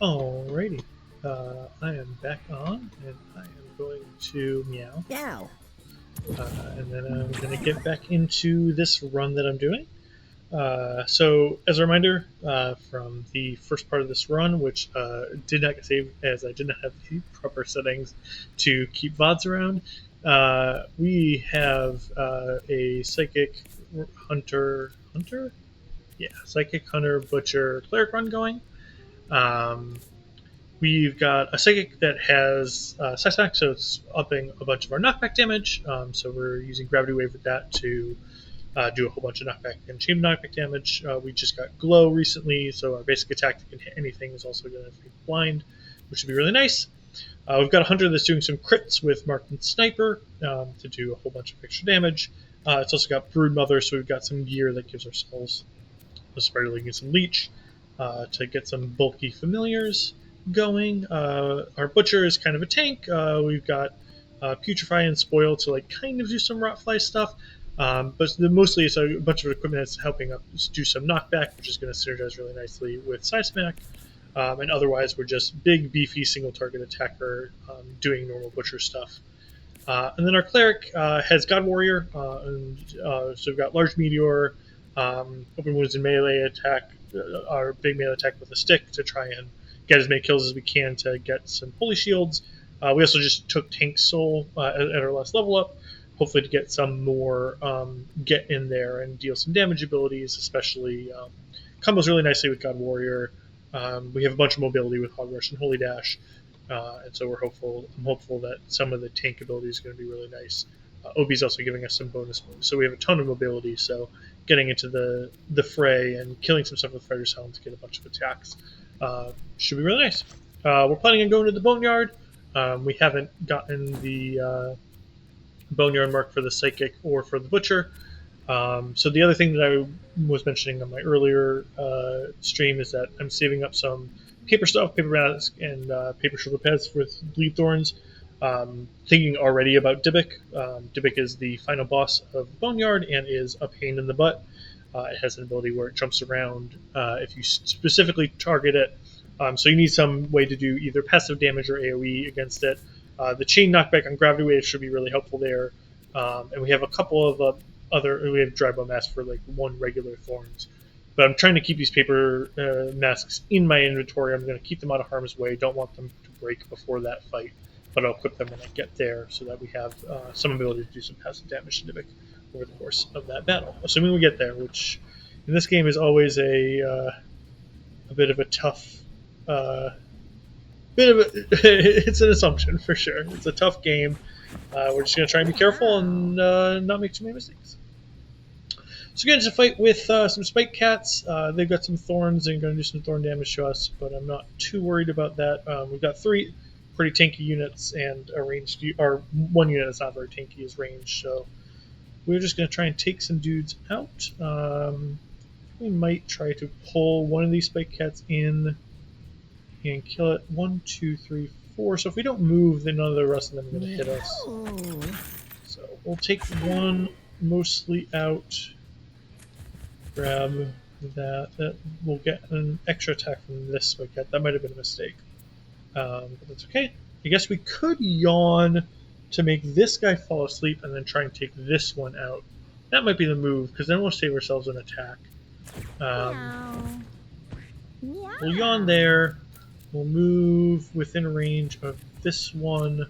Alrighty. I am back on, and I am going to meow. Meow. And then I'm going to get back into this run that I'm doing. So, as a reminder, from the first part of this run, which did not get saved as I did not have the proper settings to keep VODs around, we have a psychic hunter? Yeah, psychic hunter butcher cleric run going. We've got a psychic that has Psysmack, so it's upping a bunch of our knockback damage. So we're using Gravity Wave with that to do a whole bunch of knockback and chain knockback damage. We just got Glow recently, so our basic attack that can hit anything is also going to be blind, which would be really nice. We've got a hunter that's doing some crits with Marked and Sniper to do a whole bunch of extra damage. It's also got Brood Mother, so we've got some gear that gives ourselves a Spiderling and some Leech to get some bulky familiars going. Our Butcher is kind of a tank. We've got Putrefy and Spoil to like kind of do some Rotfly stuff. But mostly it's a bunch of equipment that's helping us do some knockback, which is going to synergize really nicely with Psysmack. And otherwise, we're just big, beefy, single-target attacker doing normal Butcher stuff. And then our Cleric has God Warrior, so we've got Large Meteor, Open Wounds and Melee attack, our big melee attack with a stick to try and get as many kills as we can to get some Holy Shields. We also just took Tank Soul at our last level up, hopefully to get some more get in there and deal some damage abilities, especially combos really nicely with God Warrior. We have a bunch of mobility with Hog Rush and Holy Dash, and so I'm hopeful that some of the tank ability is going to be really nice. OB is also giving us some bonus moves, so we have a ton of mobility, so getting into the fray and killing some stuff with Fighter's Helm to get a bunch of attacks should be really nice. We're planning on going to the Boneyard. We haven't gotten the Boneyard mark for the Psychic or for the Butcher. So the other thing that I was mentioning on my earlier stream is that I'm saving up some paper stuff, paper mask, and paper shoulder pads with Bleed Thorns. Thinking already about Dybbuk. Dybbuk is the final boss of Boneyard and is a pain in the butt. It has an ability where it jumps around if you specifically target it. So you need some way to do either passive damage or AoE against it. The chain knockback on Gravity Wave should be really helpful there. And we have a couple of we have Drybow Mask for like one regular Thorns. But I'm trying to keep these paper masks in my inventory. I'm going to keep them out of harm's way. Don't want them to break before that fight. But I'll equip them when I get there so that we have some ability to do some passive damage to Dybbuk over the course of that battle. Assuming we get there, which in this game is always a bit of a tough... it's an assumption for sure. It's a tough game. We're just going to try and be careful and not make too many mistakes. So again, it's a fight with some Spike Cats. They've got some Thorns and going to do some Thorn damage to us, but I'm not too worried about that. We've got 3 pretty tanky units and a ranged, or one unit that's not very tanky is ranged, so we're just going to try and take some dudes out. We might try to pull one of these Spike Cats in and kill it. 1, 2, 3, 4. So if we don't move, then none of the rest of them are going to hit us. So we'll take one mostly out. Grab that. We'll get an extra attack from this Spike Cat. That might have been a mistake. But that's okay. I guess we could yawn to make this guy fall asleep and then try and take this one out. That might be the move, because then we'll save ourselves an attack. We'll yawn there. We'll move within range of this one.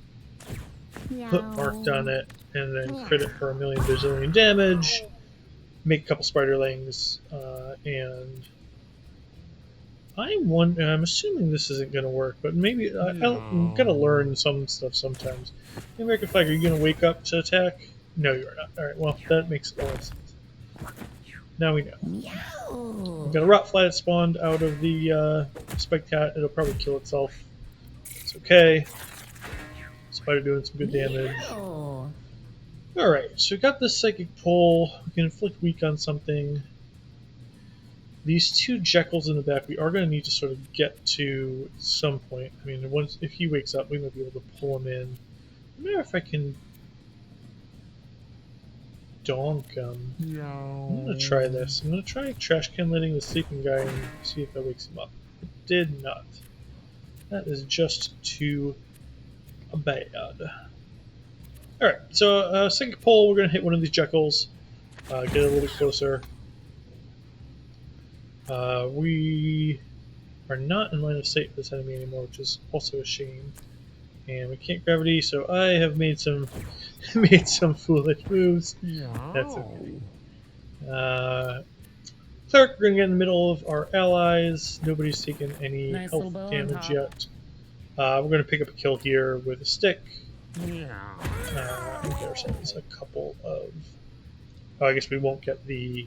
Put Marked on it, and then crit it for a million bazillion damage. Make a couple Spiderlings, and... I'm assuming this isn't going to work, but maybe I'm going to learn some stuff sometimes. Hey, American Flag, are you going to wake up to attack? No, you are not. Alright, well, that makes a lot of sense. Now we know. We've got a Rotfly that spawned out of the Spike Cat. It'll probably kill itself. It's okay. Spider doing some good damage. Alright, so we got this Psychic Pull. We can inflict weak on something. These 2 Jekylls in the back, we are going to need to sort of get to at some point. I mean, once if he wakes up, we might be able to pull him in. I wonder if I can donk him. No. I'm going to try this. I'm going to try trash can lighting the sleeping guy and see if that wakes him up. It did not. That is just too bad. Alright, so second pull, we're going to hit one of these Jekylls. Get a little bit closer. We are not in line of sight for this enemy anymore, which is also a shame. And we can't gravity, so I have made some foolish moves. No. That's okay. Cleric, we're going to get in the middle of our allies. Nobody's taken any Nice health little bow on damage top. yet. We're going to pick up a kill here with a stick. Yeah. There's a couple of... Oh, I guess we won't get the...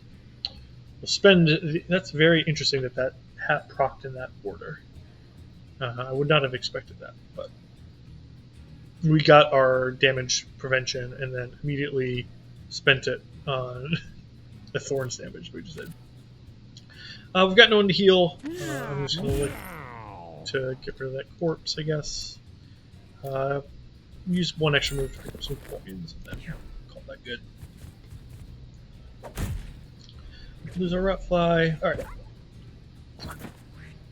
We'll spend... That's very interesting that that hat procced in that order. I would not have expected that, but... We got our damage prevention and then immediately spent it on the thorns damage we just did. We've got no one to heal. I'm just going to look to get rid of that corpse, I guess. Use one extra move to pick up some coins and then call that good. Lose our rat fly. Alright.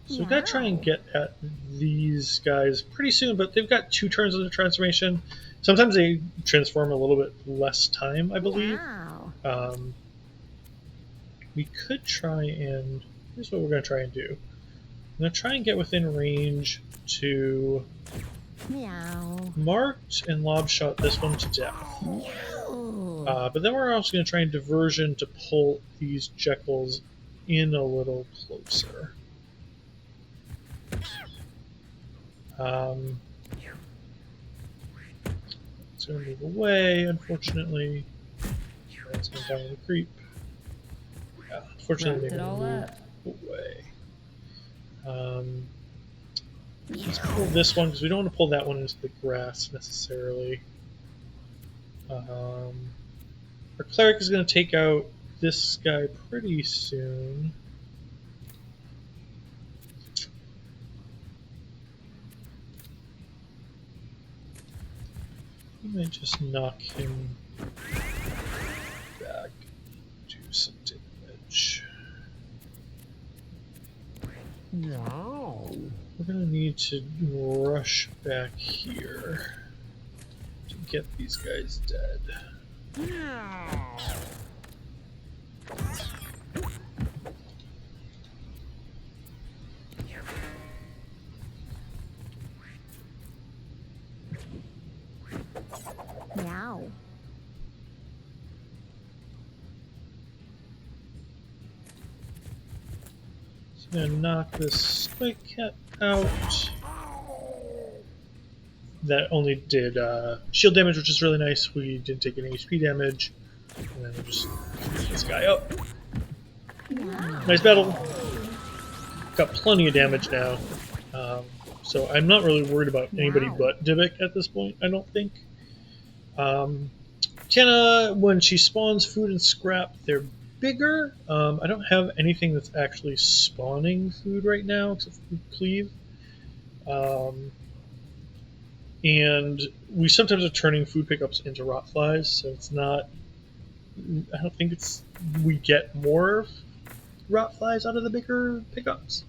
So we've got to try and get at these guys pretty soon, but they've got 2 turns of the transformation. Sometimes they transform a little bit less time, I believe. Wow. We could try and... Here's what we're going to try and do. I'm going to try and get within range to Meow. marked and lob shot this one to death. Meow. But then we're also going to try and diversion to pull these Jekylls in a little closer. It's going to move away, unfortunately. That's going down with the creep. Yeah, unfortunately, Wrapped it they're all going up. to move away. Let's pull this one because we don't want to pull that one into the grass necessarily. Our cleric is going to take out this guy pretty soon. We might just knock him back, do some damage. No. We're going to need to rush back here to get these guys dead. Meow. Meow. So I'm going to knock this spike cat out. That only did shield damage, which is really nice. We didn't take any HP damage. And then we'll just beat this guy up. Nice battle. Got plenty of damage now. So I'm not really worried about anybody but Dybbuk at this point, I don't think. Tiana, when she spawns food and scrap, they're bigger. I don't have anything that's actually spawning food right now, except for cleave. And we sometimes are turning food pickups into rot flies, so it's not... I don't think it's... We get more rot flies out of the bigger pickups.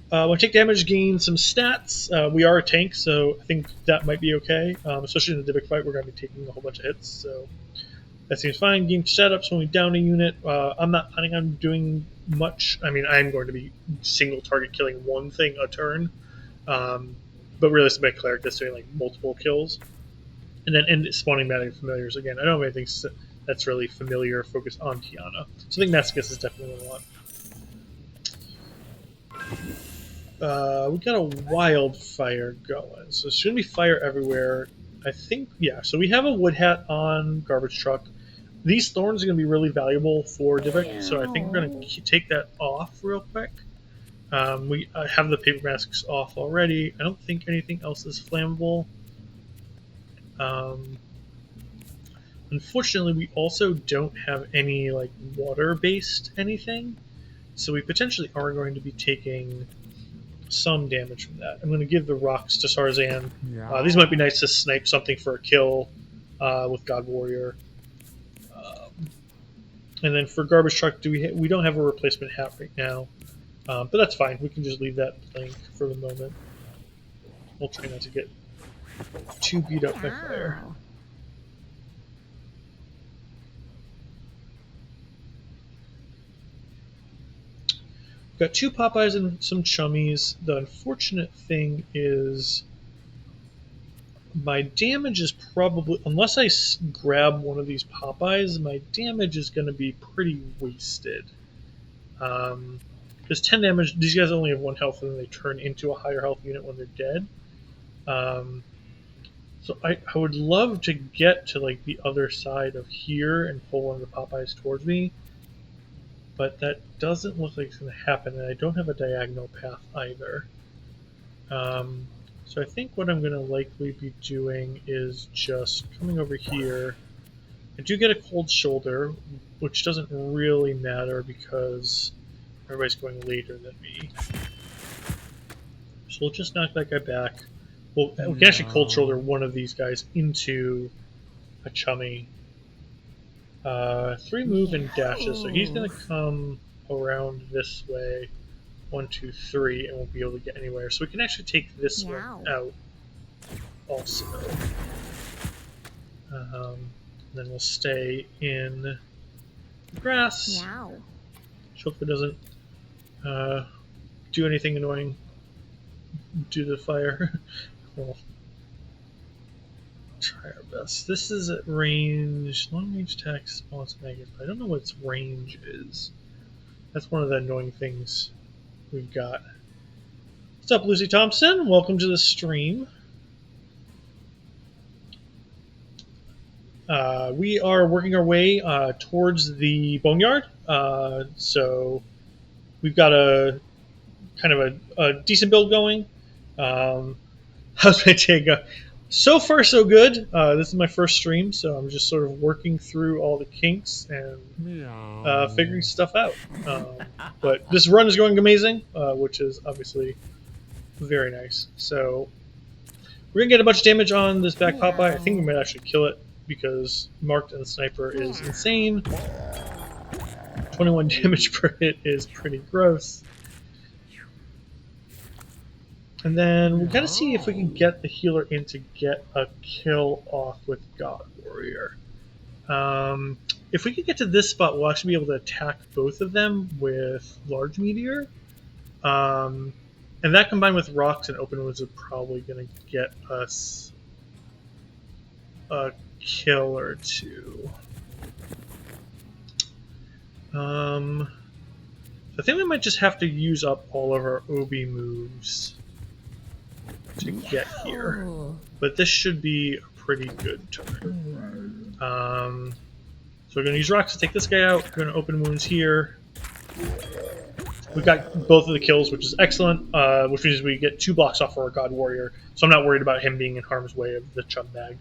When we take damage, gain some stats. We are a tank, so I think that might be okay. Especially in the Dybbuk fight, we're going to be taking a whole bunch of hits, so that seems fine. Gain setups when we down a unit. I'm not planning on doing much. I mean, I'm going to be single target killing one thing a turn. But realistically, my cleric is doing like multiple kills. And then end spawning batting familiars again. I don't have anything that's really familiar focused on Tiana. So I think Masochist is definitely what I want. We got a wildfire going. So it's going to be fire everywhere. I think, yeah. So we have a wood hat on garbage truck. These thorns are going to be really valuable for Dybbuk. So I think we're going to take that off real quick. We have the paper masks off already. I don't think anything else is flammable. Unfortunately, we also don't have any like water-based anything, so we potentially are going to be taking some damage from that. I'm going to give the rocks to Tarzan. Yeah. These might be nice to snipe something for a kill with God Warrior. And then for garbage truck, we don't have a replacement hat right now. But that's fine. We can just leave that blank for the moment. we'll try not to get too beat up by fire. Meow. Got 2 Popeyes and some chummies. The unfortunate thing is my damage is probably, unless I grab one of these Popeyes, my damage is going to be pretty wasted. Because 10 damage, these guys only have 1 health and then they turn into a higher health unit when they're dead. So I would love to get to like the other side of here and pull one of the Popeyes towards me. But that doesn't look like it's going to happen, and I don't have a diagonal path either. So I think what I'm going to likely be doing is just coming over here. I do get a cold shoulder, which doesn't really matter because everybody's going later than me. So we'll just knock that guy back. Well, we can actually cold shoulder one of these guys into a chummy. 3 move and dashes, so he's going to come around this way. 1, 2, 3, and won't be able to get anywhere. So we can actually take this one out also. Then we'll stay in the grass. Hopefully doesn't do anything annoying due to the fire. We'll try our best. This is at range, long range attack, spawns maggots, but I don't know what its range is. That's one of the annoying things we've got. What's up, Lucy Thompson? Welcome to the stream. We are working our way towards the Boneyard. So we've got a kind of a decent build going. How's my day go? So far, so good. This is my first stream, so I'm just sort of working through all the kinks and figuring stuff out. But this run is going amazing, which is obviously very nice. So we're going to get a bunch of damage on this back Popeye. I think we might actually kill it because Marked and Sniper is insane. 21 damage per hit is pretty gross. And then we've got to see if we can get the healer in to get a kill off with God Warrior. If we could get to this spot, we'll actually be able to attack both of them with Large Meteor. And that combined with Rocks and Open Wounds is probably going to get us a kill or 2. I think we might just have to use up all of our OB moves to get here, but this should be a pretty good turn. So we're going to use Rocks to take this guy out. We're going to Open Wounds here. We got both of the kills, which is excellent, which means we get 2 blocks off our God Warrior, so I'm not worried about him being in harm's way of the chum bag.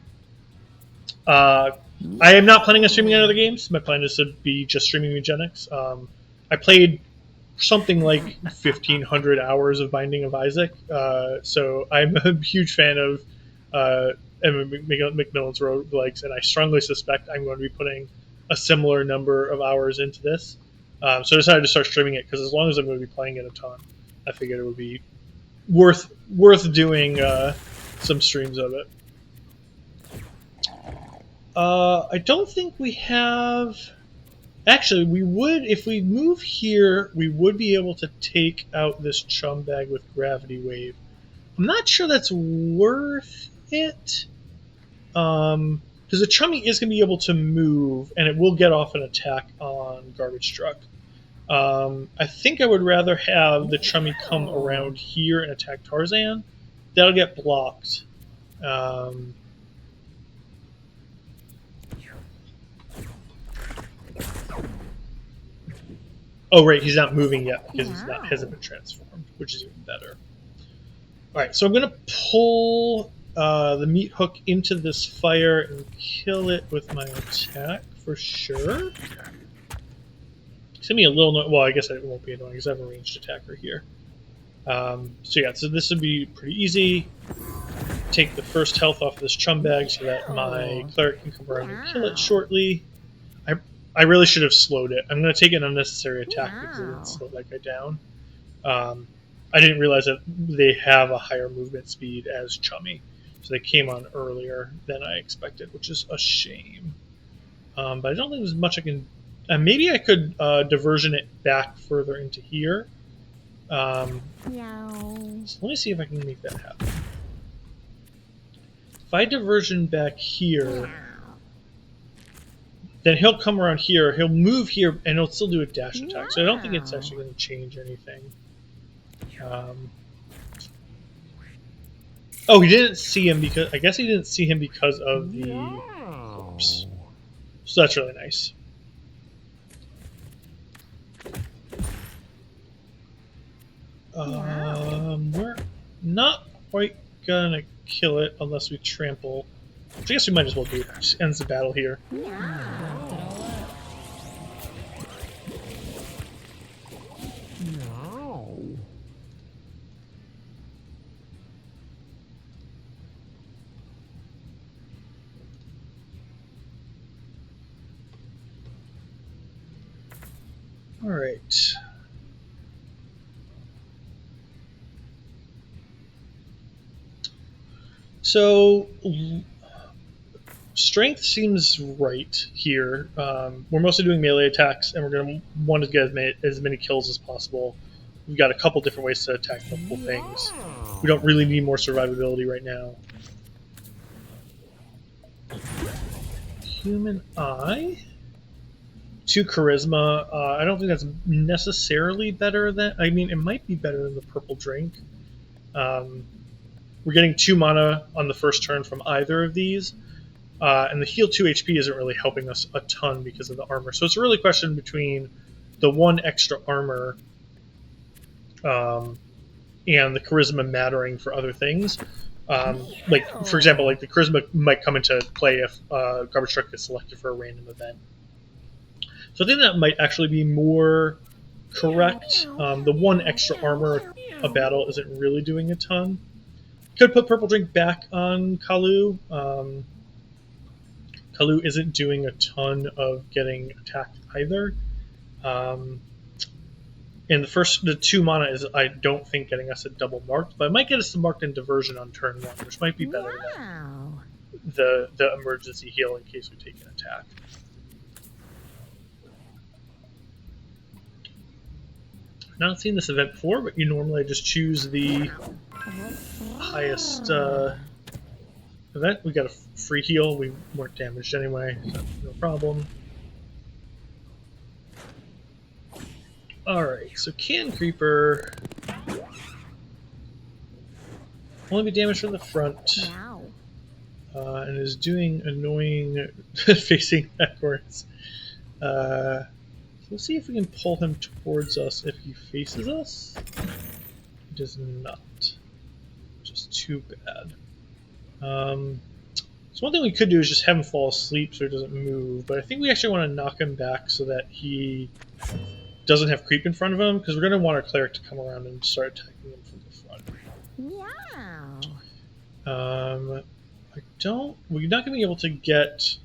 I am not planning on streaming any other games. My plan is to be just streaming Mewgenics. I played something like 1,500 hours of Binding of Isaac, so I'm a huge fan of Macmillan's roguelikes, and I strongly suspect I'm going to be putting a similar number of hours into this. So I decided to start streaming it because as long as I'm going to be playing it a ton, I figured it would be worth doing some streams of it. I don't think we have... Actually, we would, if we move here, we would be able to take out this chum bag with Gravity Wave. I'm not sure that's worth it. Because the chummy is going to be able to move, and it will get off an attack on Garbage Truck. I think I would rather have the chummy come around here and attack Tarzan. That'll get blocked. Oh, right, he's not moving yet because hasn't been transformed, which is even better. Alright, so I'm going to pull the meat hook into this fire and kill it with my attack for sure. It's going to be a little... Well, I guess it won't be annoying because I have a ranged attacker here. So yeah, so this would be pretty easy. Take the first health off this chum bag so that my cleric can come around and kill it shortly. I really should have slowed it. I'm going to take an unnecessary attack because it didn't slow that guy down. I didn't realize that they have a higher movement speed as Chummy. So they came on earlier than I expected, which is a shame. But I don't think there's much I can... maybe I could diversion it back further into here. So let me see if I can make that happen. If I diversion back here, then he'll come around here, he'll move here, and he'll still do a dash attack. So I don't think it's actually going to change anything. Oh, he didn't see him because... I guess he didn't see him because of the corpse. So that's really nice. We're not quite gonna kill it unless we trample. Which I guess we might as well do. It just ends the battle here. All right. So, strength seems right here. We're mostly doing melee attacks, and we're going to want to get as many kills as possible. We've got a couple different ways to attack multiple things. We don't really need more survivability right now. Human Eye. 2 charisma. I don't think that's necessarily better than... I mean, it might be better than the purple drink. We're getting 2 mana on the first turn from either of these. And the heal 2 HP isn't really helping us a ton because of the armor. So it's really a question between the 1 extra armor and the charisma mattering for other things. Like, for example, like the charisma might come into play if Garbage Truck is selected for a random event. So I think that might actually be more correct. The 1 extra armor a battle isn't really doing a ton. Could put Purple Drink back on Kalu. Kalu isn't doing a ton of getting attacked either. And the 2 mana is, I don't think, getting us a double marked, but it might get us a marked in diversion on turn 1, which might be better than the emergency heal in case we take an attack. I've not seen this event before, but you normally just choose the highest event. We got a free heal. We weren't damaged anyway, so no problem. Alright, so Can Creeper only be damaged from the front, and is doing annoying facing backwards. We'll see if we can pull him towards us if he faces us. He does not. Just too bad. So one thing we could do is just have him fall asleep so he doesn't move, but I think we actually want to knock him back so that he doesn't have creep in front of him, because we're going to want our cleric to come around and start attacking him from the front. We're not going to be able to get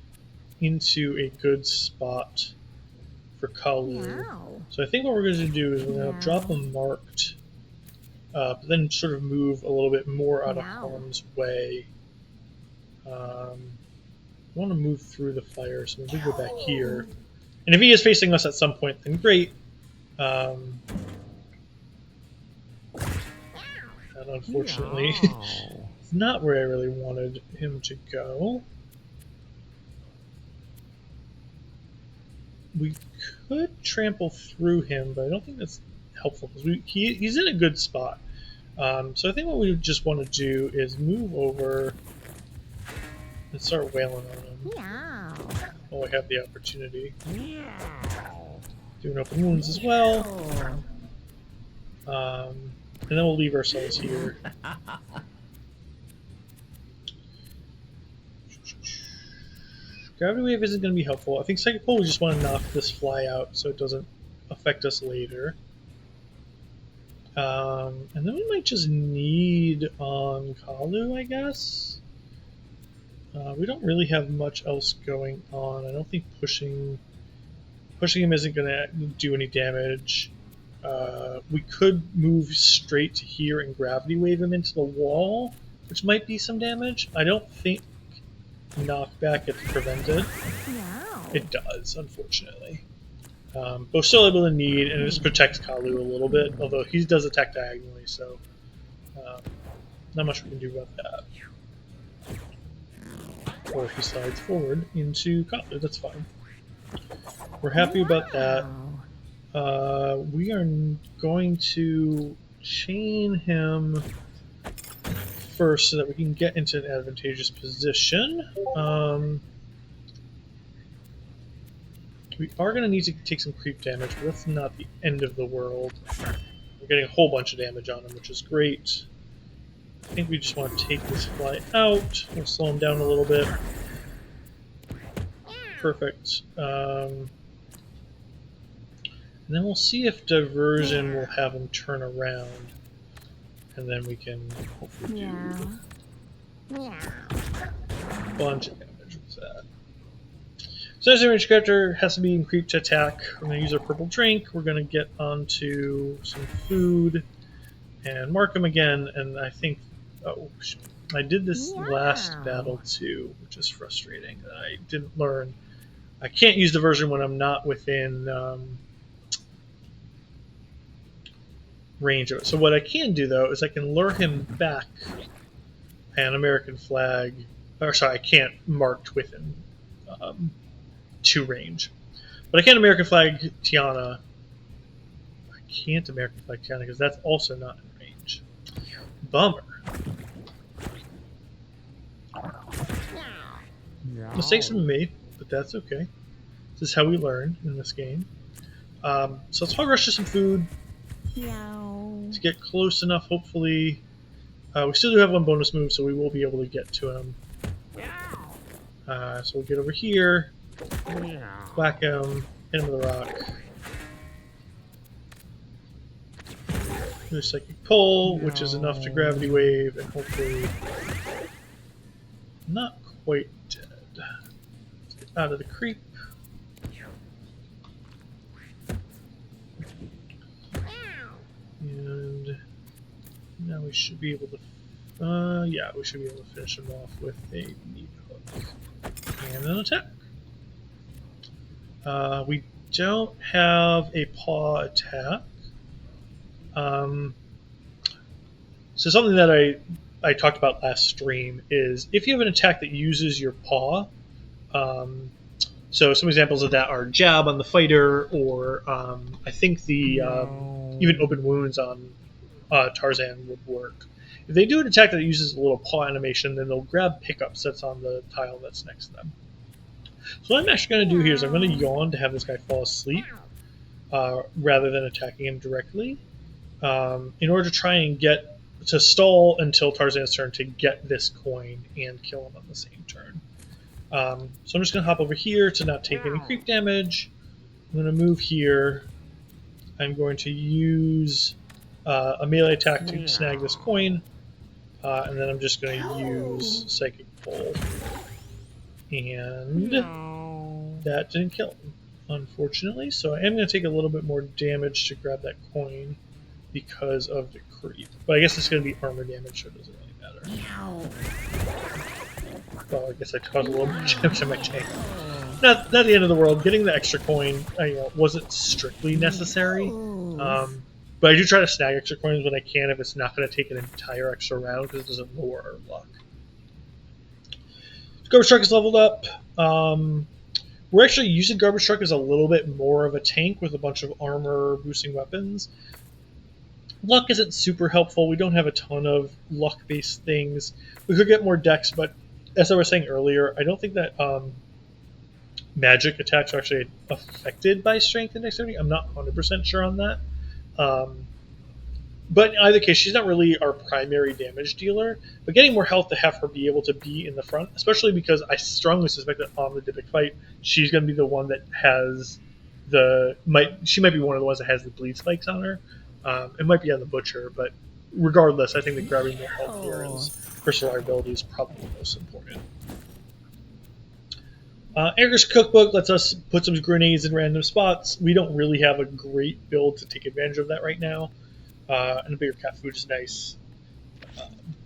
into a good spot for Kalu. So I think what we're going to do is we're going to drop him marked, but then sort of move a little bit more out of harm's way. I want to move through the fire, so maybe go back here. And if he is facing us at some point, then great. And unfortunately, it's not where I really wanted him to go. We could trample through him, but I don't think that's helpful because he's in a good spot. So I think what we just want to do is move over and start wailing on him while we have the opportunity. Doing open wounds as well. And then we'll leave ourselves here. Gravity Wave isn't going to be helpful. I think Psychic Pull, we just want to knock this fly out so it doesn't affect us later. And then we might just need on Kalu, I guess. We don't really have much else going on. I don't think pushing him isn't going to do any damage. We could move straight to here and gravity wave him into the wall, which might be some damage. I don't think knockback gets prevented. Meow. It does, unfortunately. But we're still able to need, and it just protects Kalu a little bit, although he does attack diagonally, so not much we can do about that. Or if he slides forward into Kalu, that's fine. We're happy about that. We are going to chain him first so that we can get into an advantageous position. We are going to need to take some creep damage, but that's not the end of the world. We're getting a whole bunch of damage on him, which is great. I think we just want to take this fly out. We'll slow him down a little bit. Perfect. And then we'll see if diversion will have him turn around. And then we can hopefully do a bunch of damage with that. So as a range character has to be in creep to attack. We're going to use our purple drink. We're going to get onto some food and mark him again. And I think, I did this last battle too, which is frustrating. I didn't learn. I can't use diversion when I'm not within range of it. So what I can do though is I can lure him back an American flag. Or sorry, I can't marked with him. To range. But I can American flag Tiana. I can't American flag Tiana because that's also not in range. Bummer. Mistakes have been made, but that's okay. This is how we learn in this game. So let's hog rush to some food to get close enough, hopefully. We still do have one bonus move, so we will be able to get to him. So we'll get over here. Whack him, hit him with a rock. Do a psychic pull, which is enough to gravity wave, and hopefully not quite dead. Let's get out of the creep. And now we should be able to, yeah, we should be able to finish him off with a meat hook and an attack. We don't have a paw attack. So something that I talked about last stream is if you have an attack that uses your paw, so some examples of that are jab on the fighter, or I think the even open wounds on Tarzan would work. If they do an attack that uses a little paw animation, then they'll grab pickups that's on the tile that's next to them. So what I'm actually going to do here is I'm going to yawn to have this guy fall asleep rather than attacking him directly in order to try and get to stall until Tarzan's turn to get this coin and kill him on the same turn. So I'm just going to hop over here to not take any creep damage. I'm going to move here. I'm going to use a melee attack to snag this coin, and then I'm just going to use Psychic Pull. And that didn't kill him, unfortunately. So I am going to take a little bit more damage to grab that coin because of the creep. But I guess it's going to be armor damage, so it doesn't really matter. Well, I guess I caused a little bit of damage to my tank. Not the end of the world. Getting the extra coin wasn't strictly necessary. But I do try to snag extra coins when I can if it's not going to take an entire extra round because it doesn't lower our luck. Garbage Truck is leveled up. We're actually using Garbage Truck as a little bit more of a tank with a bunch of armor boosting weapons. Luck isn't super helpful. We don't have a ton of luck-based things. We could get more dex, but as I was saying earlier, I don't think that magic attacks are actually affected by strength and dexterity. I'm not 100% sure on that. But in either case, she's not really our primary damage dealer. But getting more health to have her be able to be in the front, especially because I strongly suspect that on the Dybbuk fight, she's going to be the one that has she might be one of the ones that has the bleed spikes on her. It might be on the Butcher, but regardless, I think that grabbing more health here is, for survivability is probably the most important. Eric's cookbook lets us put some grenades in random spots. We don't really have a great build to take advantage of that right now. And a bigger cat food is nice,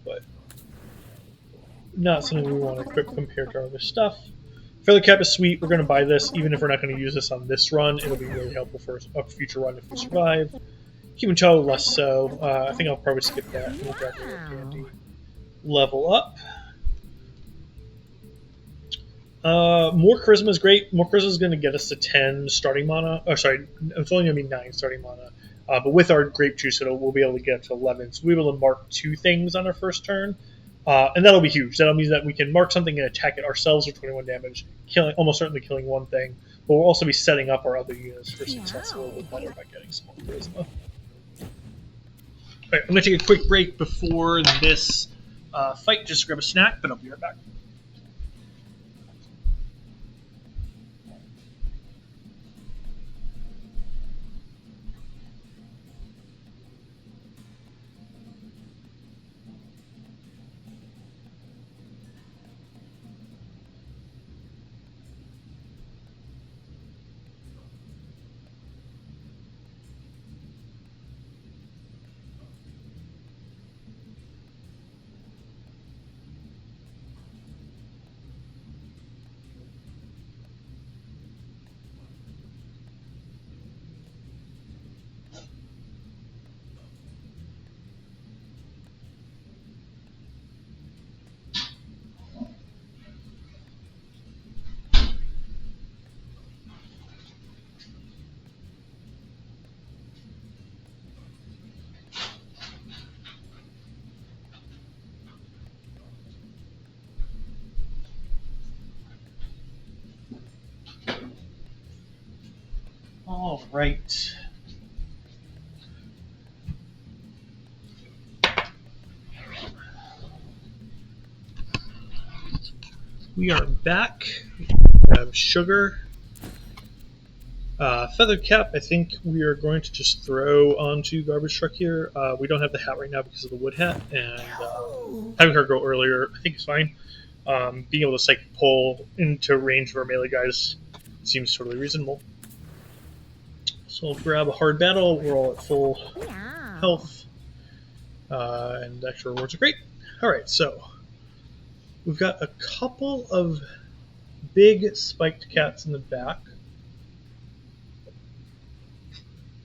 but not something we want to equip compared to our other stuff. Feather cap is sweet. We're going to buy this, even if we're not going to use this on this run. It'll be really helpful for a future run if we survive. Human child, less so. I think I'll probably skip that. And we'll grab the candy. Level up. More charisma is great. More charisma is going to get us to 10 starting mana. Oh, sorry, it's only going to be 9 starting mana. But with our grape juice, we'll be able to get to 11. So we'll be able to mark 2 things on our first turn. And that'll be huge. That'll mean that we can mark something and attack it ourselves for 21 damage, almost certainly killing one thing. But we'll also be setting up our other units for success a little bit better by getting some more charisma. Alright, I'm going to take a quick break before this fight, just to grab a snack, but I'll be right back. All right. We are back. We have sugar. Feather cap, I think we are going to just throw onto garbage truck here. We don't have the hat right now because of the wood hat, and having her go earlier, I think is fine. Being able to psychic pull into range of our melee guys seems totally reasonable. So I'll grab a hard battle. We're all at full health, and extra rewards are great. All right, so we've got a couple of big spiked cats in the back,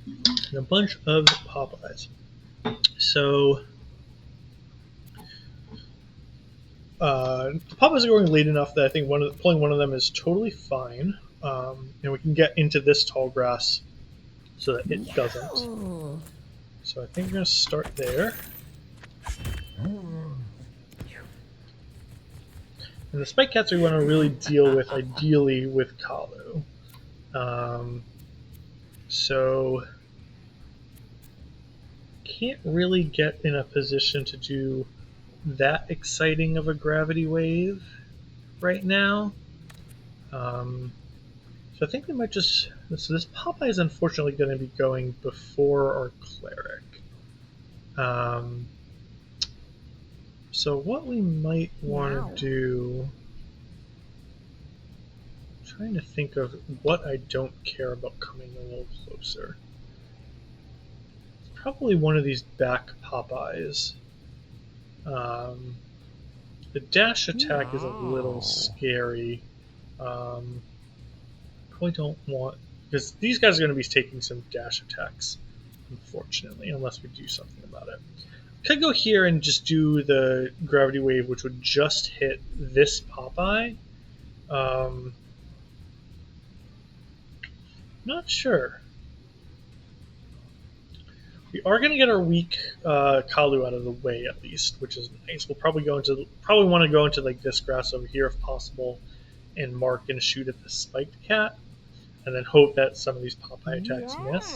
and a bunch of Popeyes. So the Popeyes are going late enough that I think pulling one of them is totally fine, and we can get into this tall grass so that it doesn't. So I think we're going to start there. And the spike cats we want to really deal with, ideally, with Kalu. So can't really get in a position to do that exciting of a gravity wave right now. So I think we might just... So this Popeye is unfortunately going to be going before our Cleric. So what we might want to do... I'm trying to think of what I don't care about coming a little closer. It's probably one of these back Popeyes. The dash attack is a little scary. Probably don't want... Because these guys are going to be taking some dash attacks, unfortunately, unless we do something about it. Could go here and just do the gravity wave, which would just hit this Popeye. Not sure. We are going to get our weak Kalu out of the way at least, which is nice. We'll probably want to go into like this grass over here if possible, and mark and shoot at the spiked cat, and then hope that some of these Popeye attacks miss.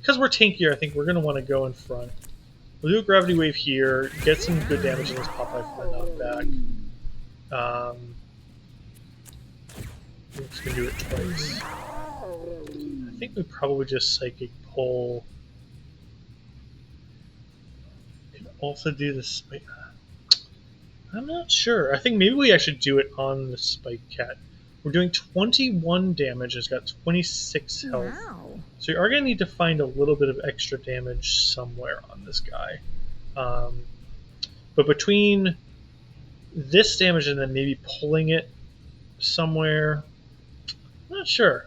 Because we're tankier, I think we're going to want to go in front. We'll do a gravity wave here, get some good damage on this Popeye for the knockback. I'm just going to do it twice. I think we probably just psychic pull. We can also do this. I'm not sure. I think maybe we actually do it on the Spike Cat. We're doing 21 damage. It's got 26 health. Wow. So you are going to need to find a little bit of extra damage somewhere on this guy. But between this damage and then maybe pulling it somewhere, I'm not sure.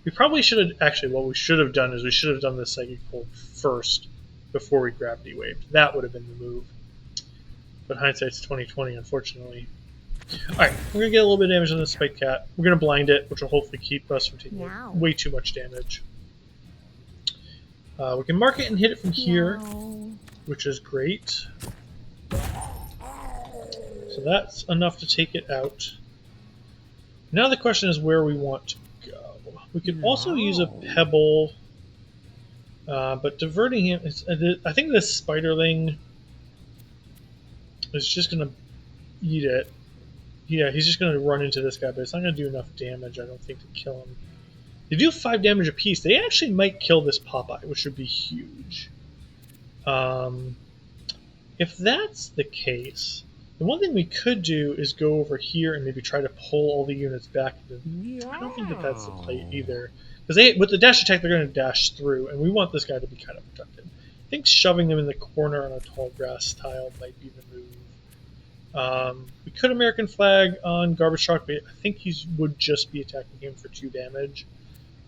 We probably should have, actually, what we should have done is we should have done the Psychic Pull first before we Gravity Waved. That would have been the move. But hindsight's 20/20, unfortunately. Alright, we're going to get a little bit of damage on the Spike Cat. We're going to blind it, which will hopefully keep us from taking way too much damage. We can mark it and hit it from here, which is great. So that's enough to take it out. Now the question is where we want to go. We could also use a pebble, but diverting him, I think this spiderling is just going to eat it. Yeah, he's just going to run into this guy, but it's not going to do enough damage, I don't think, to kill him. They do 5 damage apiece. They actually might kill this Popeye, which would be huge. If that's the case, the one thing we could do is go over here and maybe try to pull all the units back. I don't think that that's the play either. Because with the dash attack, they're going to dash through, and we want this guy to be kind of protected. I think shoving them in the corner on a tall grass tile might be the move. We could American Flag on Garbage Truck, but I think he would just be attacking him for 2 damage.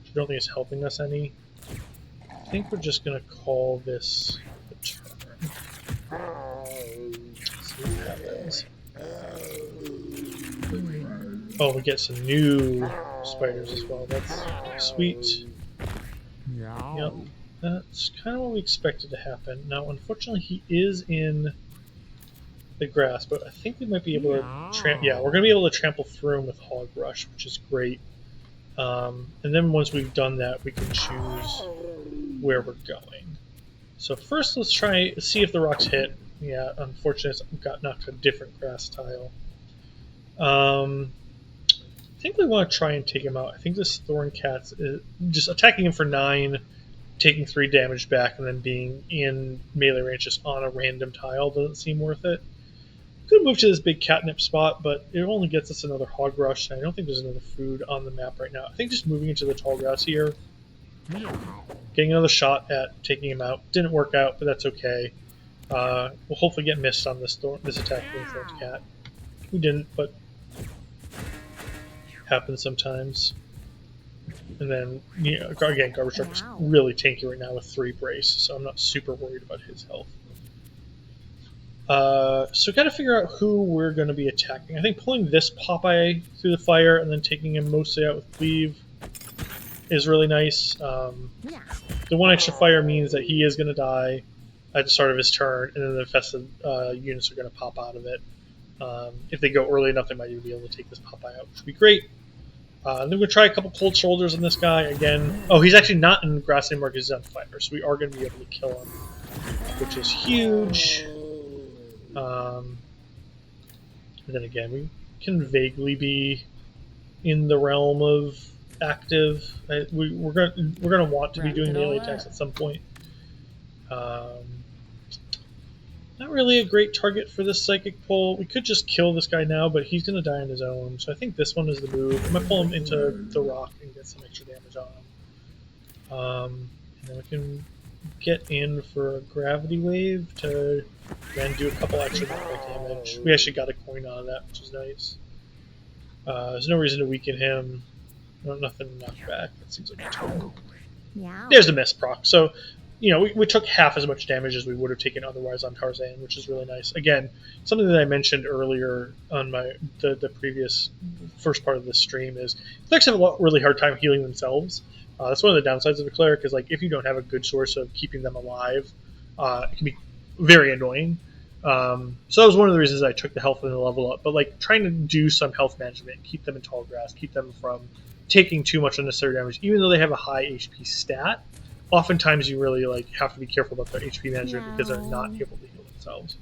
Which I don't think is helping us any. I think we're just going to call this a turn. Let's see what happens. Oh, we get some new spiders as well. That's sweet. Yep. That's kind of what we expected to happen. Now, unfortunately, he is in the grass, but I think we might be able to... Yeah, we're going to be able to trample through him with Hog Rush, which is great. And then once we've done that, we can choose where we're going. So first, let's try see if the rocks hit. Yeah, unfortunately, I got knocked to a different grass tile. I think we want to try and take him out. I think this Thorn Cat's just attacking him for 9, taking 3 damage back, and then being in melee range just on a random tile doesn't seem worth it. Could move to this big catnip spot, but it only gets us another Hog Rush, and I don't think there's another food on the map right now. I think just moving into the tall grass here, getting another shot at taking him out. Didn't work out, but that's okay. We'll hopefully get missed on this attack with the Thorn Cat. We didn't, but happens sometimes. And then, you know, again, Garbage Truck is really tanky right now with 3 brace, so I'm not super worried about his health. So got to figure out who we're going to be attacking. I think pulling this Popeye through the fire and then taking him mostly out with Cleave is really nice. The 1 extra fire means that he is going to die at the start of his turn, and then the infested units are going to pop out of it. If they go early enough, they might even be able to take this Popeye out, which would be great. Then we're going to try a couple Cold Shoulders on this guy again. Oh, he's actually not in grass anymore because he's on fire, so we are going to be able to kill him, which is huge. And then again, we can vaguely be in the realm of active. We're going to want to be doing melee attacks at some point. Not really a great target for this Psychic Pull. We could just kill this guy now, but he's going to die on his own. So I think this one is the move. I'm going to pull him into the rock and get some extra damage on him. And then we can get in for a Gravity Wave to then do a couple extra damage. We actually got a coin out of that, which is nice. There's no reason to weaken him. Nothing to knock back. That seems like a turn. There's the miss proc. So, you know, we took half as much damage as we would have taken otherwise on Tarzan, which is really nice. Again, something that I mentioned earlier on the previous first part of this stream is clerics have a really hard time healing themselves. That's one of the downsides of the cleric is, like, if you don't have a good source of keeping them alive, it can be very annoying. So that was one of the reasons I took the health and the level up. But, like, trying to do some health management, keep them in tall grass, keep them from taking too much unnecessary damage, even though they have a high HP stat. Oftentimes, you really have to be careful about their HP management because they're not able to heal themselves.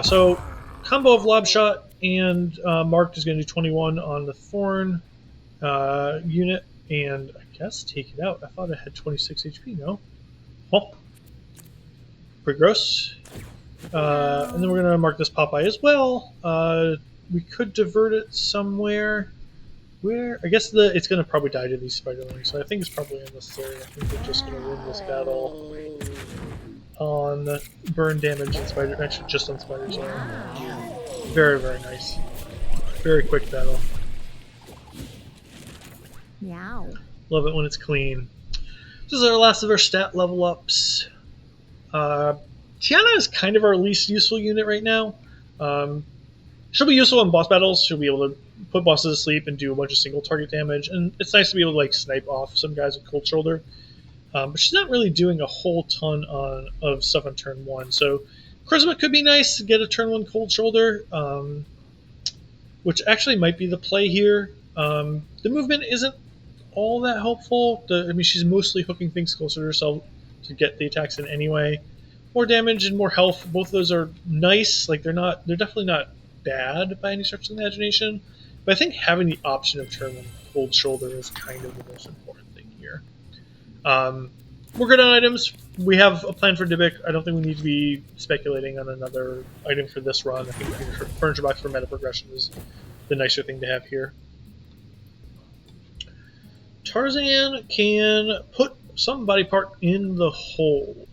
So, combo of Lob Shot and Marked is going to do 21 on the Thorn unit, and I guess take it out. I thought it had 26 HP. No, well, pretty gross. And then we're going to mark this Popeye as well. We could divert it somewhere. Where? I guess it's going to probably die to these spiderlings, so I think it's probably unnecessary. I think we're just going to win this battle on burn damage and spider. Actually, just on spiders. Very, very nice. Very quick battle. Meow. Love it when it's clean. This is our last of our stat level ups. Tiana is kind of our least useful unit right now. She'll be useful in boss battles. She'll be able to put bosses to sleep and do a bunch of single target damage, and it's nice to be able to like snipe off some guys with cold shoulder. But she's not really doing a whole ton of stuff on turn 1. So Charisma could be nice to get a turn 1 cold shoulder, which actually might be the play here. The movement isn't all that helpful. I mean, she's mostly hooking things closer to herself to get the attacks in anyway. More damage and more health. Both of those are nice. Like they're definitely not bad by any stretch of the imagination. But I think having the option of turn 1 cold shoulder is kind of the most important thing here. We're good on items. We have a plan for Dybbuk. I don't think we need to be speculating on another item for this run. I think the furniture box for meta progression is the nicer thing to have here. Tarzan can put some body part in the hole.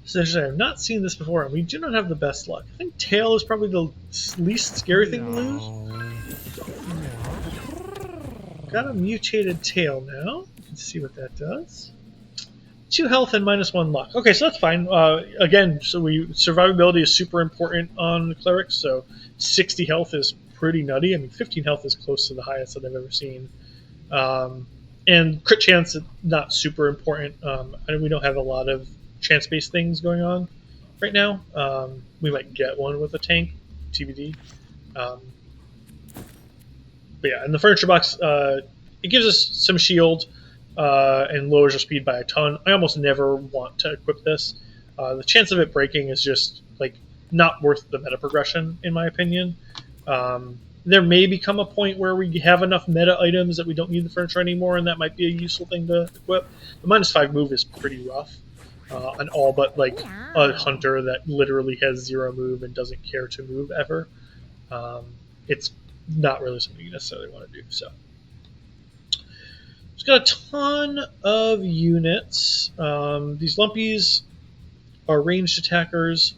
So I've not seen this before, and we do not have the best luck. I think tail is probably the least scary thing to lose. Got a mutated tail now. Let's see what that does. 2 health and -1 luck. Okay, so that's fine. Again, so survivability is super important on clerics, so 60 health is pretty nutty. I mean, 15 health is close to the highest that I've ever seen. And crit chance is not super important. We don't have a lot of chance-based things going on right now. We might get one with a tank, TBD. But yeah, in the furniture box, it gives us some shield and lowers our speed by a ton. I almost never want to equip this. The chance of it breaking is just like not worth the meta progression, in my opinion. There may become a point where we have enough meta items that we don't need the furniture anymore, and that might be a useful thing to equip. The -5 move is pretty rough on all but like a hunter that literally has 0 move and doesn't care to move ever. It's not really something you necessarily want to do. So it's got a ton of units. These lumpies are ranged attackers.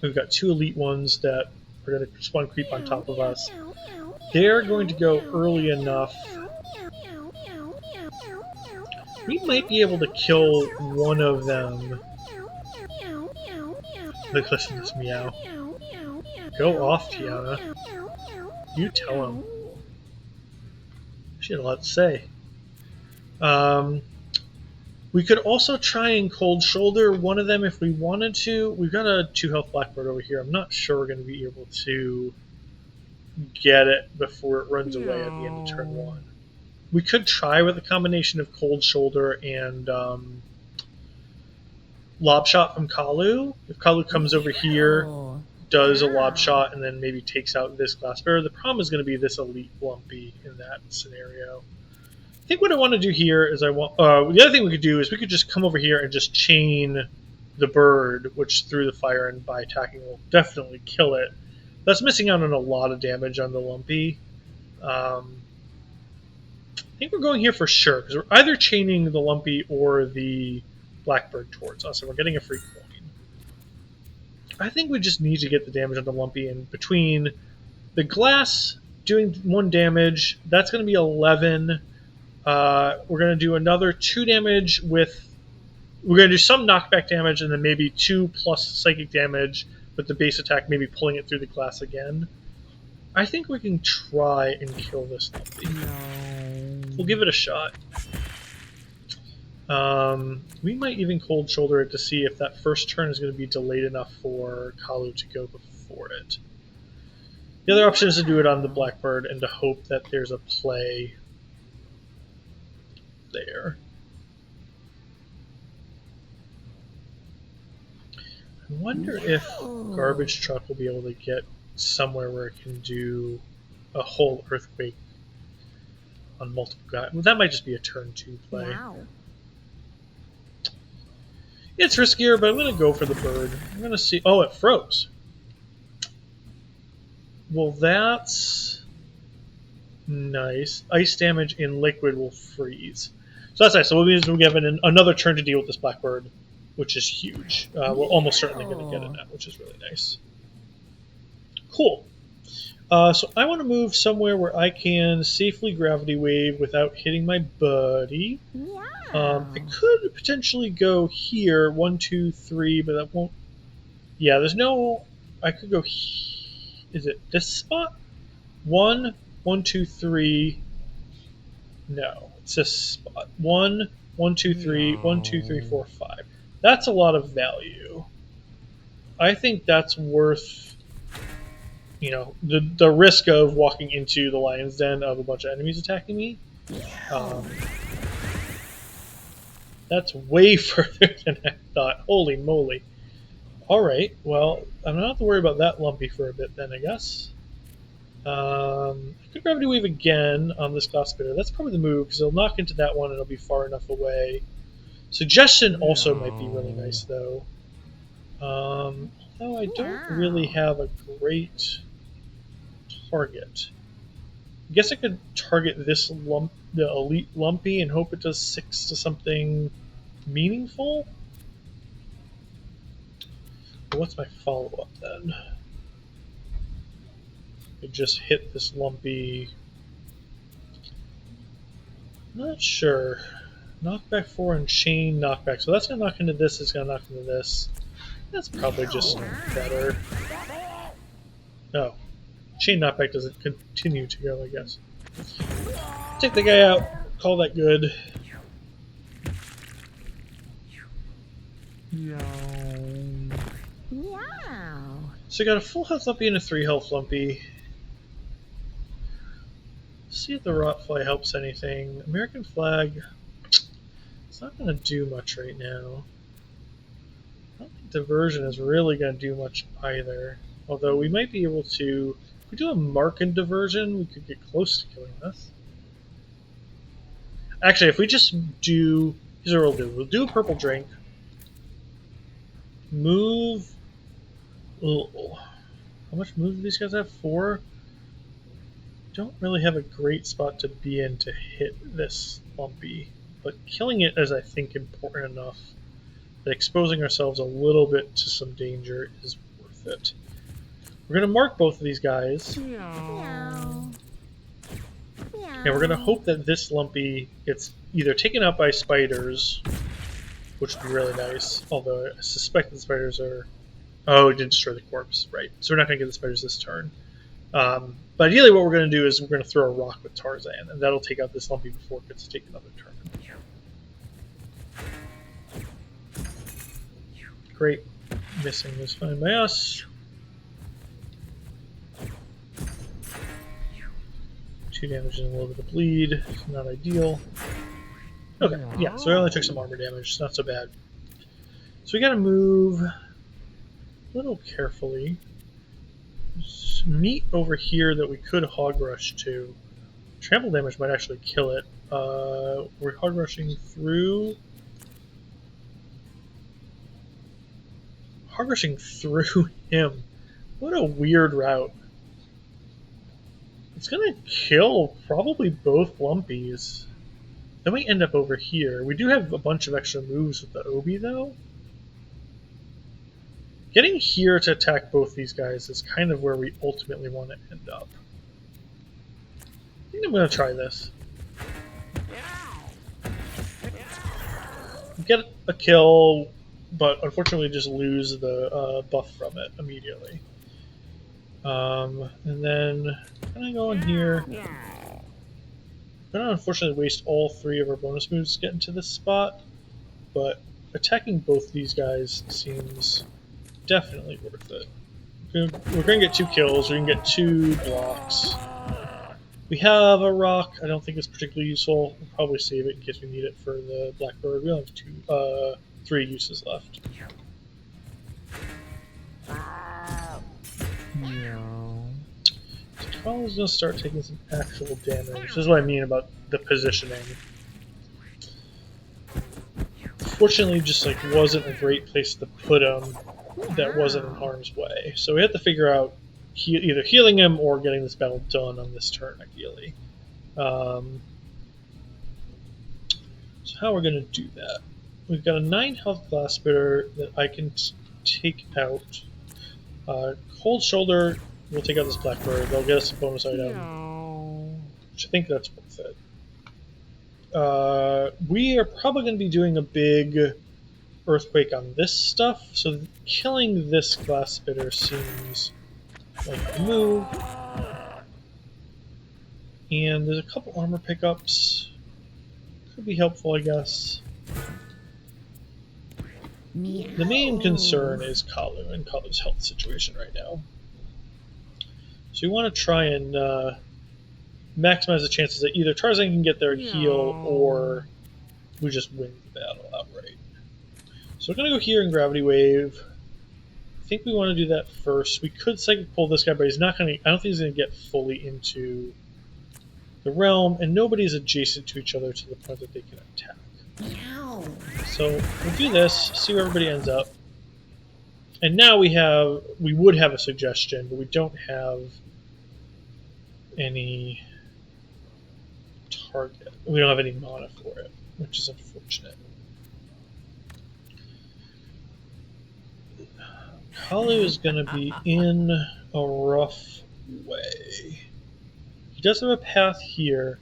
We've got 2 elite ones that are going to spawn creep on top of us. They're going to go early enough. We might be able to kill one of them. Look, listen to this meow. Go off, Tiana. You tell him. She had a lot to say. We could also try and cold shoulder one of them if we wanted to. We've got a 2 health blackbird over here. I'm not sure we're going to be able to get it before it runs away at the end of turn 1. We could try with a combination of cold shoulder and lob shot from Kalu. If Kalu comes over here, does a lob shot, and then maybe takes out this glass bear. The problem is going to be this elite lumpy in that scenario. I think what I want to do here is the other thing we could do is we could just come over here and just chain the bird, which threw the fire and by attacking will definitely kill it. That's missing out on a lot of damage on the lumpy. I think we're going here for sure because we're either chaining the lumpy or the blackbird towards us, and we're getting a free coin. I think we just need to get the damage on the lumpy, and between the glass doing 1 damage, that's going to be 11. We're going to do another 2 damage with... We're going to do some knockback damage and then maybe 2 plus psychic damage with the base attack, maybe pulling it through the glass again. I think we can try and kill this lumpy. We'll give it a shot. We might even cold shoulder it to see if that first turn is going to be delayed enough for Kalu to go before it. The other option is to do it on the blackbird and to hope that there's a play there. I wonder if Garbage Truck will be able to get somewhere where it can do a whole earthquake on multiple guys. Well, that might just be a turn 2 play. Wow. It's riskier, but I'm going to go for the bird. I'm going to see... Oh, it froze. Well, that's nice. Ice damage in liquid will freeze. So that's nice. So we'll be given another turn to deal with this blackbird, which is huge. We're almost certainly going to get it now, which is really nice. Cool. So I want to move somewhere where I can safely gravity wave without hitting my buddy. I could potentially go here, 1, 2, 3, but that won't... Yeah, there's no... I could go... Is it this spot? 1, 1, 2, 3... No, it's this spot. 1, 1, 2, 3, 1, 2, 3, 4, 5. That's a lot of value. I think that's worth, you know, the risk of walking into the lion's den of a bunch of enemies attacking me. That's way further than I thought. Holy moly. Alright, well, I don't have to worry about that lumpy for a bit then, I guess. I could gravity wave again on this glass spitter. That's probably the move, because it'll knock into that one and it'll be far enough away. Suggestion also might be really nice, though. Although I don't really have a great target. I guess I could target this the elite lumpy, and hope it does 6 to something meaningful? But what's my follow-up then? I just hit this lumpy. Not sure. Knockback 4 and chain knockback. So that's going to knock into this, it's going to knock into this. That's probably just better. Oh. Chain knockback doesn't continue to go, I guess. Take the guy out. Call that good. So I got a full health lumpy and a 3 health lumpy. See if the rotfly helps anything. American flag. It's not going to do much right now. I don't think diversion is really going to do much either. Although we might be able to... If we do a mark and diversion, we could get close to killing this. Actually, if we just do... Here's what we'll do. We'll do a purple drink. Move... Oh. How much move do these guys have? 4? Don't really have a great spot to be in to hit this lumpy. But killing it is, I think, important enough that exposing ourselves a little bit to some danger is worth it. We're going to mark both of these guys. And we're going to hope that this lumpy gets either taken out by spiders, which would be really nice, although I suspect the spiders are... Oh, it did destroy the corpse, right. So we're not going to get the spiders this turn. But ideally what we're going to do is we're going to throw a rock with Tarzan, and that'll take out this lumpy before it gets to take another turn. Great. Missing is fine by us. 2 damage and a little bit of bleed. Not ideal. Okay, yeah, so I only took some armor damage. It's not so bad. So we got to move a little carefully. There's meat over here that we could hog rush to. Trample damage might actually kill it. We're hog rushing through. Hog rushing through him. What a weird route. It's gonna kill probably both lumpies. Then we end up over here. We do have a bunch of extra moves with the Obi, though. Getting here to attack both these guys is kind of where we ultimately want to end up. I think I'm going to try this. Get a kill, but unfortunately just lose the buff from it immediately. And then kind of go in here. I'm going to unfortunately waste all 3 of our bonus moves to get into this spot, but attacking both these guys seems definitely worth it. We're going to get 2 kills, we can get 2 blocks. We have a rock, I don't think it's particularly useful. We'll probably save it in case we need it for the blackbird. We only have 3 uses left. Kalu's going to start taking some actual damage. This is what I mean about the positioning. unfortunately just like wasn't a great place to put him that wasn't in harm's way. So we had to figure out either healing him or getting this battle done on this turn, ideally. So how we're going to do that? We've got a 9 health glass spitter that I can take out. Cold shoulder, we'll take out this blackbird. They'll get us a bonus item, which I think that's worth it. We are probably going to be doing a big earthquake on this stuff, so killing this glass spitter seems like a move. And there's a couple armor pickups. Could be helpful, I guess. The main concern is Kalu and Kalu's health situation right now. So we want to try and maximize the chances that either Tarzan can get there and heal, or we just win the battle outright. So we're going to go here in Gravity Wave. I think we want to do that first. We could Psychic Pull this guy, but he's not going to. I don't think he's going to get fully into the realm, and nobody's adjacent to each other to the point that they can attack. So we'll do this, see where everybody ends up. And now we would have a suggestion, but we don't have any target. We don't have any mana for it, which is unfortunate. Kalu is going to be in a rough way. He does have a path here.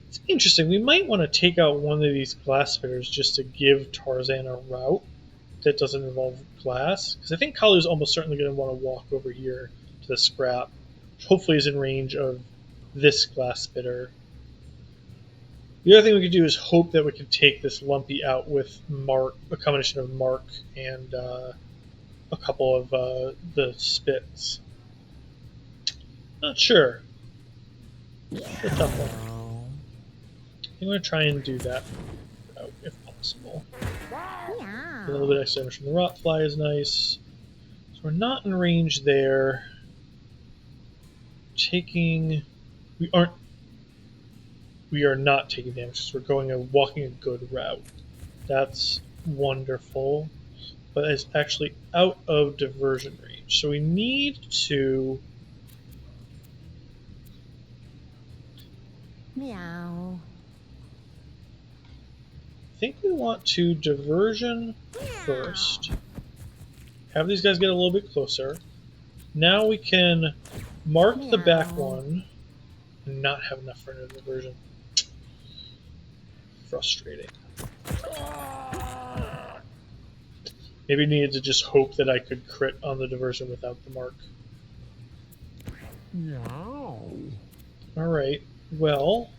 It's interesting. We might want to take out one of these glass spitters just to give Tarzan a route that doesn't involve glass. Because I think Kalu is almost certainly going to want to walk over here to the scrap, which hopefully is in range of this glass spitter. The other thing we could do is hope that we can take this Lumpy out with Mark, a combination of Mark and a couple of the spits. Not sure. It's a tough one. I'm going to try and do that route if possible. A little bit extra damage from the Rotfly is nice. So we're not in range there. We are not taking damage because we're walking a good route. That's wonderful. But it's actually out of diversion range. So we need to Meow. I think we want to diversion first. Have these guys get a little bit closer. Now we can mark the back one and not have enough for a diversion. Frustrating. Maybe needed to just hope that I could crit on the diversion without the mark. Alright, well,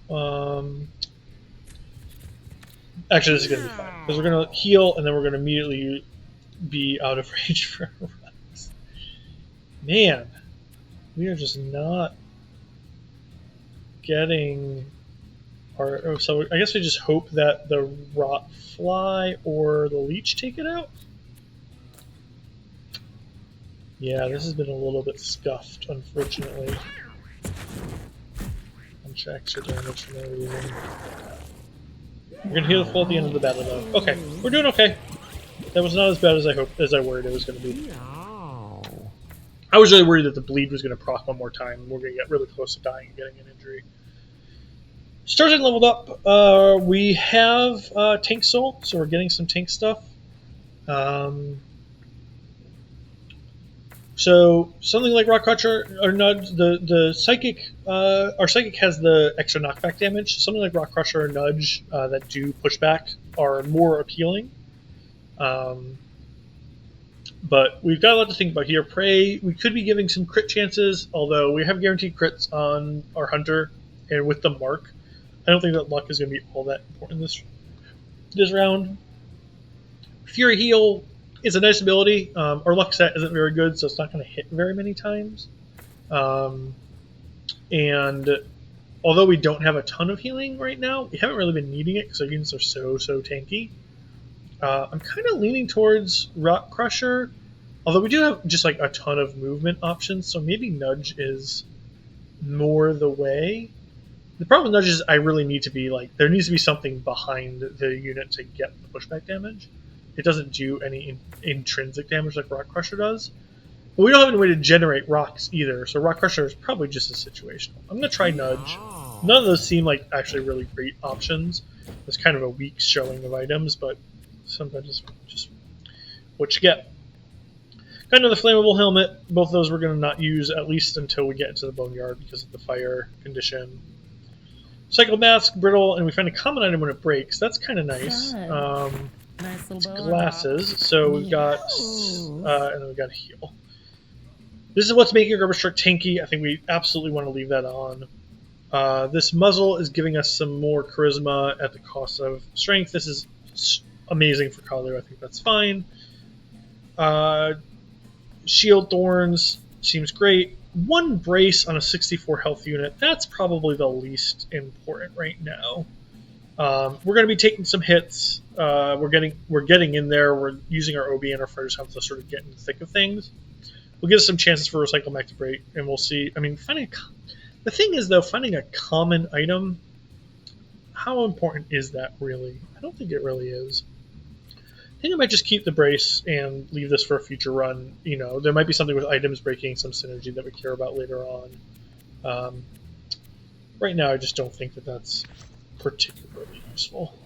actually this is going to be fine, because we're going to heal and then we're going to immediately be out of range for runs. Man, we are just not getting our... So I guess we just hope that the Rotfly or the Leech take it out? Yeah, this has been a little bit scuffed, unfortunately. Bunch of extra damage for no reason. We're gonna heal the full at the end of the battle, though. Okay, we're doing okay. That was not as bad as I worried it was gonna be. I was really worried that the bleed was gonna proc one more time, and we're gonna get really close to dying and getting an injury. Tarzan leveled up. We have Tank Soul, so we're getting some tank stuff. So something like Rock Crusher or Nudge, the Psychic, our Psychic has the extra knockback damage. Something like Rock Crusher or Nudge that do pushback are more appealing. But we've got a lot to think about here. Prey, we could be giving some crit chances, although we have guaranteed crits on our Hunter and with the Mark. I don't think that luck is going to be all that important this round. Fury Heal is a nice ability. Our luck set isn't very good, so it's not going to hit very many times. And although we don't have a ton of healing right now, we haven't really been needing it because our units are so tanky. I'm kind of leaning towards Rock Crusher, although we do have just like a ton of movement options, so maybe Nudge is more the way. The problem with nudges is I really need to be like, there needs to be something behind the unit to get the pushback damage. It doesn't do any intrinsic damage like Rock Crusher does. But we don't have any way to generate rocks either, so Rock Crusher is probably just as situational. I'm going to try Nudge. None of those seem like actually really great options. It's kind of a weak showing of items, but sometimes it's just what you get. Got another flammable helmet. Both of those we're going to not use, at least until we get into the Boneyard because of the fire condition. Cycle mask, brittle, and we find a common item when it breaks. That's kind of nice. Nice It's little glasses, so we've got, and then we've got a heal. This is what's making a Rubber Shark tanky. I think we absolutely want to leave that on. This muzzle is giving us some more charisma at the cost of strength. This is amazing for Kalu. I think that's fine. Shield Thorns seems great. 1 brace on a 64 health unit. That's probably the least important right now. We're going to be taking some hits. We're getting in there. We're using our OB and our Fighters Health to sort of get in the thick of things. We'll get us some chances for Recycle Mech to break, and we'll see. I mean, the thing is, though, finding a common item, how important is that really? I don't think it really is. I think I might just keep the brace and leave this for a future run. You know, there might be something with items breaking, some synergy that we care about later on. Right now, I just don't think that that's particularly useful.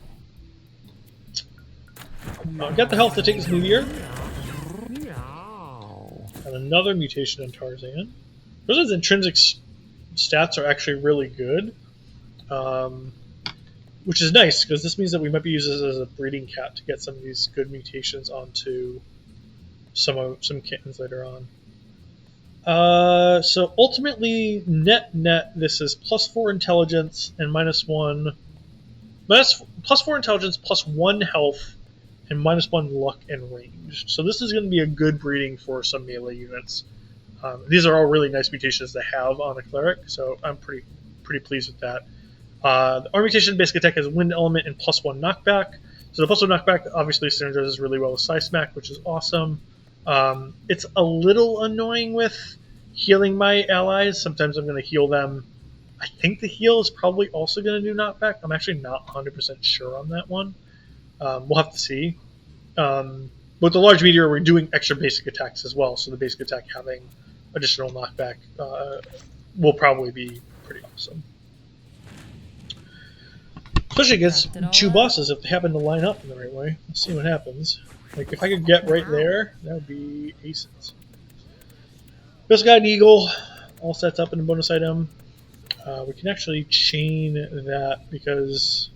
Got the health to take this new year. And another mutation in Tarzan. Tarzan's intrinsic stats are actually really good, which is nice because this means that we might be using this as a breeding cat to get some of these good mutations onto some kittens later on. So ultimately, net, this is +4 intelligence and -1. +4 intelligence, +1 health, and -1 luck and range. So this is going to be a good breeding for some melee units. These are all really nice mutations to have on a cleric, so I'm pretty pleased with that. The armor mutation basic attack has wind element and +1 knockback. So the +1 knockback obviously synergizes really well with Scythe Smack, which is awesome. It's a little annoying with healing my allies. Sometimes I'm going to heal them. I think the heal is probably also going to do knockback. I'm actually not 100% sure on that one. We'll have to see. With the large meteor, we're doing extra basic attacks as well, so the basic attack having additional knockback will probably be pretty awesome. Especially against 2 bosses if they happen to line up in the right way. Let's see what happens. Like, if I could get right there, that would be aces. We also got an eagle, all set up in a bonus item. We can actually chain that because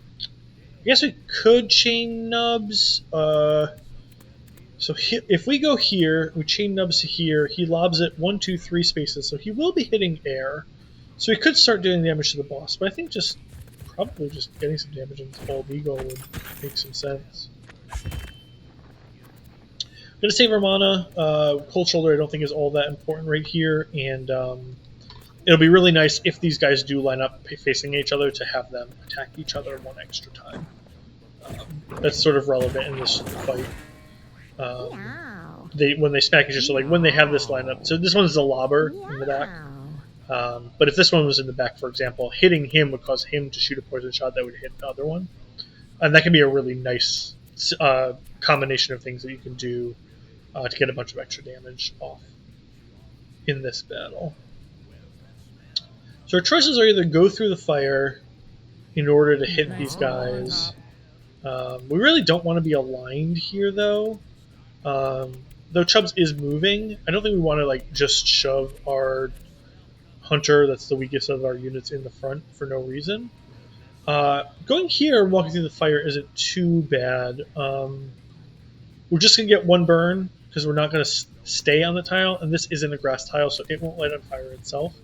I guess we could chain nubs. So if we go here, we chain nubs to here, he lobs it 1, 2, 3 spaces, so he will be hitting air. So he could start doing damage to the boss, but I think probably just getting some damage into Bald Eagle would make some sense. Gonna save our mana. Cold Shoulder I don't think is all that important right here, and it'll be really nice if these guys do line up facing each other to have them attack each other 1 extra time. That's sort of relevant in this fight. When they smack each other, so like when they have this lineup. So this one's a lobber in the back. But if this one was in the back, for example, hitting him would cause him to shoot a poison shot that would hit the other one. And that can be a really nice combination of things that you can do to get a bunch of extra damage off in this battle. So our choices are either go through the fire in order to hit these guys. We really don't want to be aligned here, though. Though Chubbs is moving, I don't think we want to like just shove our hunter, that's the weakest of our units, in the front for no reason. Going here and walking through the fire isn't too bad. We're just going to get 1 burn because we're not going to stay on the tile, and this isn't a grass tile, so it won't light on fire itself.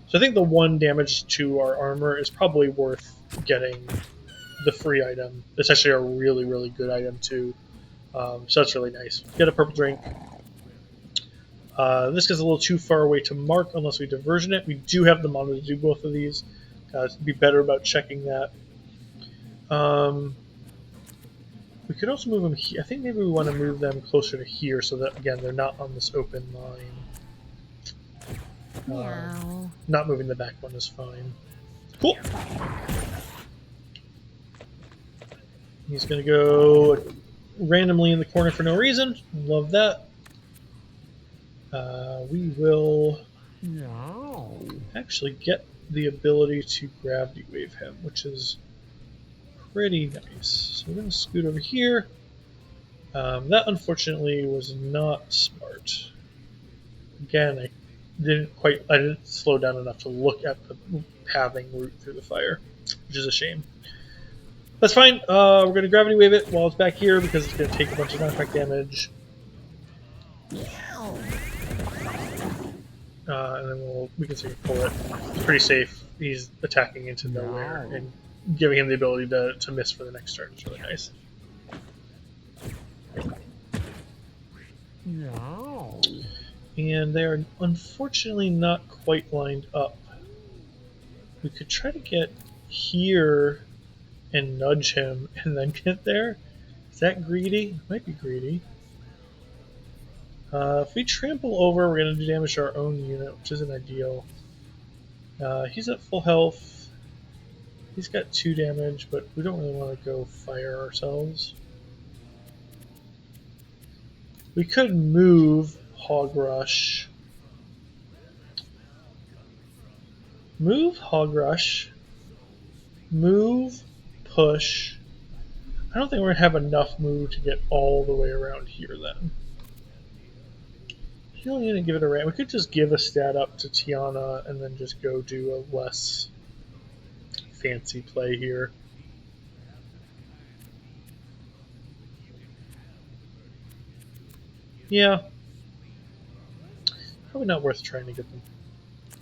So I think the 1 damage to our armor is probably worth getting the free item. It's actually a really, really good item too. So that's really nice. Get a purple drink. This gets a little too far away to mark unless we diversion it. We do have the mana to do both of these. Be better about checking that. We could also move them here. I think maybe we want to move them closer to here so that, again, they're not on this open line. Not moving the back one is fine. Cool. He's going to go randomly in the corner for no reason. Love that. We will actually get the ability to gravity wave him, which is pretty nice. So we're going to scoot over here. That unfortunately was not smart. Again, I didn't slow down enough to look at the pathing route through the fire, which is a shame. That's fine. We're going to gravity wave it while it's back here because it's going to take a bunch of knockback damage. And then we can see pull it. It's pretty safe. He's attacking into nowhere and giving him the ability to miss for the next turn. It's really nice. And they are unfortunately not quite lined up. We could try to get here and nudge him and then get there. Is that greedy? It might be greedy. If we trample over, we're going to do damage to our own unit, which isn't ideal. He's at full health. He's got 2 damage, but we don't really want to go fire ourselves. We could move Hog Rush. Move Hog Rush. Move Push. I don't think we're going to have enough move to get all the way around here then. He's only going to give it a ramp. We could just give a stat up to Tiana and then just go do a less fancy play here. Yeah. Probably not worth trying to get them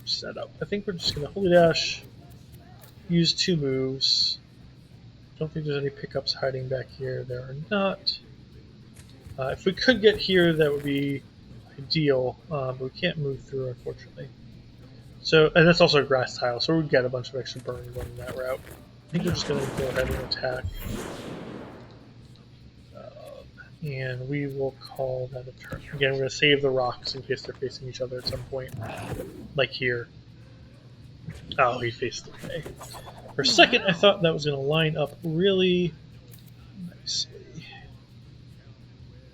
set up. I think we're just going to Holy Dash, use 2 moves. Don't think there's any pickups hiding back here. There are not. If we could get here, that would be ideal, but we can't move through, unfortunately. So, and that's also a grass tile, so we get a bunch of extra burn going that route. I think we're just going to go ahead and attack. And we will call that a turn. Again, we're going to save the rocks in case they're facing each other at some point. Like here. Oh, he faced away. For a second, I thought that was going to line up really nicely.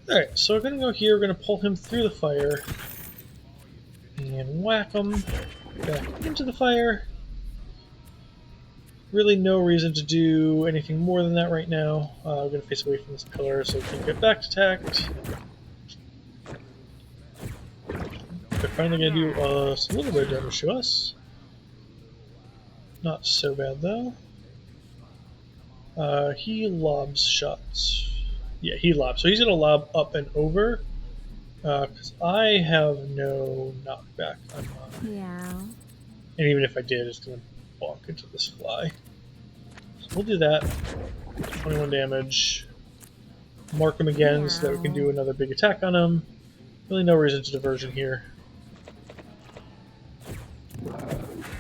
Alright, so we're going to go here. We're going to pull him through the fire. And whack him back into the fire. Really no reason to do anything more than that right now. We're going to face away from this pillar so we can get back attacked. They're finally going to do a little bit of damage to us. Not so bad though. He lobs shots. Yeah, he lobs. So he's going to lob up and over. Because I have no knockback on mine. Yeah. And even if I did, it's going to bonk into this fly. So we'll do that. 21 damage. Mark him again so that we can do another big attack on him. Really no reason to diversion here.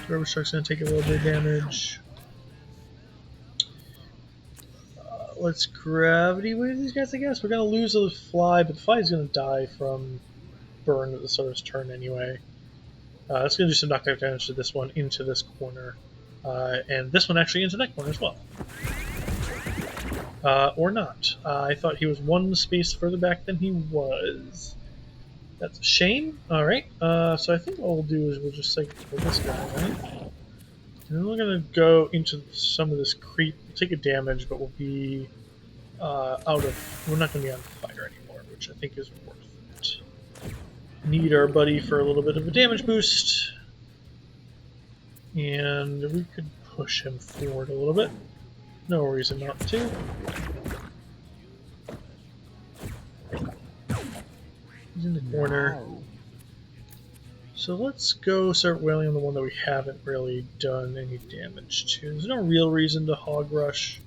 Rubber Shark's going to take a little bit of damage. Let's gravity wave these guys, I guess. We're going to lose the fly, but the fly is going to die from burn at the start of his turn anyway. It's going to do some knockback damage to this one into this corner. And this one actually into that corner as well. Or not. I thought he was 1 space further back than he was. That's a shame. Alright, so I think what we'll do is we'll just like kill this guy, right? And then we're going to go into some of this creep. We'll take a damage, but we'll be we're not going to be on fire anymore, which I think is worth it. Need our buddy for a little bit of a damage boost. And we could push him forward a little bit. No reason not to. He's in the corner. So let's go start wailing on the one that we haven't really done any damage to. There's no real reason to hog rush.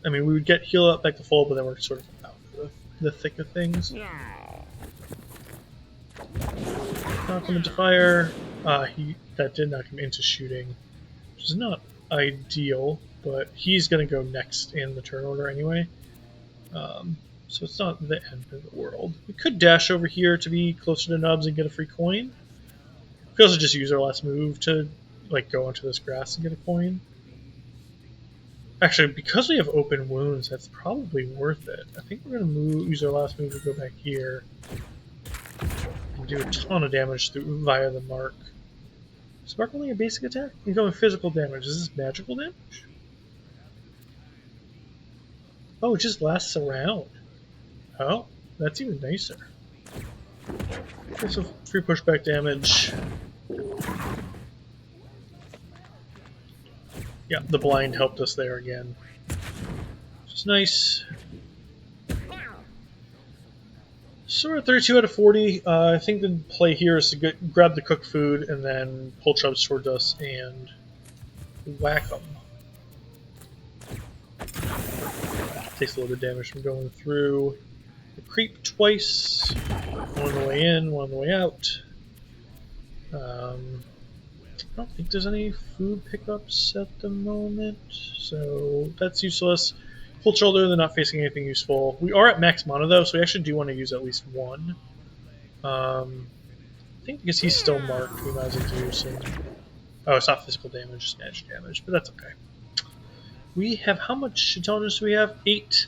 We would get heal up back to full, but then we're sort of out of the thick of things. Knock him into fire. That did knock him into shooting, which is not ideal, but he's going to go next in the turn order anyway. So it's not the end of the world. We could dash over here to be closer to Nubs and get a free coin. We could also just use our last move to like go onto this grass and get a coin. Actually, because we have open wounds, that's probably worth it. I think we're going to use our last move to go back here and do a ton of damage via the mark. Is mark only a basic attack? Incoming physical damage. Is this magical damage? Oh, it just lasts a round. Oh, that's even nicer. Okay, so free pushback damage. Yeah, the blind helped us there again. Which is nice. So we're at 32 out of 40. I think the play here is to grab the cooked food and then pull shrubs towards us and whack them. Takes a little bit of damage from going through the creep twice. One on the way in, one on the way out. I don't think there's any food pickups at the moment, so that's useless. Full shoulder, they're not facing anything useful. We are at max mana though, so we actually do want to use at least one. I think because he's still marked, we might as well do some... Oh, it's not physical damage, it's magic damage, but that's okay. We have, how much intelligence do we have? 8.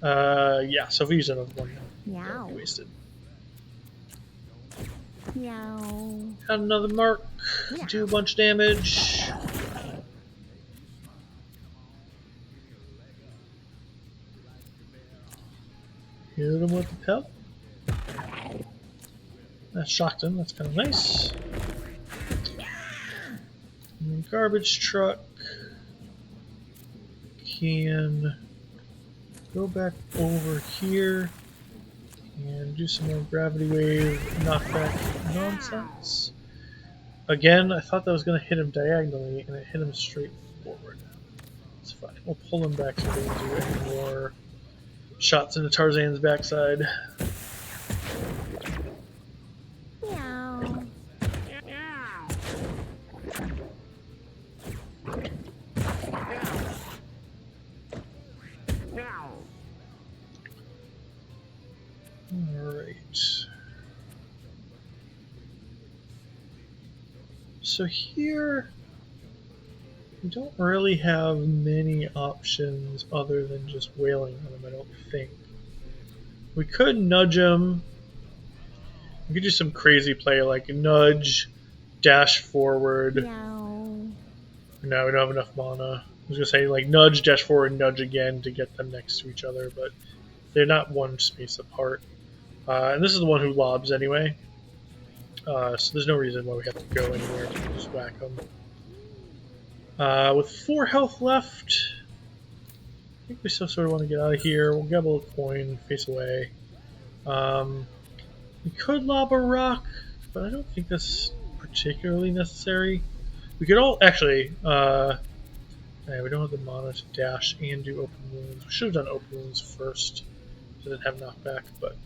Yeah, so if we use another one, that'll be wasted. Got another mark, do a bunch of damage. Hit him with the pelt. That shocked him, that's kind of nice. And garbage truck can go back over here and do some more gravity wave knockback nonsense. Again, I thought that was going to hit him diagonally, and it hit him straight forward. It's fine. We'll pull him back so we don't do any more shots into Tarzan's backside. So here, we don't really have many options other than just wailing on him, I don't think. We could nudge him. We could do some crazy play like nudge, dash forward. No, we don't have enough mana. I was going to say like nudge, dash forward, nudge again to get them next to each other, but they're not one space apart. And this is the one who lobs anyway. So there's no reason why we have to go anywhere. We can just whack them. With 4 health left, I think we still sort of want to get out of here. We'll grab a little coin, face away. We could lob a rock, but I don't think that's particularly necessary. We could all actually. Yeah, we don't have the mana to dash and do open wounds. We should have done open wounds first, so it didn't have knockback, but.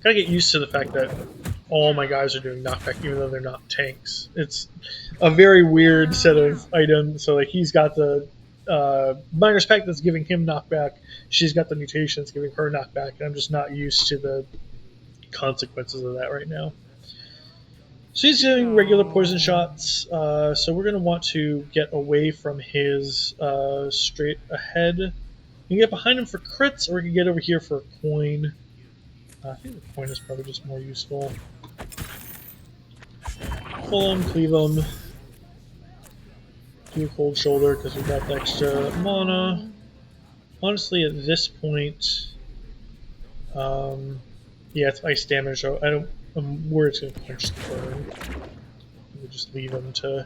Gotta get used to the fact that all my guys are doing knockback, even though they're not tanks. It's a very weird set of items. So like he's got the Miner's Pact that's giving him knockback. She's got the mutation that's giving her knockback, and I'm just not used to the consequences of that right now. So he's doing regular poison shots. So we're gonna want to get away from his straight ahead. You can get behind him for crits, or we can get over here for a coin. I think the coin is probably just more useful. Pull him, cleave him. Do a cold shoulder because we've got the extra mana. Honestly, at this point, yeah, it's ice damage. So I'm worried it's going to quench the burn. We'll just leave him to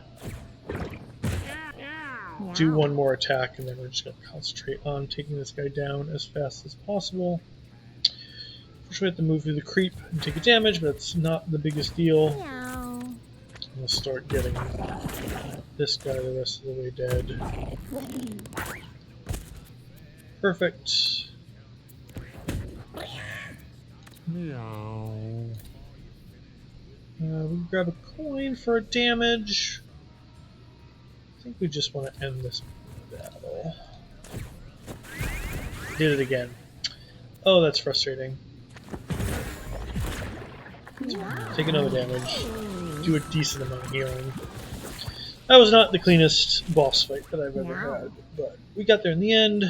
do one more attack, and then we're just going to concentrate on taking this guy down as fast as possible. First, we have to move through the creep and take a damage, but it's not the biggest deal. We'll start getting this guy the rest of the way dead. Perfect. We grab a coin for a damage. I think we just want to end this battle. Did it again. Oh, that's frustrating. take another damage, do a decent amount of healing. That was not the cleanest boss fight that I've ever had, but we got there in the end.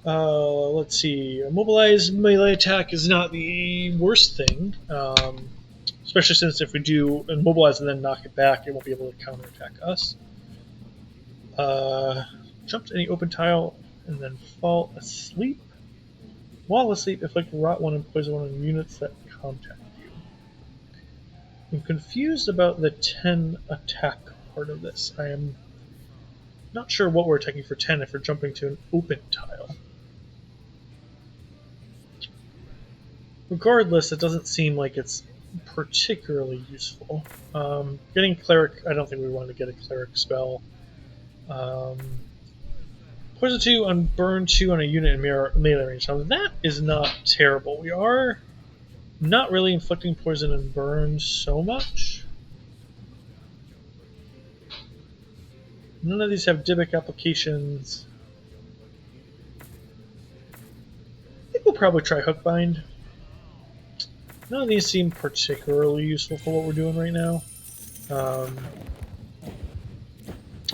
Let's see. Immobilized melee attack is not the worst thing, especially since if we do immobilize and then knock it back, it won't be able to counterattack us. Jump to any open tile and then fall asleep. While asleep, inflict rot 1 and poison 1 on units that contact you. I'm confused about the 10 attack part of this. I am not sure what we're attacking for 10 if we're jumping to an open tile. Regardless, it doesn't seem like it's particularly useful. Getting Cleric, I don't think we want to get a Cleric spell. Poison 2 on burn 2 on a unit in melee range. Now that is not terrible. We are not really inflicting poison and burn so much. None of these have Dybbuk applications. I think we'll probably try Hookbind. None of these seem particularly useful for what we're doing right now.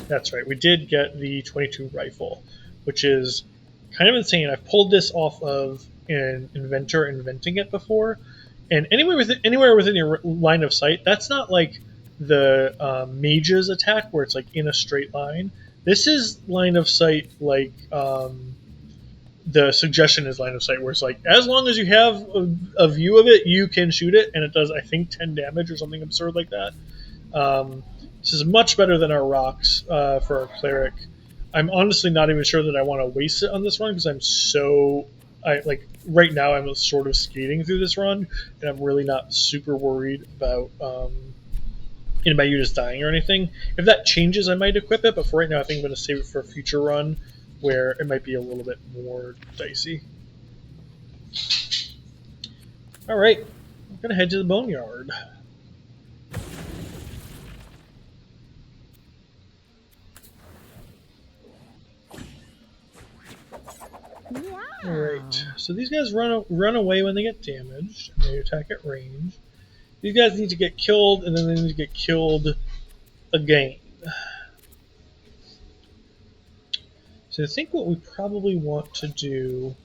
That's right, we did get the 22 rifle, which is kind of insane. I've pulled this off of an inventor inventing it before, and anywhere within your line of sight, that's not like the mage's attack where it's like in a straight line. This is line of sight like the suggestion is line of sight, where it's like as long as you have a view of it, you can shoot it, and it does, I think, 10 damage or something absurd like that. This is much better than our rocks for our cleric. I'm honestly not even sure that I want to waste it on this run because right now I'm sort of skating through this run, and I'm really not super worried about you just dying or anything. If that changes, I might equip it, but for right now I think I'm going to save it for a future run where it might be a little bit more dicey. Alright, I'm going to head to the Boneyard. Alright, so these guys run away when they get damaged, and they attack at range. These guys need to get killed, and then they need to get killed again. So I think what we probably want to do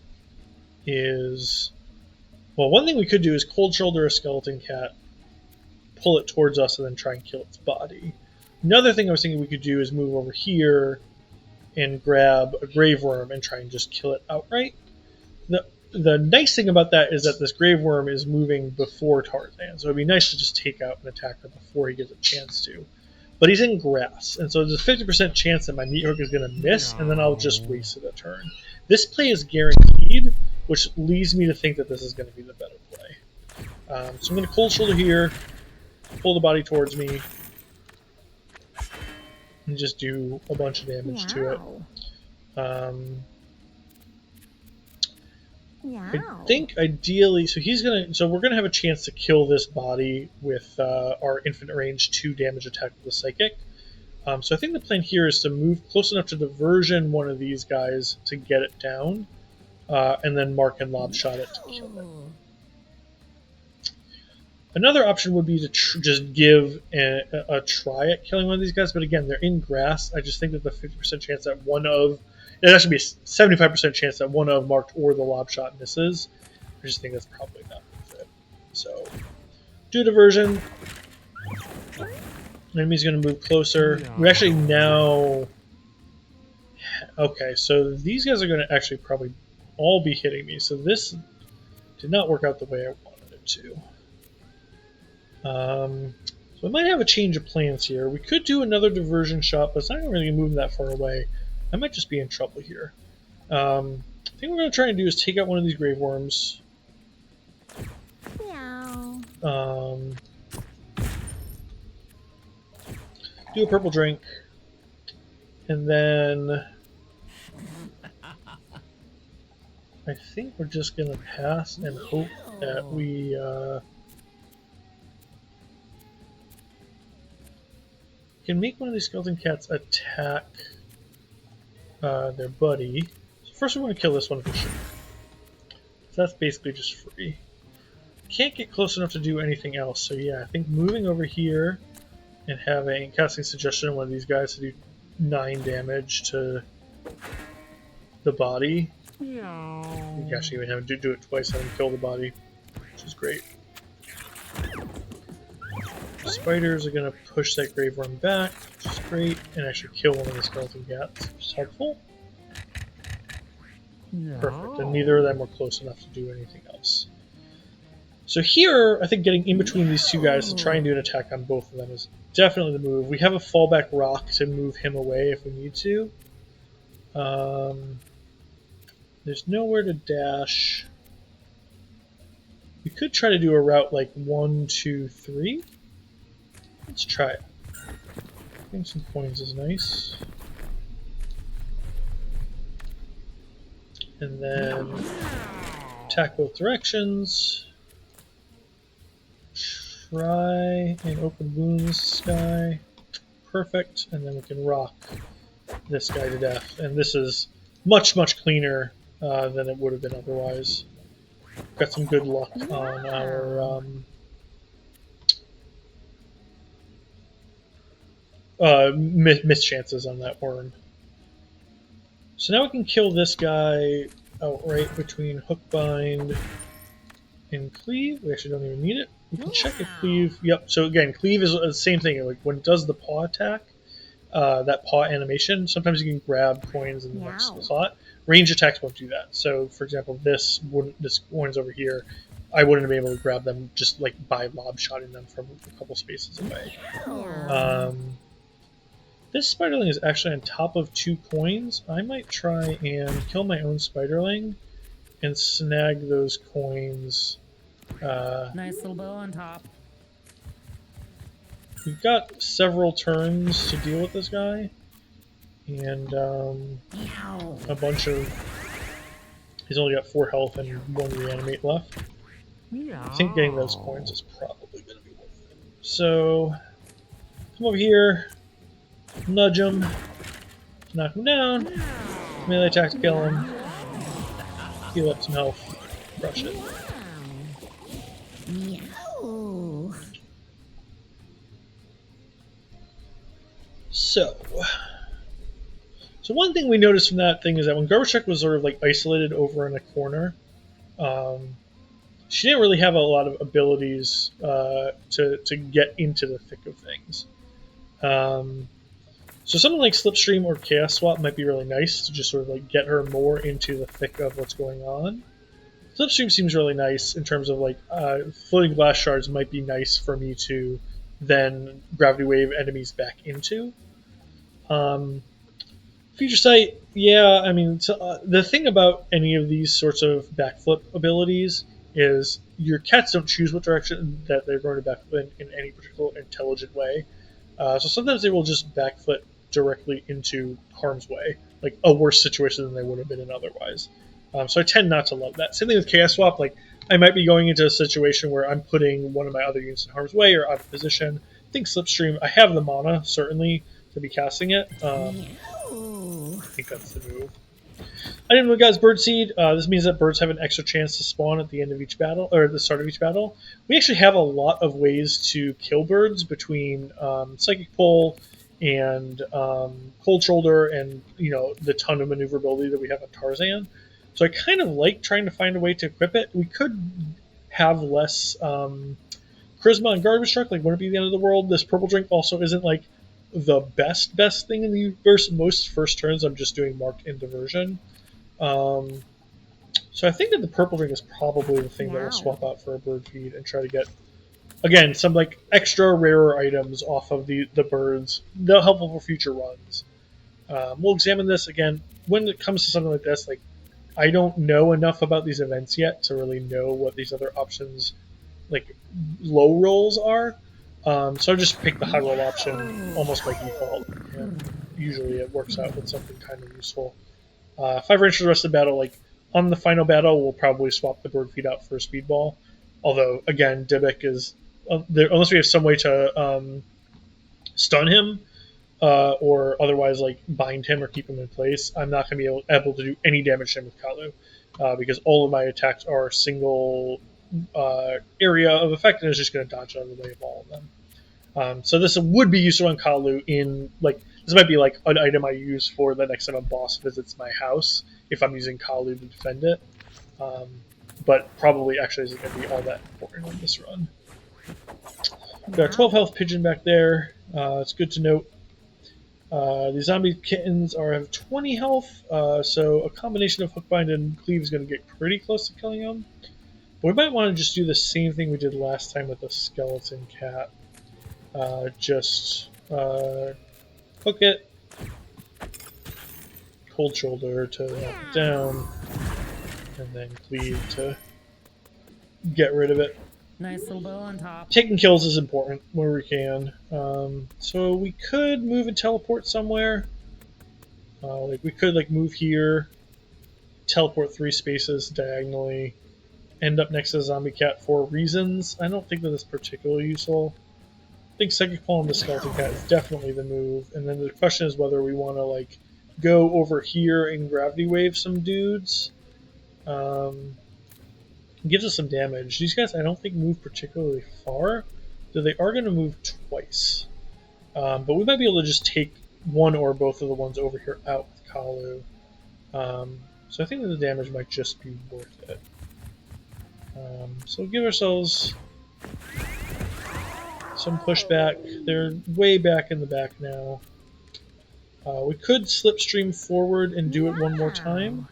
is... Well, one thing we could do is cold shoulder a skeleton cat, pull it towards us, and then try and kill its body. Another thing I was thinking we could do is move over here and grab a grave worm and try and just kill it outright. The nice thing about that is that this grave worm is moving before Tarzan, so it'd be nice to just take out an attacker before he gets a chance to. But he's in grass, and so there's a 50% chance that my meat hook is going to miss, and then I'll just waste a turn. This play is guaranteed, which leads me to think that this is going to be the better play. So I'm going to cold shoulder here, pull the body towards me, and just do a bunch of damage to it. I think ideally, so we're gonna have a chance to kill this body with our infinite range 2 damage attack with the psychic. So I think the plan here is to move close enough to diversion one of these guys to get it down, and then mark and lob shot it to kill it. Another option would be to just give a try at killing one of these guys, but again, they're in grass. I just think that the 50% chance that it actually be a 75% chance that one of marked or the lob shot misses. I just think that's probably not worth it. So, do diversion. Enemy's going to move closer. We actually now... Okay, so these guys are going to actually probably all be hitting me. So this did not work out the way I wanted it to. So I might have a change of plans here. We could do another diversion shot, but it's not really going to move that far away. I might just be in trouble here. I think what we're going to try and do is take out one of these grave worms. Do a purple drink. And then... I think we're just going to pass and hope that we... can make one of these skeleton cats attack their buddy. So first we want to kill this one for sure. So that's basically just free. can't get close enough to do anything else. So yeah, I think moving over here and casting suggestion on one of these guys to do 9 damage to the body. You can actually even have him do it twice and kill the body, which is great. Spiders are going to push that grave worm back, which is great, and actually kill one of the skeleton cats, which is helpful. Perfect, and neither of them were close enough to do anything else. So here, I think getting in between these two guys to try and do an attack on both of them is definitely the move. We have a fallback rock to move him away if we need to. There's nowhere to dash. We could try to do a route like 1, 2, 3. Let's try it. Getting some coins is nice. And then attack both directions. Try and open wounds this guy. Perfect. And then we can rock this guy to death. And this is much, much cleaner than it would have been otherwise. Got some good luck on our miss chances on that worm. So now we can kill this guy outright between Hookbind and Cleave. We actually don't even need it. We can check if Cleave... Yep, so again, Cleave is the same thing. Like when it does the paw attack, that paw animation, sometimes you can grab coins in the next slot. Range attacks won't do that. So, for example, this coins over here, I wouldn't be able to grab them just like by lob shotting them from a couple spaces away. This spiderling is actually on top of 2 coins. I might try and kill my own spiderling and snag those coins. Nice little bow on top. We've got several turns to deal with this guy. And a bunch of... He's only got 4 health and 1 reanimate left. I think getting those coins is probably going to be worth it. So, come over here. Nudge him, knock him down, melee attack to kill him, heal up some health, brush it. So one thing we noticed from that thing is that when Garbage Truck was sort of like isolated over in a corner, she didn't really have a lot of abilities to get into the thick of things. So something like Slipstream or Chaos Swap might be really nice to just sort of like get her more into the thick of what's going on. Slipstream seems really nice in terms of like floating glass shards might be nice for me to then gravity wave enemies back into. Future Sight, yeah, I mean, the thing about any of these sorts of backflip abilities is your cats don't choose what direction that they're going to backflip in any particular intelligent way. So sometimes they will just backflip directly into harm's way, like a worse situation than they would have been in otherwise. So I tend not to love that. Same thing with Chaos Swap. Like I might be going into a situation where I'm putting one of my other units in harm's way or out of position. I think Slipstream, I have the mana, certainly, to be casting it. I think that's the move. I didn't know, guys, Birdseed. This means that birds have an extra chance to spawn at the end of each battle, or at the start of each battle. We actually have a lot of ways to kill birds between Psychic Pull and Cold Shoulder and, the ton of maneuverability that we have on Tarzan. So I kind of like trying to find a way to equip it. We could have less Charisma on Garbage Truck. Like, wouldn't it be the end of the world? This Purple Drink also isn't, like, the best thing in the universe. Most first turns I'm just doing Marked in Diversion. So I think that the Purple Drink is probably the thing that we'll swap out for a bird feed and try to get, again, some like extra rarer items off of the birds. They'll helpful for future runs. We'll examine this again when it comes to something like this. Like, I don't know enough about these events yet to really know what these other options, like low rolls, are. So I just pick the high roll option almost by default. And usually it works out with something kind of useful. 5 range for the rest of the battle. Like on the final battle, we'll probably swap the bird feed out for a speedball. Although again, Dybbuk is unless we have some way to stun him or otherwise like bind him or keep him in place, I'm not going to be able to do any damage to him with Kalu because all of my attacks are single area of effect and is just going to dodge out of the way of all of them. So this would be useful on Kalu in like this might be like an item I use for the next time a boss visits my house if I'm using Kalu to defend it. But probably actually isn't going to be all that important on this run. We've got a 12 health pigeon back there. It's good to note. The zombie kittens have 20 health, so a combination of Hookbind and Cleave is going to get pretty close to killing them. But we might want to just do the same thing we did last time with the skeleton cat. Just hook it, cold shoulder to knock it down, and then Cleave to get rid of it. Nice little bow on top. Taking kills is important where we can. So we could move and teleport somewhere. Like we could like move here, teleport 3 spaces diagonally, end up next to the zombie cat for reasons. I don't think that it's particularly useful. I think Psychic Palm the skeleton cat is definitely the move. And then the question is whether we want to like go over here and gravity wave some dudes. Gives us some damage. These guys I don't think move particularly far, though they are going to move twice. But we might be able to just take one or both of the ones over here out with Kalu. So I think that the damage might just be worth it. So give ourselves some pushback. They're way back in the back now. We could slipstream forward and do it one more time.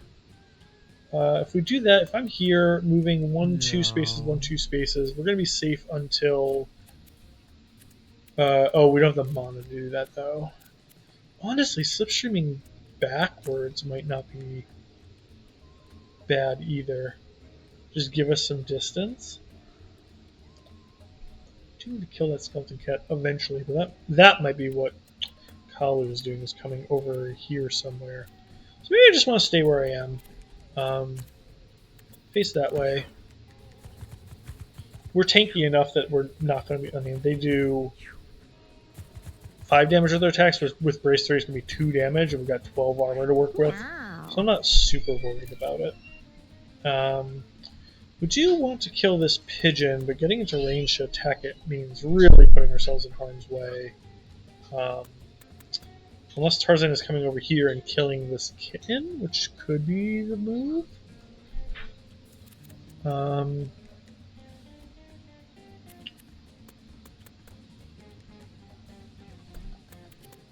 If we do that, if I'm here moving 1, 2 spaces, 1, 2 spaces, we're going to be safe until... oh, we don't have the mana to do that, though. Honestly, slipstreaming backwards might not be bad either. Just give us some distance. I do need to kill that skeleton cat eventually, but that might be what Kalu is doing, is coming over here somewhere. So maybe I just want to stay where I am. Face that way. We're tanky enough that we're not going to be... I mean, they do 5 damage with their attacks. With Brace 3, it's going to be 2 damage, and we've got 12 armor to work with. So I'm not super worried about it. We do want to kill this pigeon, but getting into range to attack it means really putting ourselves in harm's way. Unless Tarzan is coming over here and killing this kitten, which could be the move. I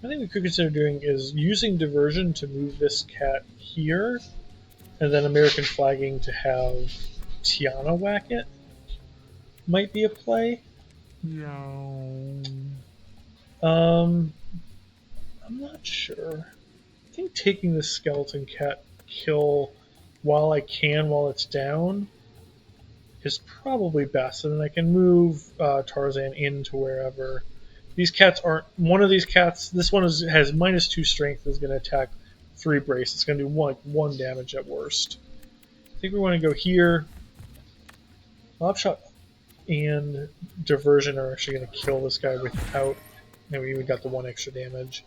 think we could consider doing is using diversion to move this cat here, and then American flagging to have Tiana whack it. Might be a play. No. I'm not sure. I think taking the skeleton cat kill while I can, while it's down, is probably best. And then I can move Tarzan into wherever. These cats aren't... One of these cats, this one has -2 strength, is going to attack 3 brace. It's going to do 1 damage at worst. I think we want to go here. Lobshot and Diversion are actually going to kill this guy without... And we even got the 1 extra damage.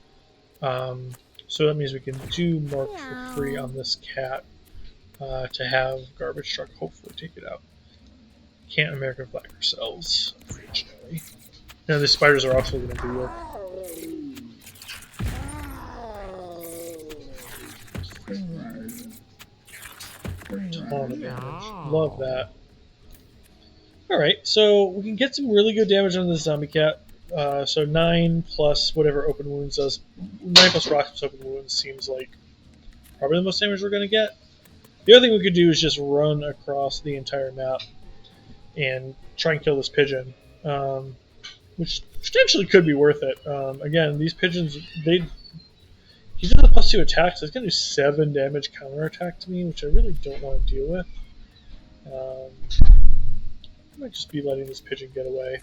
So that means we can do Mark for free on this cat to have Garbage Truck hopefully take it out. Can't American flag ourselves, unfortunately. Now the spiders are also going to do work. Ton of damage. Love that. Alright, so we can get some really good damage on this zombie cat. So 9 plus whatever open wounds does. 9 plus rocks plus open wounds seems like probably the most damage we're going to get. The other thing we could do is just run across the entire map and try and kill this pigeon, which potentially could be worth it. Again, these pigeons, he's got a +2 attack, so it's going to do 7 damage counterattack to me, which I really don't want to deal with. I might just be letting this pigeon get away.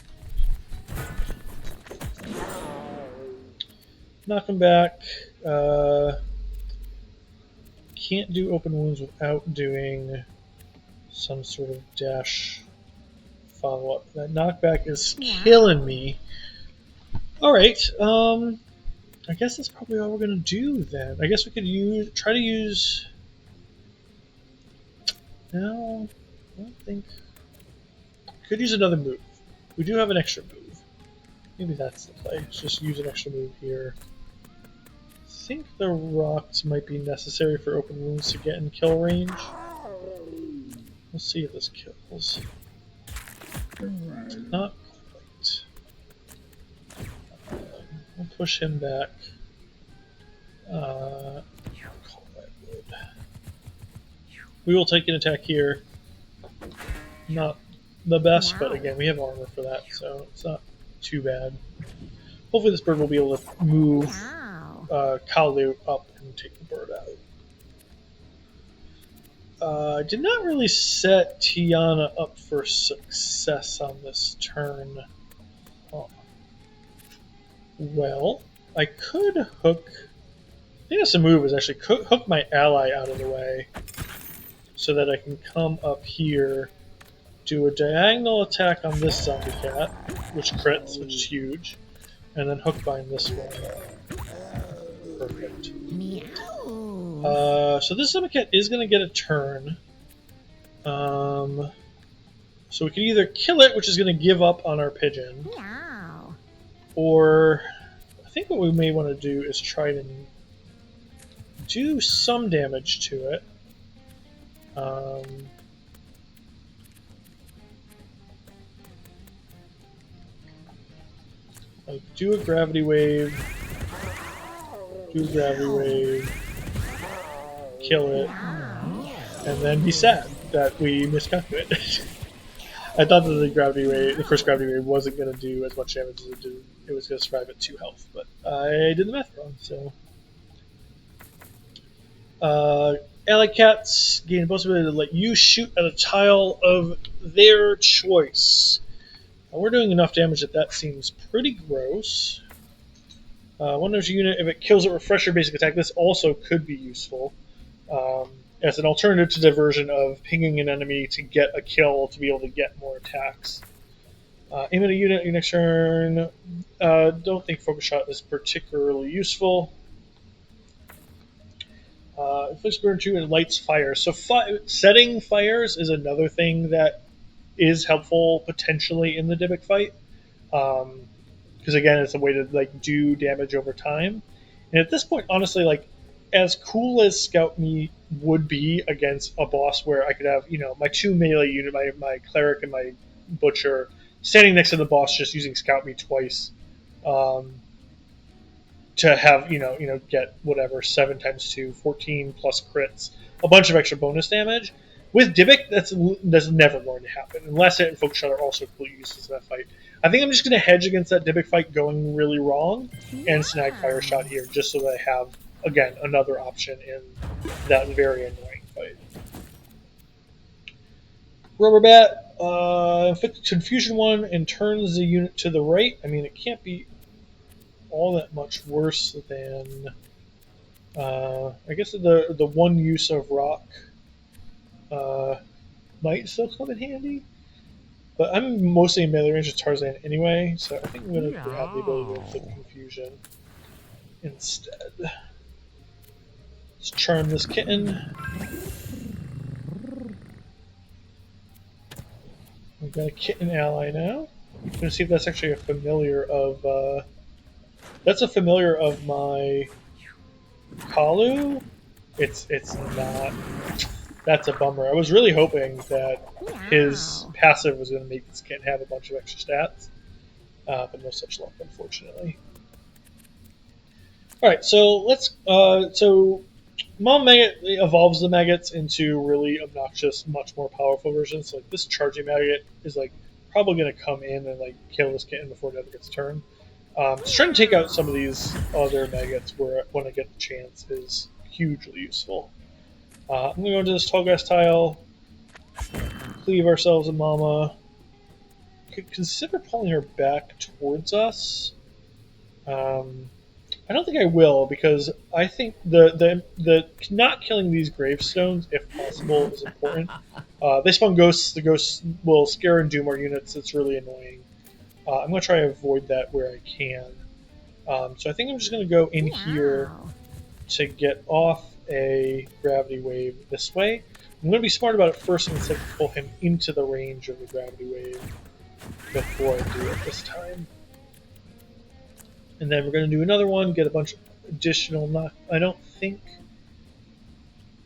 Knock him back. Can't do open wounds without doing some sort of dash follow-up. That knockback is killing me. Alright, I guess that's probably all we're going to do then. I guess we could try to use... No, I don't think... could use another move. We do have an extra move. Maybe that's the play. Let's just use an extra move here. I think the rocks might be necessary for open wounds to get in kill range. We'll see if this kills. Not quite. We'll push him back. Call that wood. We will take an attack here. Not the best, but again, we have armor for that, so it's not too bad. Hopefully this bird will be able to move Kalu up and take the bird out. I did not really set Tiana up for success on this turn. Oh. Well, I could hook... I think that's the move, is actually hook my ally out of the way so that I can come up here, do a diagonal attack on this zombie cat, which crits, which is huge, and then hook bind this one. Perfect. So this zombie cat is going to get a turn. So we can either kill it, which is going to give up on our pigeon, or I think what we may want to do is try to do some damage to it. Like do a gravity wave, kill it, and then be sad that we miscalculated. I thought that the first gravity wave wasn't going to do as much damage as it did. It was going to survive at 2 health, but I did the math wrong, so... Allied cats gain the possibility to let you shoot at a tile of their choice. We're doing enough damage that seems pretty gross. One of your unit, if it kills it, refresh your basic attack. This also could be useful as an alternative to diversion of pinging an enemy to get a kill to be able to get more attacks. Aim at a unit your next turn. Don't think focus shot is particularly useful. Inflicts burn 2 and lights fire. So setting fires is another thing that is helpful potentially in the Dybbuk fight. Because again, it's a way to like do damage over time. And at this point, honestly, like as cool as Scout Me would be against a boss where I could have, my 2 melee unit, my Cleric and my Butcher, standing next to the boss just using Scout Me twice. To have, get whatever, 7 times 2, 14 plus crits, a bunch of extra bonus damage. With Dybbuk, that's never going to happen, unless it and Focus Shot are also completely useless in that fight. I think I'm just going to hedge against that Dybbuk fight going really wrong, and snag Fire Shot here, just so that I have, again, another option in that very annoying fight. Rubber Bat, inflicts Confusion 1 and turns the unit to the right. I mean, it can't be all that much worse than I guess the one use of rock might still come in handy, but I'm mostly in melee range with Tarzan anyway, so I think I'm going to grab the ability to inflict confusion instead. Let's charm this kitten. We've got a kitten ally now. I'm going to see if that's actually a familiar of that's a familiar of my Kalu. It's not. That's a bummer. I was really hoping that his passive was going to make this kitten have a bunch of extra stats, but no such luck, unfortunately. All right, so let's. So Mom Maggot evolves the maggots into really obnoxious, much more powerful versions. So like this charging maggot is like probably going to come in and like kill this kitten before it ever gets turned. Just trying to take out some of these other maggots when I get the chance is hugely useful. I'm going to go into this tall grass tile, cleave ourselves a mama. Could consider pulling her back towards us. I don't think I will, because I think the not killing these gravestones, if possible, is important. They spawn ghosts. The ghosts will scare and doom our units. It's really annoying. I'm going to try to avoid that where I can. So I think I'm just going to go in here to get off a gravity wave this way. I'm going to be smart about it first and instead pull him into the range of the gravity wave before I do it this time. And then we're going to do another one, get a bunch of additional knock. I don't think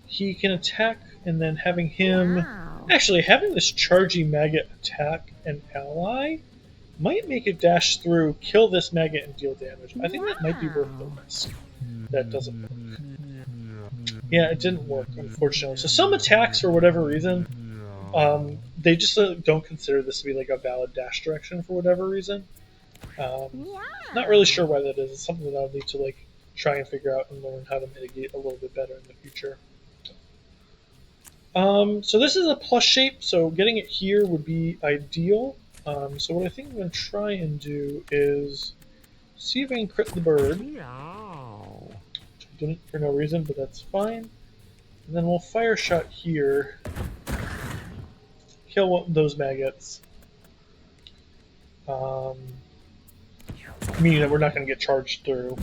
he can attack, and then having him... Wow. Actually, having this charging maggot attack an ally might make it dash through, kill this maggot, and deal damage. I think that might be worth the risk. That doesn't work. Yeah, it didn't work, unfortunately. So some attacks, for whatever reason, they just don't consider this to be like a valid dash direction for whatever reason. Not really sure why that is. It's something that I'll need to like try and figure out and learn how to mitigate a little bit better in the future. So this is a plus shape, so getting it here would be ideal. So what I think I'm going to try and do is see if I can crit the bird. Which I didn't for no reason, but that's fine. And then we'll fire shot here. Kill those maggots. Meaning that we're not going to get charged through.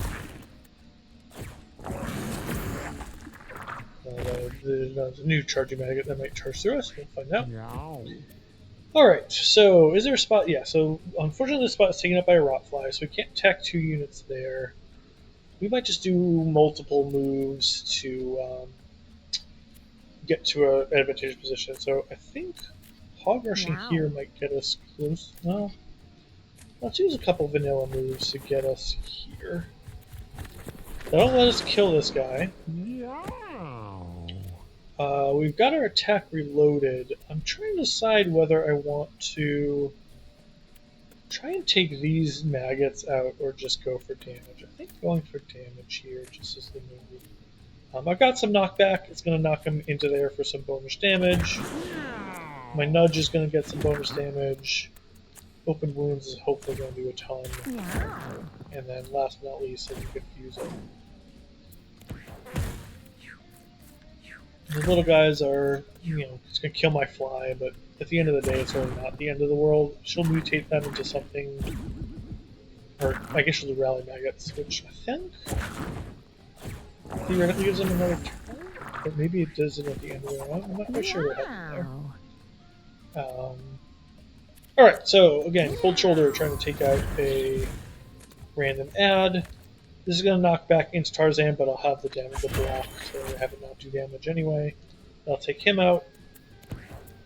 There's a new charging maggot that might charge through us. We'll find out. Alright, so is there a spot? Yeah, so unfortunately this spot is taken up by a rotfly, so we can't attack 2 units there. We might just do multiple moves to get to an advantageous position. So I think hog rushing here might get us close. Well, let's use a couple vanilla moves to get us here. That'll let us kill this guy. We've got our attack reloaded. I'm trying to decide whether I want to try and take these maggots out or just go for damage. I think going for damage here just is the move. I've got some knockback. It's going to knock him into there for some bonus damage. My nudge is going to get some bonus damage. Open wounds is hopefully going to do a ton. And then last but not least, I can confuse him. The little guys are, it's going to kill my fly, but at the end of the day, it's really not the end of the world. She'll mutate them into something, or I guess she'll do rally maggots, which I think theoretically gives them another turn, but maybe it does it at the end of the round. I'm not quite sure what happened there. Alright, so again, cold shoulder trying to take out a random ad. This is going to knock back into Tarzan, but I'll have the damage of block, so I have it not do damage anyway. I'll take him out.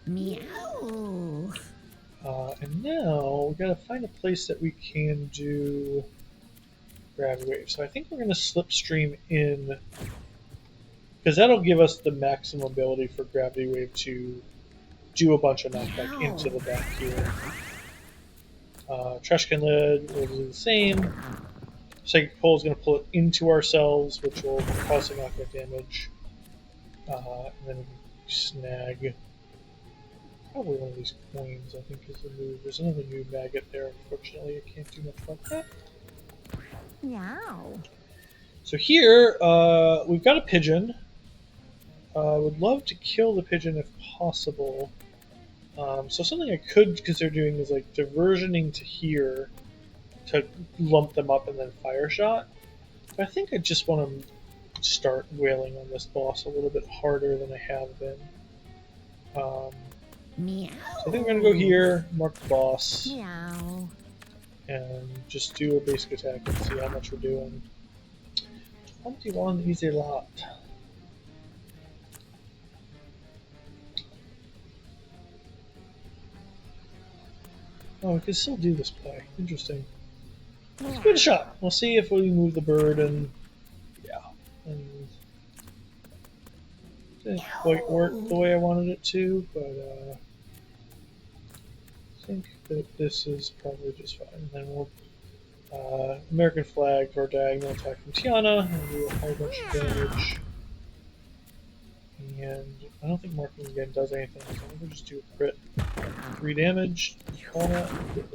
Meow. And now we've got to find a place that we can do gravity wave. So I think we're going to slipstream in, because that'll give us the maximum ability for gravity wave to do a bunch of knockback into the back here. Trashcan lid will do the same. Psychic Pull is going to pull it into ourselves, which will cause some knockback damage. And then snag probably one of these coins, I think is the move. There's another new maggot there, unfortunately. I can't do much about that. Meow. So here, we've got a pigeon. Would love to kill the pigeon if possible. So something I could consider doing is like diversioning to here to lump them up and then fire shot. But I think I just want to start wailing on this boss a little bit harder than I have been. Meow. So I think we're going to go here, mark the boss, Meow. and just do a basic attack and see how much we're doing. 21 is a lot. Oh, we can still do this play. Interesting. Let's give it a shot. We'll see if we move the bird and and it didn't quite work the way I wanted it to, but I think that this is probably just fine. And then we'll American flag for a diagonal attack from Tiana and do a whole bunch of damage. And I don't think marking again does anything, so I think we'll just do a crit. 3 damage. Call that good.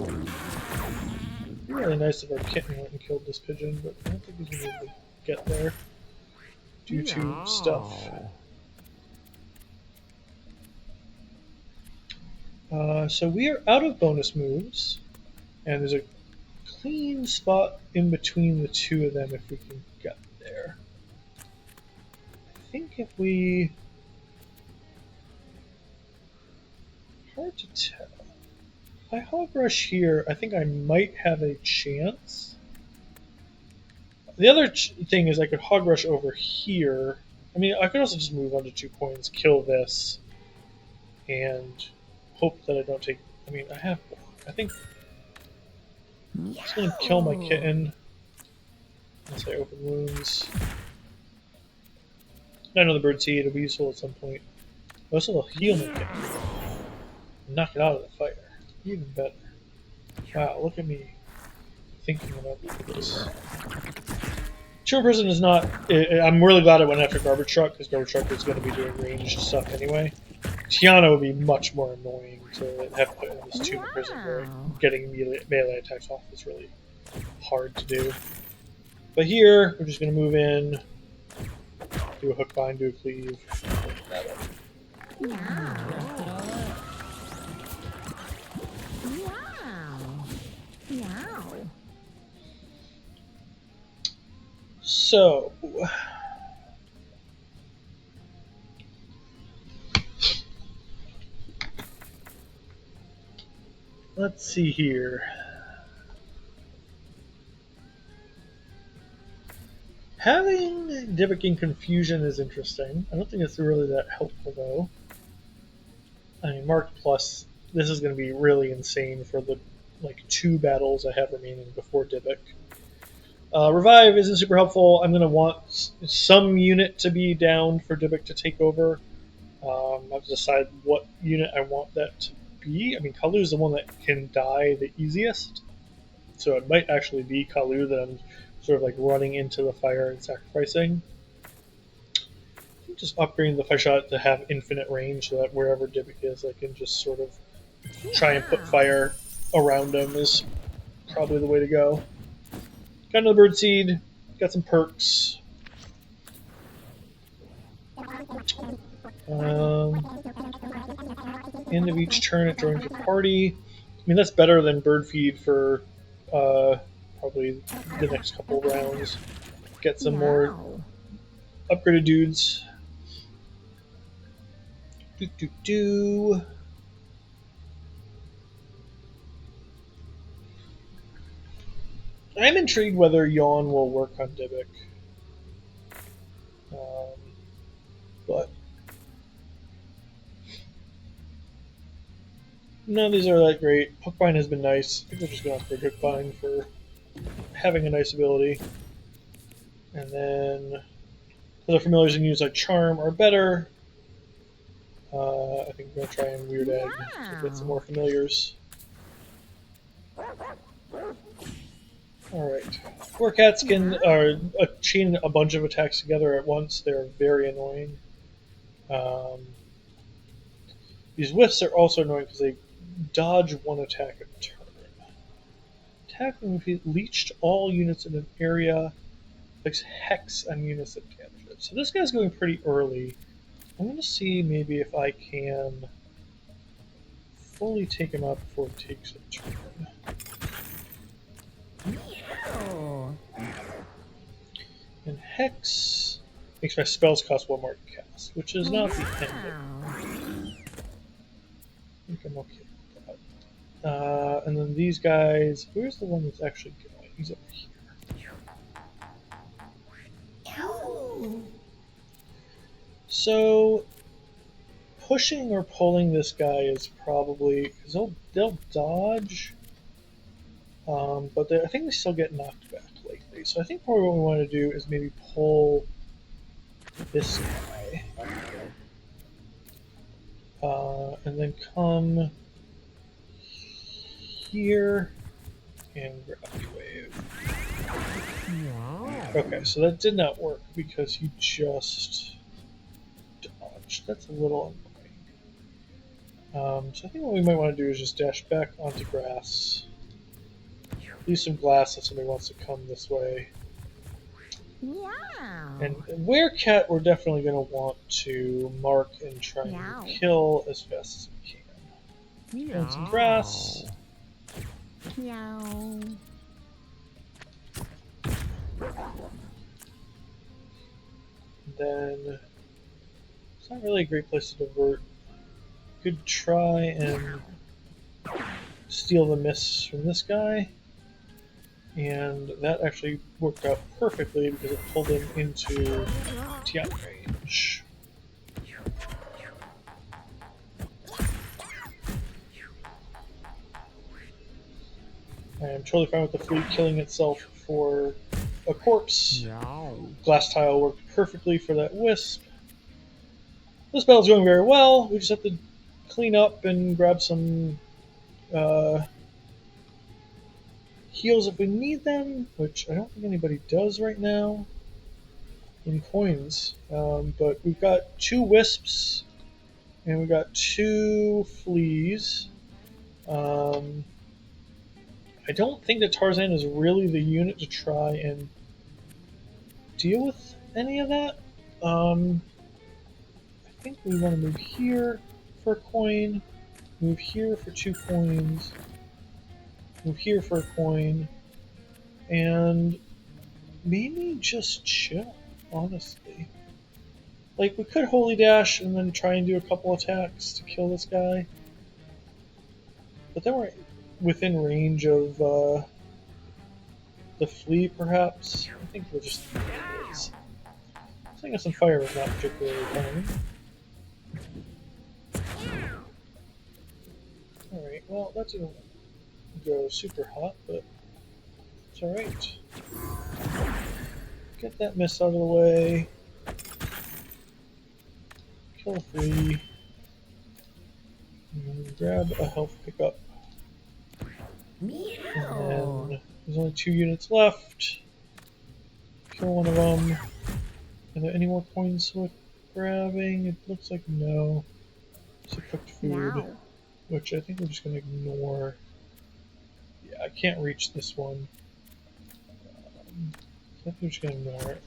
It'd be really nice if our kitten went and killed this pigeon, but I don't think he's going to be able to get there due to stuff. So we are out of bonus moves, and there's a clean spot in between the two of them if we can get there. if we... Hard to tell. If I hog rush here, I think I might have a chance. The other thing is I could hog rush over here. I mean, I could also just move on to 2 coins, kill this, and hope that I don't take... I mean, I have... I think... I'm just going to kill my kitten. Unless I open wounds. I know the bird seed will be useful at some point. Also, will heal my kitten. Knock it out of the fire. Even better. Wow, look at me thinking about this. True Prison is not... I'm really glad I went after Garbage Truck, because Garbage Truck is going to be doing ranged stuff anyway. Tiana would be much more annoying to have put in this Tomb of Prison where getting melee attacks off is really hard to do. But here, we're just going to move in, do a hook bind, do a cleave. So, let's see here. Having Dybbuk in Confusion is interesting. I don't think it's really that helpful, though. I mean, Mark Plus, this is going to be really insane for the 2 battles I have remaining before Dybbuk. Revive isn't super helpful. I'm going to want some unit to be down for Dybbuk to take over. I have to decide what unit I want that to be. I mean, Kalu is the one that can die the easiest. So it might actually be Kalu that I'm sort of running into the fire and sacrificing. I think just upgrading the fire shot to have infinite range so that wherever Dybbuk is, I can just sort of try and put fire around him is probably the way to go. Got another birdseed, got some perks. End of each turn it joins your party. I mean, that's better than bird feed for probably the next couple rounds. Get some more upgraded dudes. Do. I'm intrigued whether Yawn will work on Dybbuk. But none of these are that great. Hookbind has been nice. I think we're just going to upgrade Hookbind for having a nice ability. And then other familiars and use like Charm are better. I think we're going to try and Weird Egg to get some more familiars. Alright. Poor cats can chain a bunch of attacks together at once. They're very annoying. These whiffs are also annoying because they dodge 1 attack a turn. Attack when we leached all units in an area, like Hex on units that damage it. So this guy's going pretty early. I'm going to see maybe if I can fully take him out before it takes a turn. And Hex makes my spells cost 1 more to cast, which is not the end of it. I think I'm okay with that. And then these guys, where's the one that's actually going? He's over here. So, pushing or pulling this guy is probably, because they'll dodge, but I think they still get knocked back lately. So I think probably what we want to do is maybe pull this guy. And then come here and Gravity Wave. Okay, so that did not work because he just dodged. That's a little annoying. So I think what we might want to do is just dash back onto grass. Use some glass if somebody wants to come this way. And where cat we're definitely going to want to mark and try and kill as fast as we can. And some grass. Then It's not really a great place to divert. Could try and steal the miss from this guy. And that actually worked out perfectly because it pulled him into Tiana range. I am totally fine with the fleet killing itself for a corpse. No. Glass tile worked perfectly for that wisp. This battle's going very well. We just have to clean up and grab some heals if we need them, which I don't think anybody does right now in coins. But we've got 2 wisps and we've got 2 fleas. I don't think that Tarzan is really the unit to try and deal with any of that. I think we want to move here for a coin, move here for 2 coins, move here for a coin, and maybe just chill, honestly. Like, we could Holy Dash and then try and do a couple attacks to kill this guy. But then we're within range of the flea, perhaps. I think we'll just do this. Setting us on fire is not particularly fun. Alright, well, that didn't go super hot, but it's alright. Get that mist out of the way. Kill a flea. And grab a health pickup. And then there's only 2 units left. Kill one of them. Are there any more coins worth grabbing? It looks like no. It's a cooked food, which I think we're just going to ignore. Yeah, I can't reach this one. So I think we're just going to ignore it.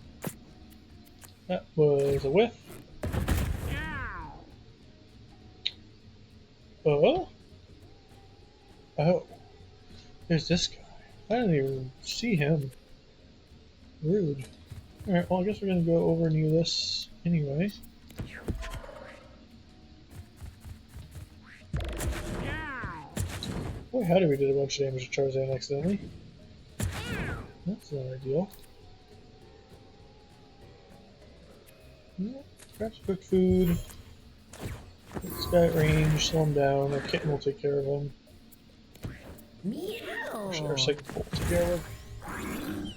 That was a whiff. Oh? Oh. There's this guy. I didn't even see him. Rude. Alright, well I guess we're gonna go over near this anyway. Boy, howdy, we did a bunch of damage to Tarzan accidentally. That's not ideal. Grab some quick food. Get this guy at range, slow him down. Our kitten will take care of him. Our second bolt will take care of him.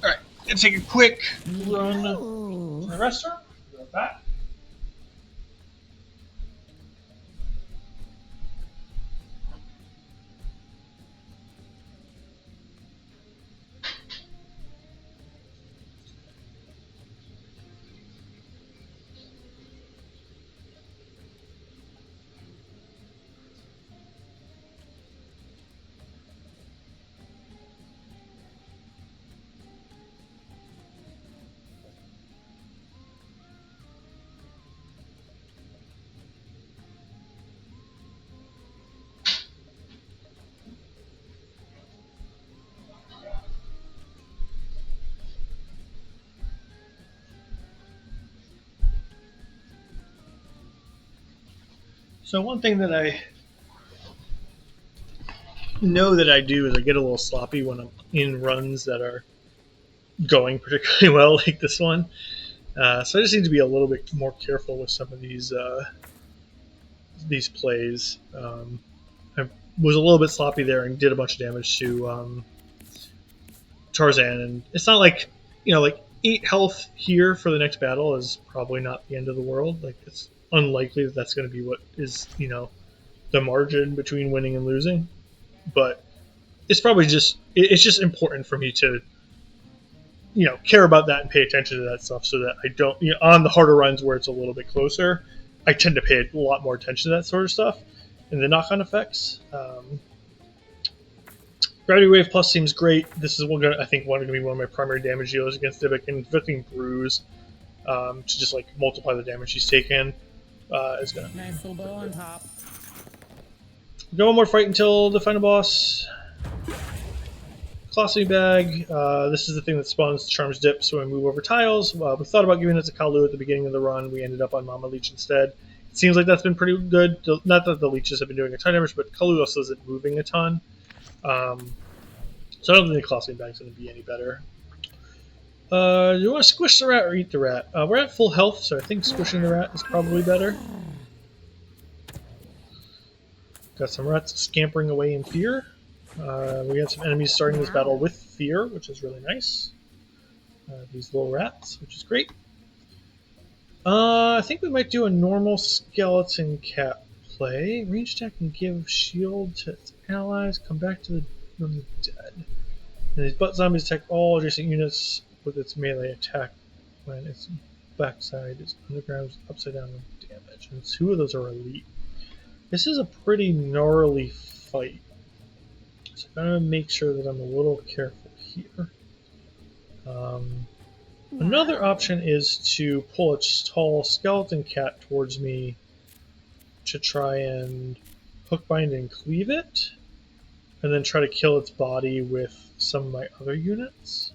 Alright, gonna take a quick run to the restaurant. Be right back. So one thing that I know that I do is I get a little sloppy when I'm in runs that are going particularly well, like this one. So I just need to be a little bit more careful with some of these plays. I was a little bit sloppy there and did a bunch of damage to Tarzan, and it's not like, you know, like 8 health here for the next battle is probably not the end of the world. Like, it's unlikely that that's going to be what is, you know, the margin between winning and losing. But it's probably just, it's just important for me to, you know, care about that and pay attention to that stuff so that I don't, you know, on the harder runs where it's a little bit closer, I tend to pay a lot more attention to that sort of stuff and the knock-on effects. Gravity Wave Plus seems great. This is I think going to be one of my primary damage dealers against Dybbuk, and inflicting Bruise to just like multiply the damage he's taken is gonna. Nice little bow on top. Go one more fight until the final boss. Colostomy Bag. This is the thing that spawns Charms Dip, so when we move over tiles. We thought about giving it to Kalu at the beginning of the run. We ended up on Mama Leech instead. It seems like that's been pretty good. Not that the leeches have been doing a ton of damage, but Kalu also isn't moving a ton. So I don't think the Colostomy Bag is going to be any better. Do you want to squish the rat or eat the rat? We're at full health, so I think squishing the rat is probably better. Got some rats scampering away in fear. We got some enemies starting this battle with fear, which is really nice. These little rats, which is great. I think we might do a normal skeleton cat play. Range attack can give shield to its allies, come back to from the dead. And these butt zombies attack all adjacent units with its melee attack when its backside is underground, upside down with damage. And 2 of those are elite. This is a pretty gnarly fight. So I'm going to make sure that I'm a little careful here. Another option is to pull a tall skeleton cat towards me to try and hook, bind, and cleave it, and then try to kill its body with some of my other units.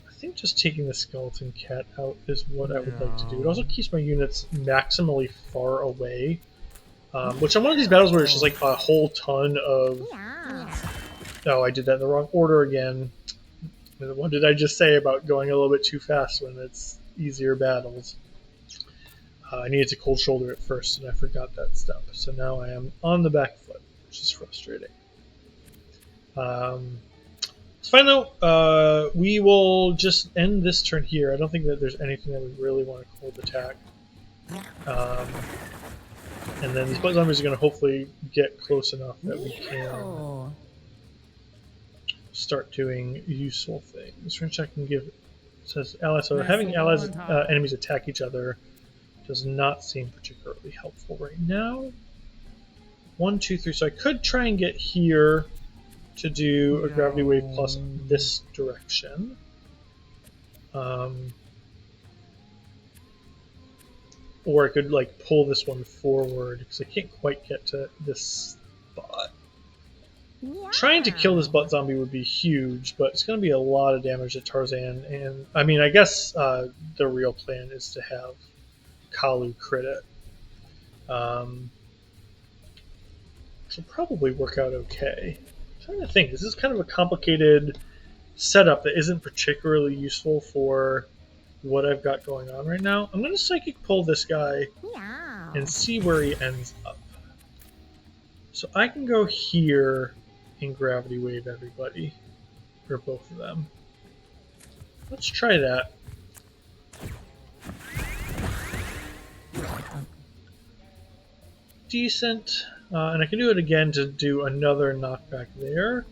I think just taking the skeleton cat out is what I would like to do. It also keeps my units maximally far away, which on one of these battles where it's just like a whole ton of... Oh, I did that in the wrong order again. What did I just say about going a little bit too fast when it's easier battles? I needed to cold shoulder it first, and I forgot that step. So now I am on the back foot, which is frustrating. It's fine though. We will just end this turn here. I don't think that there's anything that we really want to cold attack. And then these butt zombies are going to hopefully get close enough that we can start doing useful things. Range check can give, says allies. So having allies, enemies attack each other does not seem particularly helpful right now. 1, 2, 3. So I could try and get here to do a gravity wave plus this direction. Or I could like pull this one forward because I can't quite get to this spot. Trying to kill this butt zombie would be huge, but it's going to be a lot of damage to Tarzan. And I mean, I guess the real plan is to have Kalu crit it. Which will probably work out okay. I'm trying to think. This is kind of a complicated setup that isn't particularly useful for what I've got going on right now. I'm going to psychic pull this guy and see where he ends up. So I can go here and gravity wave everybody, or both of them. Let's try that. Decent. And I can do it again to do another knockback there.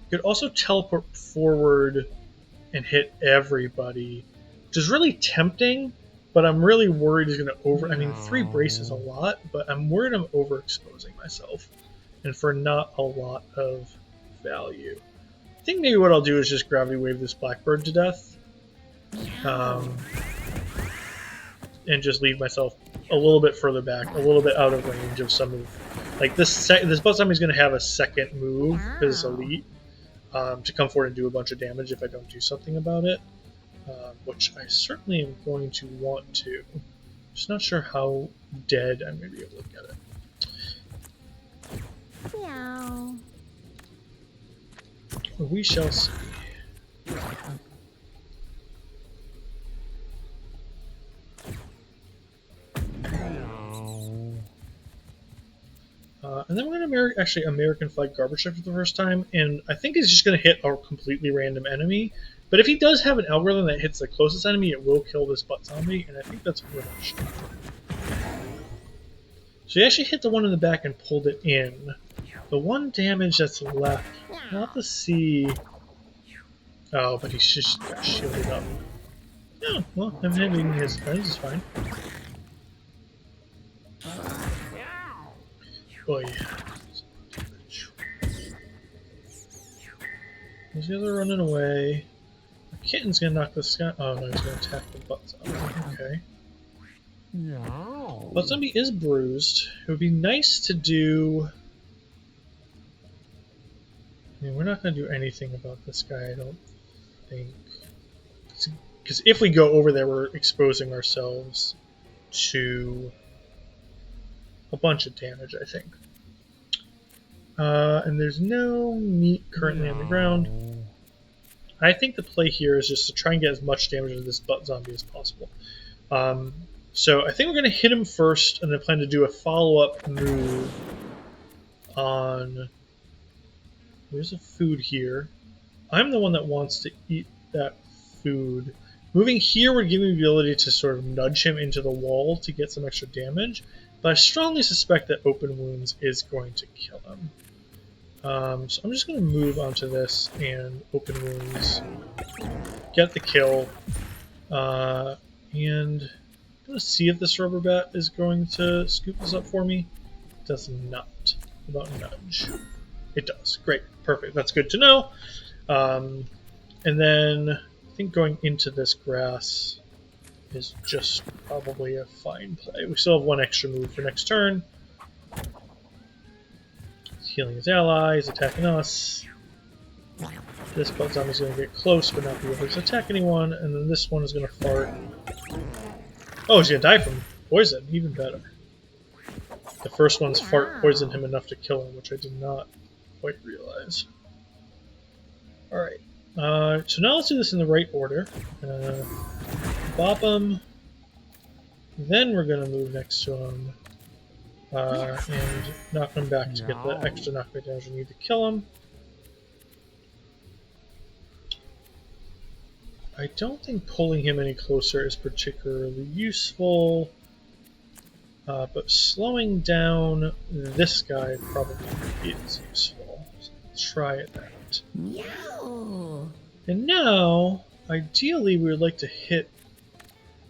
I could also teleport forward and hit everybody, which is really tempting, but I'm really worried he's going to over... I mean, 3 brace is a lot, but I'm worried I'm overexposing myself, and for not a lot of value. I think maybe what I'll do is just gravity wave this blackbird to death, and just leave myself a little bit further back, a little bit out of range of some of... Like, this butt zombie is going to have a second move, because it's elite, to come forward and do a bunch of damage if I don't do something about it, which I certainly am going to want to. Just not sure how dead I'm going to be able to get it. Meow. We shall see. And then we're going to actually American flag garbage truck for the first time, and I think he's just going to hit a completely random enemy. But if he does have an algorithm that hits the closest enemy, it will kill this butt zombie, and I think that's worth a shot. So he actually hit the one in the back and pulled it in. The one damage that's left, not the C. Oh, but he's just got shielded up. Oh, well, I'm hitting his friends is fine. Oh yeah. These guys are running away. The kitten's gonna knock this guy. Oh no, he's gonna attack the butt zombie. Okay. No. Butt zombie is bruised. It would be nice to do. mean, we're not going to do anything about this guy, I don't think. Because if we go over there, we're exposing ourselves to a bunch of damage, I think. And there's no meat currently on the ground. I think the play here is just to try and get as much damage to this butt zombie as possible. So I think we're going to hit him first, and then plan to do a follow-up move on... There's a food here. I'm the one that wants to eat that food. Moving here would give me the ability to sort of nudge him into the wall to get some extra damage, but I strongly suspect that open wounds is going to kill him. So I'm just going to move onto this and open wounds, get the kill, and I'm going to see if this rubber bat is going to scoop this up for me. It does not. About nudge. It does. Great. Perfect. That's good to know. And then I think going into this grass is just probably a fine play. We still have one extra move for next turn. He's healing his allies, attacking us. This butt zombie's going to get close but not be able to attack anyone. And then this one is going to fart. Oh, he's going to die from poison. Even better. The first one's fart poisoned him enough to kill him, which I did not quite realize. Alright. So now let's do this in the right order. Bop him. Then we're going to move next to him. And knock him back to get the extra knockback damage we need to kill him. I don't think pulling him any closer is particularly useful. But slowing down this guy probably is useful. So let's try that. Meow. And now, ideally, we would like to hit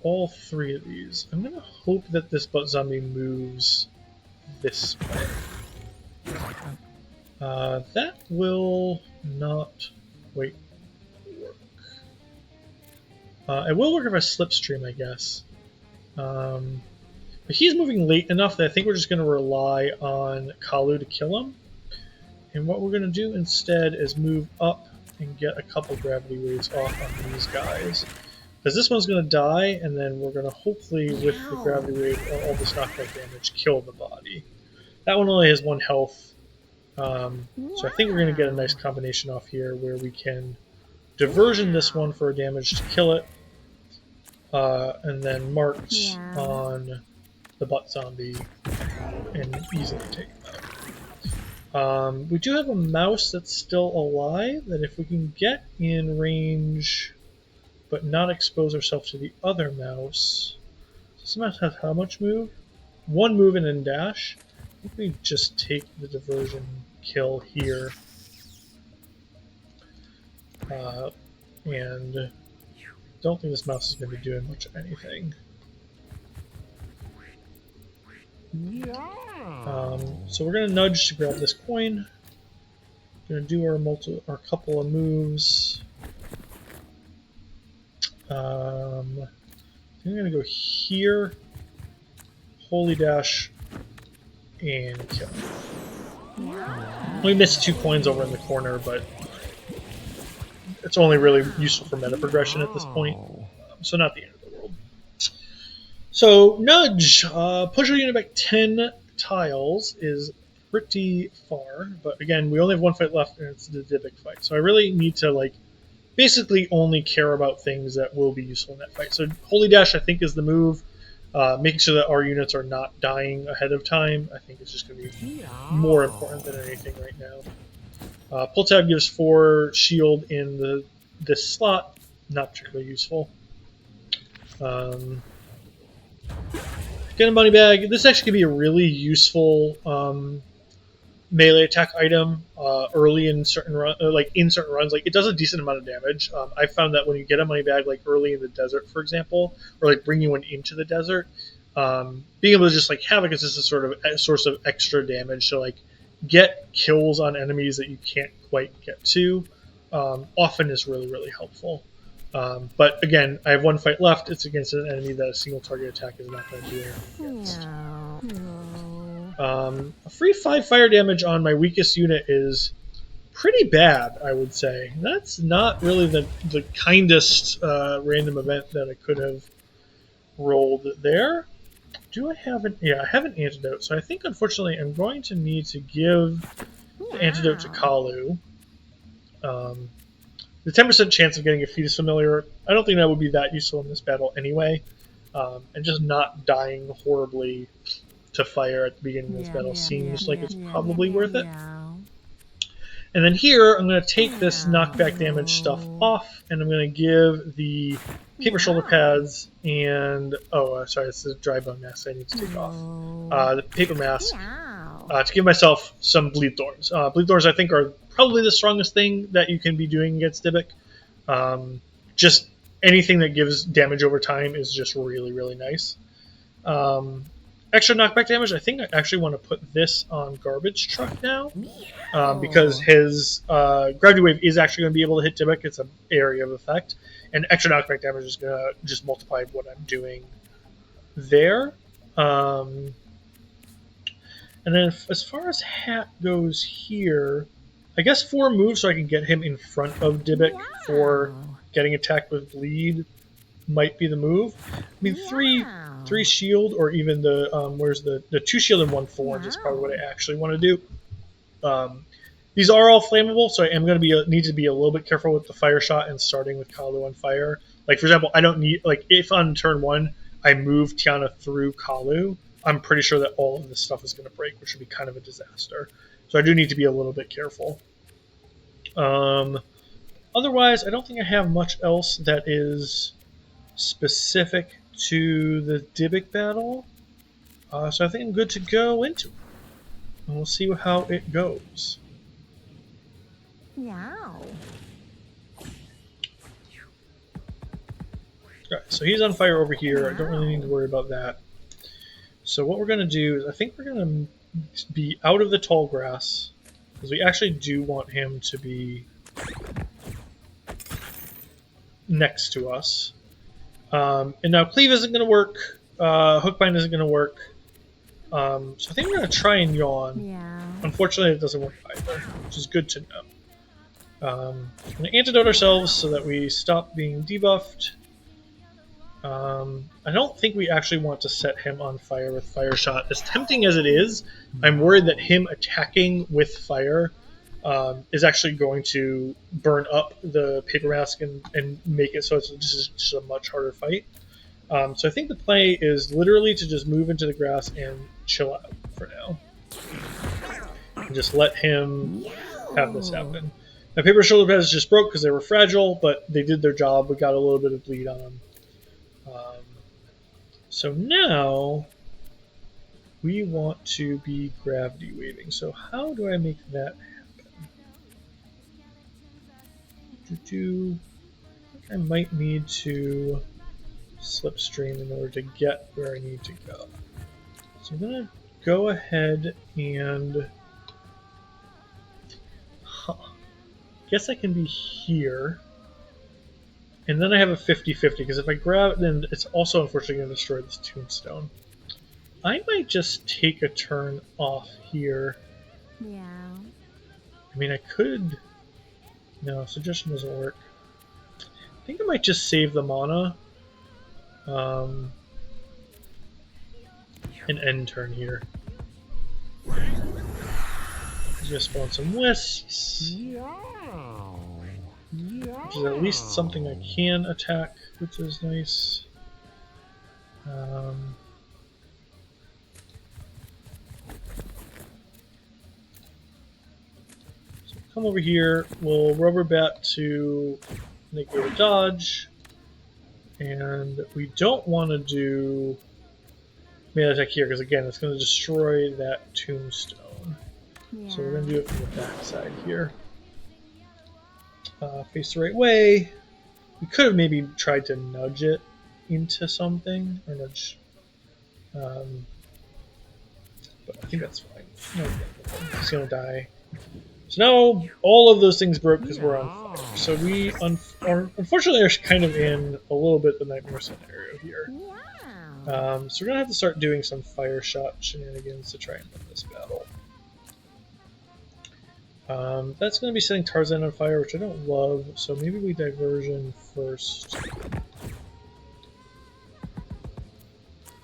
all three of these. I'm going to hope that this butt zombie moves this way. That will not work. It will work if I slipstream, I guess. But he's moving late enough that I think we're just going to rely on Kalu to kill him. And what we're going to do instead is move up and get a couple gravity waves off on these guys. Because this one's going to die, and then we're going to hopefully, with the gravity wave or all this knockback damage, kill the body. That one only has 1 health. So I think we're going to get a nice combination off here where we can diversion this one for damage to kill it. And then march on the butt zombie and easily take him out. We do have a mouse that's still alive that if we can get in range but not expose ourselves to the other mouse. So this mouse has how much move? 1 move and then dash. I think we just take the diversion kill here. And don't think this mouse is going to be doing much of anything. So we're going to nudge to grab this coin. Going to do our couple of moves. I'm going to go here, holy dash, and kill. We missed 2 coins over in the corner, but it's only really useful for meta progression at this point, so not the end of the world. So nudge, push our unit back 10 tiles is pretty far, but again, we only have 1 fight left, and it's the Dybbuk fight. So I really need to basically only care about things that will be useful in that fight. So holy dash, I think, is the move. Making sure that our units are not dying ahead of time, I think, is just going to be more important than anything right now. Pull tab gives 4 shield in this slot, not particularly useful. Get a money bag. This actually could be a really useful melee attack item early in certain runs. It does a decent amount of damage. I found that when you get a money bag early in the desert, for example, or bringing one into the desert, being able to just have a consistent sort of source of extra damage to get kills on enemies that you can't quite get to often is really, really helpful. But again, I have 1 fight left. It's against an enemy that a single target attack is not going to do anything against. A free 5 fire damage on my weakest unit is pretty bad, I would say. That's not really the kindest random event that I could have rolled there. Do I have an... Yeah, I have an antidote. So I think, unfortunately, I'm going to need to give the antidote to Kalu. The 10% chance of getting a fetus familiar, I don't think that would be that useful in this battle anyway. And just not dying horribly to fire at the beginning of this battle seems like it's probably worth it. And then here, I'm going to take this knockback damage stuff off, and I'm going to give the paper shoulder pads and... Oh, sorry, it's the dry bone mask I need to take off. The paper mask to give myself some bleed thorns. Bleed thorns, I think, are probably the strongest thing that you can be doing against Dybbuk. Just anything that gives damage over time is just really, really nice. Extra knockback damage, I think I actually want to put this on Garbage Truck now. Because his Gravity Wave is actually going to be able to hit Dybbuk. It's an area of effect. And extra knockback damage is going to just multiply what I'm doing there. And then as far as Hat goes here, I guess 4 moves so I can get him in front of Dybbuk for getting attacked with Bleed might be the move. I mean, 3 shield, or even the where's the 2 shield and 1 thorns is probably what I actually want to do. These are all flammable, so I am going to need to be a little bit careful with the fire shot and starting with Kalu on fire. Like, for example, I don't need, like, if on turn 1 I move Tiana through Kalu, I'm pretty sure that all of this stuff is going to break, which would be kind of a disaster. So I do need to be a little bit careful. Otherwise, I don't think I have much else that is specific to the Dybbuk battle. So I think I'm good to go into it. And we'll see how it goes. Alright, so he's on fire over here. I don't really need to worry about that. So what we're going to do is I think we're going to be out of the tall grass, because we actually do want him to be next to us. And now Cleave isn't going to work. Hookbind isn't going to work. So I think we're going to try and Yawn. Unfortunately, it doesn't work either, which is good to know. We're going to antidote ourselves so that we stop being debuffed. I don't think we actually want to set him on fire with Fire Shot. As tempting as it is, I'm worried that him attacking with fire is actually going to burn up the paper mask and make it so it's just a much harder fight. So I think the play is literally to just move into the grass and chill out for now. And just let him have this happen. My paper shoulder pads just broke because they were fragile, but they did their job. We got a little bit of bleed on them. So now we want to be gravity waving. So how do I make that happen? I think I might need to slipstream in order to get where I need to go. So I'm going to go ahead and... guess I can be here. And then I have a 50-50, because if I grab it, then it's also unfortunately going to destroy this tombstone. I might just take a turn off here. I mean, I could... No, suggestion doesn't work. I think I might just save the mana. An end turn here. Just spawn some wisps. Which is at least something I can attack, which is nice. So come over here, we'll rubber bat to negate a dodge, and we don't want to do melee attack here because again it's going to destroy that tombstone. So we're going to do it from the back side here. Face the right way. We could have maybe tried to nudge it into something, or nudge. But I think that's fine. No, he's gonna die. So now all of those things broke because we're on fire. So we unfortunately are kind of in a little bit the nightmare scenario here. So we're gonna have to start doing some fire shot shenanigans to try and win this battle. That's going to be setting Tarzan on fire, which I don't love, so maybe we diversion first.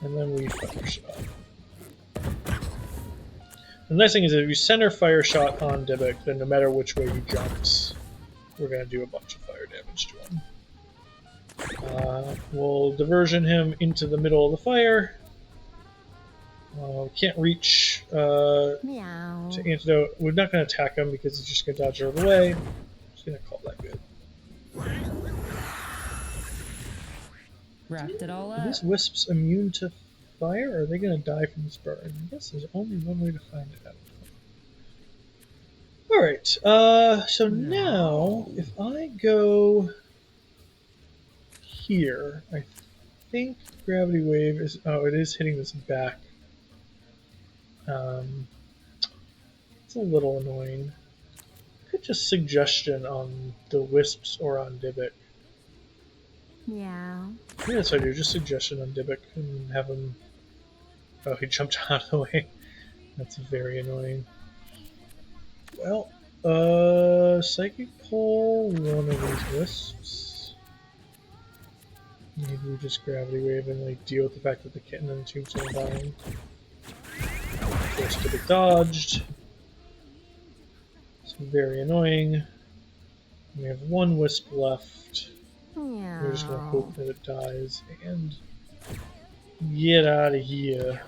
And then we fire shot. The nice thing is if you center fire shot on Dybbuk, then no matter which way he jumps, we're going to do a bunch of fire damage to him. We'll diversion him into the middle of the fire. Can't reach to antidote. We're not going to attack him because he's just going to dodge out of the way. Just going to call that good. Wrapped it all Are up. these wisps immune to fire, or are they going to die from this burn? I guess there's only one way to find it out. Alright, so now, if I go here, I think Gravity Wave is... Oh, it is hitting this back. It's a little annoying. Could just suggestion on the wisps or on Dybbuk. Yeah. Yeah, that's what I do. Just suggestion on Dybbuk and have him... Oh, he jumped out of the way. That's very annoying. Well, Psychic Pull one of these wisps. Maybe we just Gravity Wave and like deal with the fact that the kitten and the tombstone are dying. Force to be dodged. It's very annoying. We have one wisp left. We're just gonna hope that it dies and get out of here.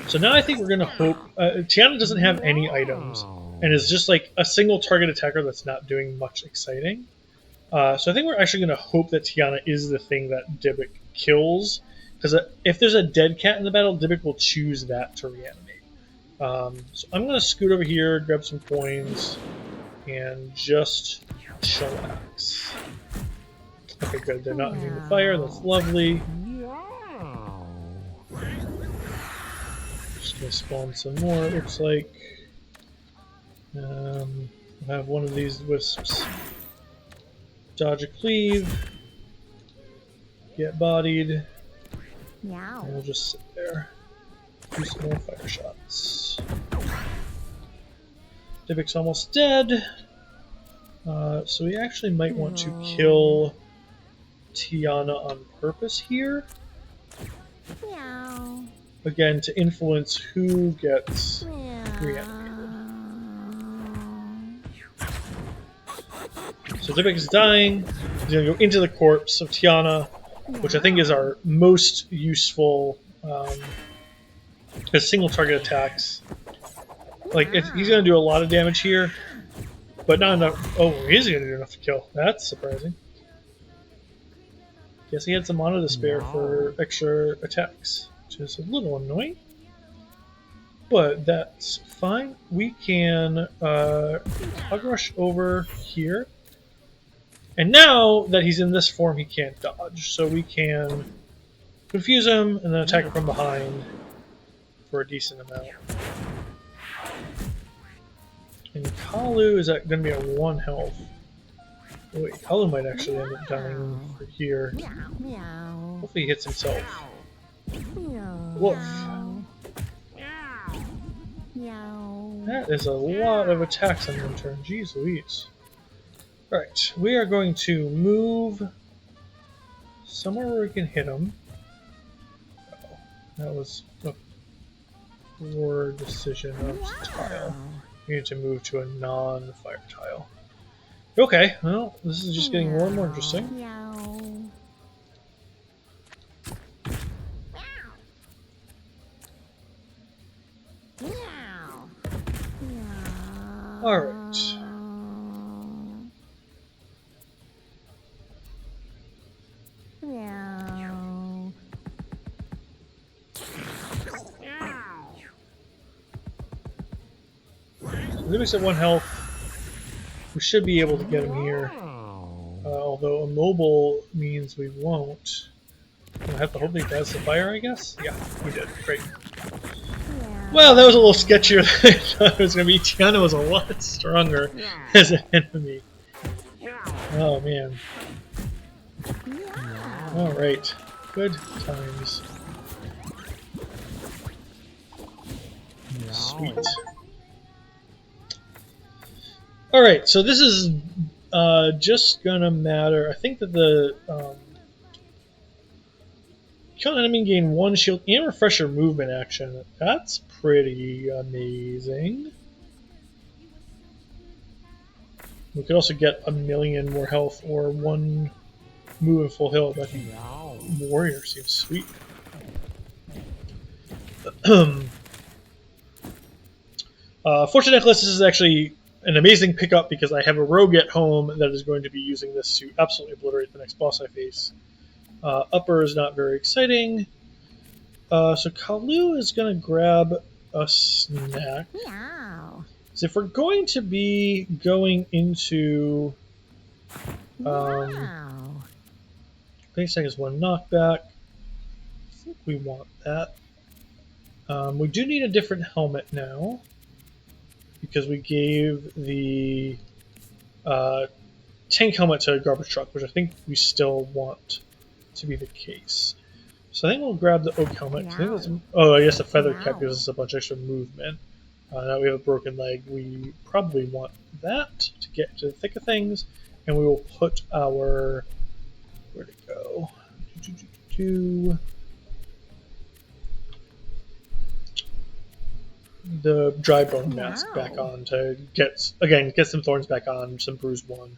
So now I think we're gonna hope. Tiana doesn't have any items and is just like a single target attacker that's not doing much exciting. So I think we're actually gonna hope that Tiana is the thing that Dybbuk kills, because if there's a dead cat in the battle, Dybbuk will choose that to reanimate. So I'm gonna scoot over here, grab some coins, and just chillax. Okay, good. They're not immune to fire. That's lovely. Just gonna spawn some more. It looks like. I'll have one of these wisps dodge a cleave, get bodied, and we'll just sit there. Do some more fire shots. Dybbuk's almost dead. So we actually might want to kill Tiana on purpose here. Again, to influence who gets reanimated. So Dybbuk is dying. He's going to go into the corpse of Tiana, which I think is our most useful because single target attacks. Like, he's going to do a lot of damage here, but not enough. Oh, he is going to do enough to kill. That's surprising. Guess he had some mana to spare for extra attacks, which is a little annoying. But that's fine. We can Hug Rush over here. And now that he's in this form, he can't dodge. So we can confuse him and then attack him from behind for a decent amount. And Kalu is going to be at 1 health. Oh, wait, Kalu might actually end up dying for here. Hopefully he hits himself. Woof. That is a lot of attacks on one turn. Jeez Louise. Alright, we are going to move somewhere where we can hit him. Oh, that was a poor decision of tile. We need to move to a non-fire tile. Okay, well, this is just getting more and more interesting. Alright. Dybbuk's at 1 health. We should be able to get him here. Although immobile means we won't. We'll have to hope he does the fire, I guess? Yeah, we did. Great. Well, that was a little sketchier than I thought it was going to be. Tiana was a lot stronger as an enemy. Oh, man. Alright. Good times. Sweet. All right, so this is just gonna matter. I think that the kill an enemy, gain 1 shield and refresh your movement action. That's pretty amazing. We could also get 1,000,000 more health or 1 move in full heal. But warrior seems sweet. Fortune necklace. This is actually an amazing pickup because I have a rogue at home that is going to be using this to absolutely obliterate the next boss I face. Upper is not very exciting. So Kalu is going to grab a snack. Meow. So if we're going to be going into... Wow. Base is 1 knockback. I think we want that. We do need a different helmet now, because we gave the tank helmet to a garbage truck, which I think we still want to be the case. So I think we'll grab the oak helmet. I guess the feather cap gives us a bunch of extra movement. Now we have a broken leg. We probably want that to get to the thick of things, and we will put our... Where'd it go? The dry bone mask back on to get some thorns back on, some bruised one.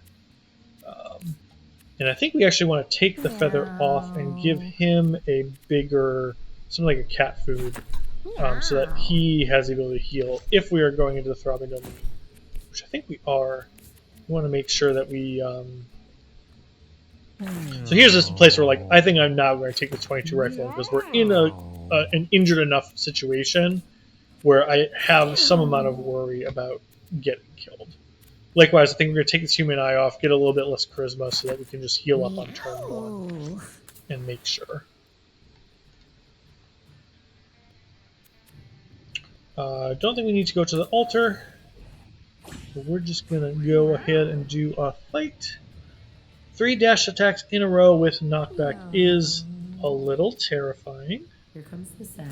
And I think we actually want to take the feather off and give him a bigger, something like a cat food, so that he has the ability to heal if we are going into the throbbing domain, which I think we are. We want to make sure that we... So here's this place where, like, I think I'm now going to take the 22 rifle because we're in an injured enough situation where I have some amount of worry about getting killed. Likewise, I think we're going to take this human eye off, get a little bit less charisma so that we can just heal up on turn 1 and make sure. Don't think we need to go to the altar. So we're just going to go ahead and do a fight. 3 dash attacks in a row with knockback is a little terrifying. Here comes the sad.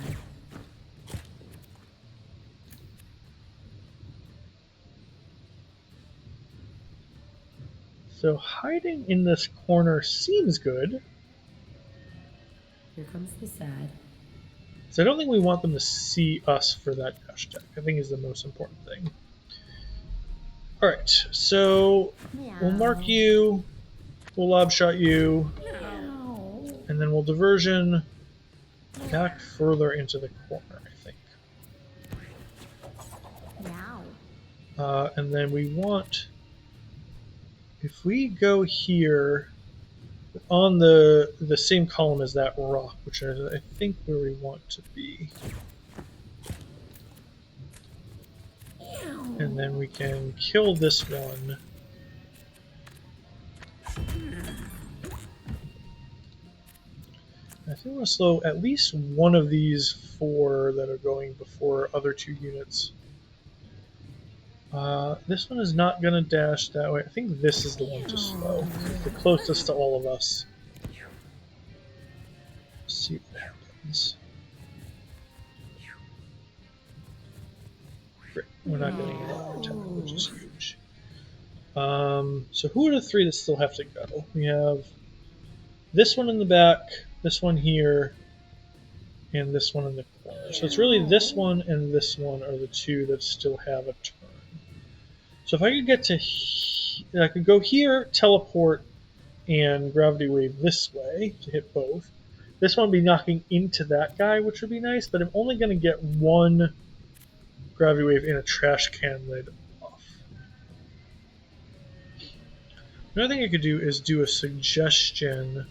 So hiding in this corner seems good. Here comes the sad. So I don't think we want them to see us for that dash attack. I think is the most important thing. Alright, so we'll mark you, we'll lob shot you, and then we'll diversion back further into the corner, I think. And then we want... If we go here on the same column as that rock, which is I think where we want to be, and then we can kill this one. I think we'll slow at least one of these 4 that are going before other 2 units. This one is not going to dash that way. I think this is the one to slow. It's the closest to all of us. Let's see what happens. Great. We're not getting any more time, which is huge. So who are the 3 that still have to go? We have this one in the back, this one here, and this one in the corner. So it's really this one and this one are the 2 that still have a turn. So if I could get to, I could go here, teleport, and gravity wave this way to hit both. This one would be knocking into that guy, which would be nice, but I'm only going to get 1 gravity wave in a trash can lid off. Another thing I could do is do a suggestion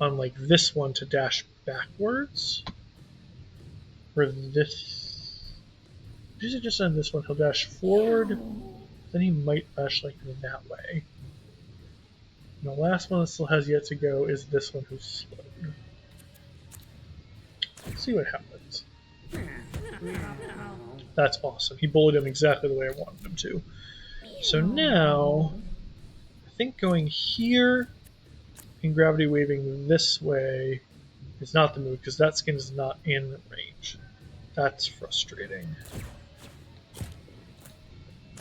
on like this one to dash backwards. Or this. Usually just on this one, he'll dash forward. Then he might dash like that way. And the last one that still has yet to go is this one who's slowed. Let's see what happens. That's awesome. He bullied him exactly the way I wanted him to. So now, I think going here and gravity waving this way is not the move because that skin is not in range. That's frustrating.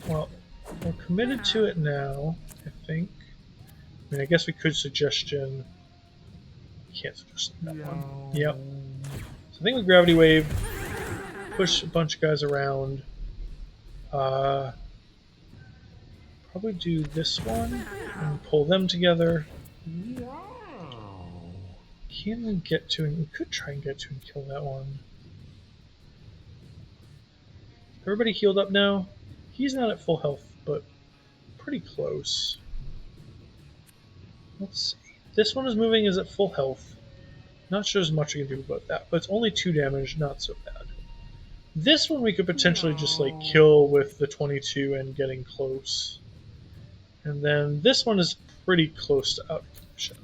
Well, We're committed to it now, I think. I mean, I guess we could suggestion. Can't suggest that one. Yep. So I think we gravity wave, push a bunch of guys around. Probably do this one and pull them together. Can we get to him? We could try and get to and kill that one. Everybody healed up now? He's not at full health, but pretty close. Let's see. This one is moving, is at full health. Not sure as much we can do about that, but it's only 2 damage, not so bad. This one we could potentially just like kill with the 22 and getting close. And then this one is pretty close to out of commission.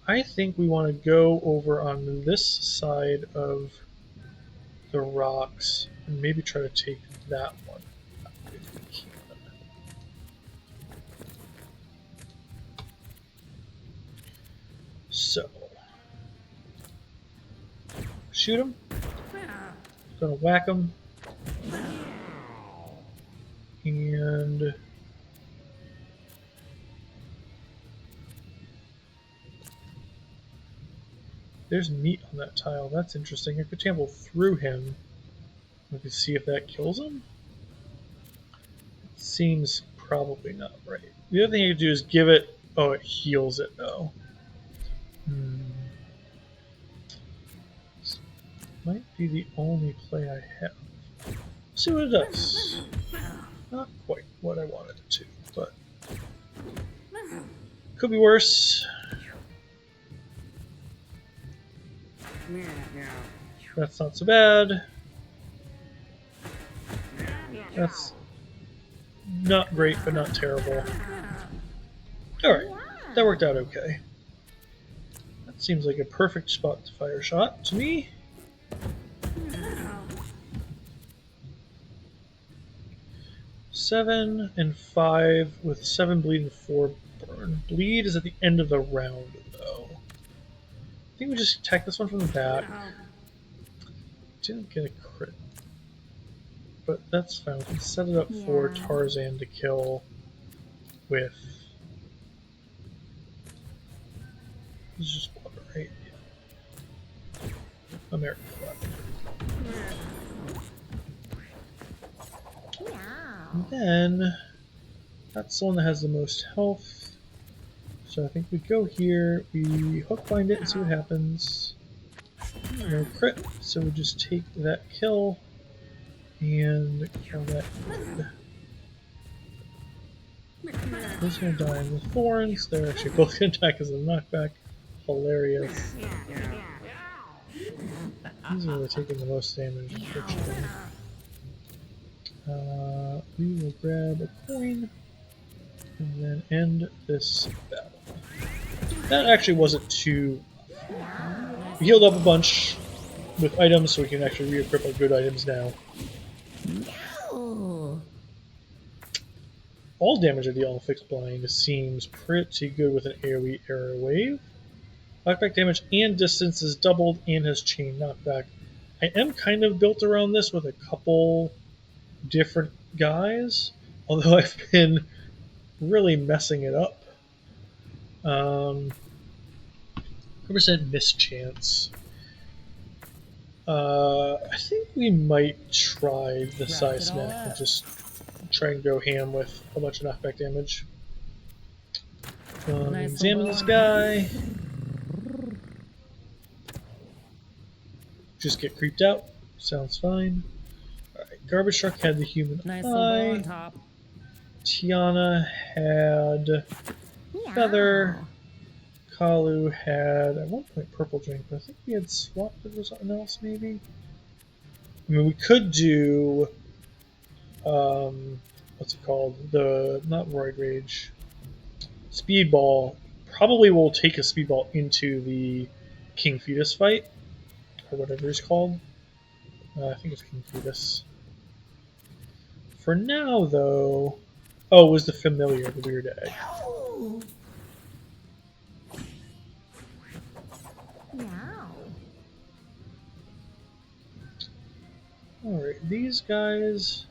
I think we want to go over on this side of the rocks and maybe try to take that one if we can. So, shoot him. Gonna whack him. And there's meat on that tile. That's interesting. I could trample through him. We can see if that kills him. Seems probably not right. The other thing you could do is give it. Oh, it heals it though. This might be the only play I have. See what it does. Not quite what I wanted it to, but could be worse. That's not so bad. That's not great, but not terrible. Alright, that worked out okay. That seems like a perfect spot to fire a shot to me. Seven and 5 with 7 bleed and 4 burn. Bleed is at the end of the round, though. I think we just attack this one from the back. Didn't get a crit. But that's fine. We can set it up for Tarzan to kill with. This is just water, right? Yeah. American flag. And then that's the one that has the most health. So I think we go here, we hook bind it and see what happens. No crit, so we just take that kill and kill that kid. This gonna die in the thorns. They're actually both gonna die because of the knockback. Hilarious. He's really taking the most damage, unfortunately. We will grab a coin and then end this battle. That actually wasn't too. We healed up a bunch with items, so we can actually re-equip our good items now. No. All damage of the all fixed blind seems pretty good with an AoE arrow wave. Knockback damage and distance is doubled and has chain knockback. I am kind of built around this with a couple different guys, although I've been really messing it up. 100% mischance. I think we might try the size snap and just try and go ham with a bunch of knockback damage. Examine this guy. Just get creeped out. Sounds fine. Alright, Garbage Truck had the human eye. On top. Tiana had feather. Kalu had, at one point, purple drink, but I think we had swapped it for something else, maybe? I mean, we could do, what's it called? Not Roid Rage. Speedball. Probably will take a Speedball into the King Fetus fight, or whatever it's called. I think it's King Fetus. For now, though, oh, it was the Familiar, the weird egg. Alright, these guys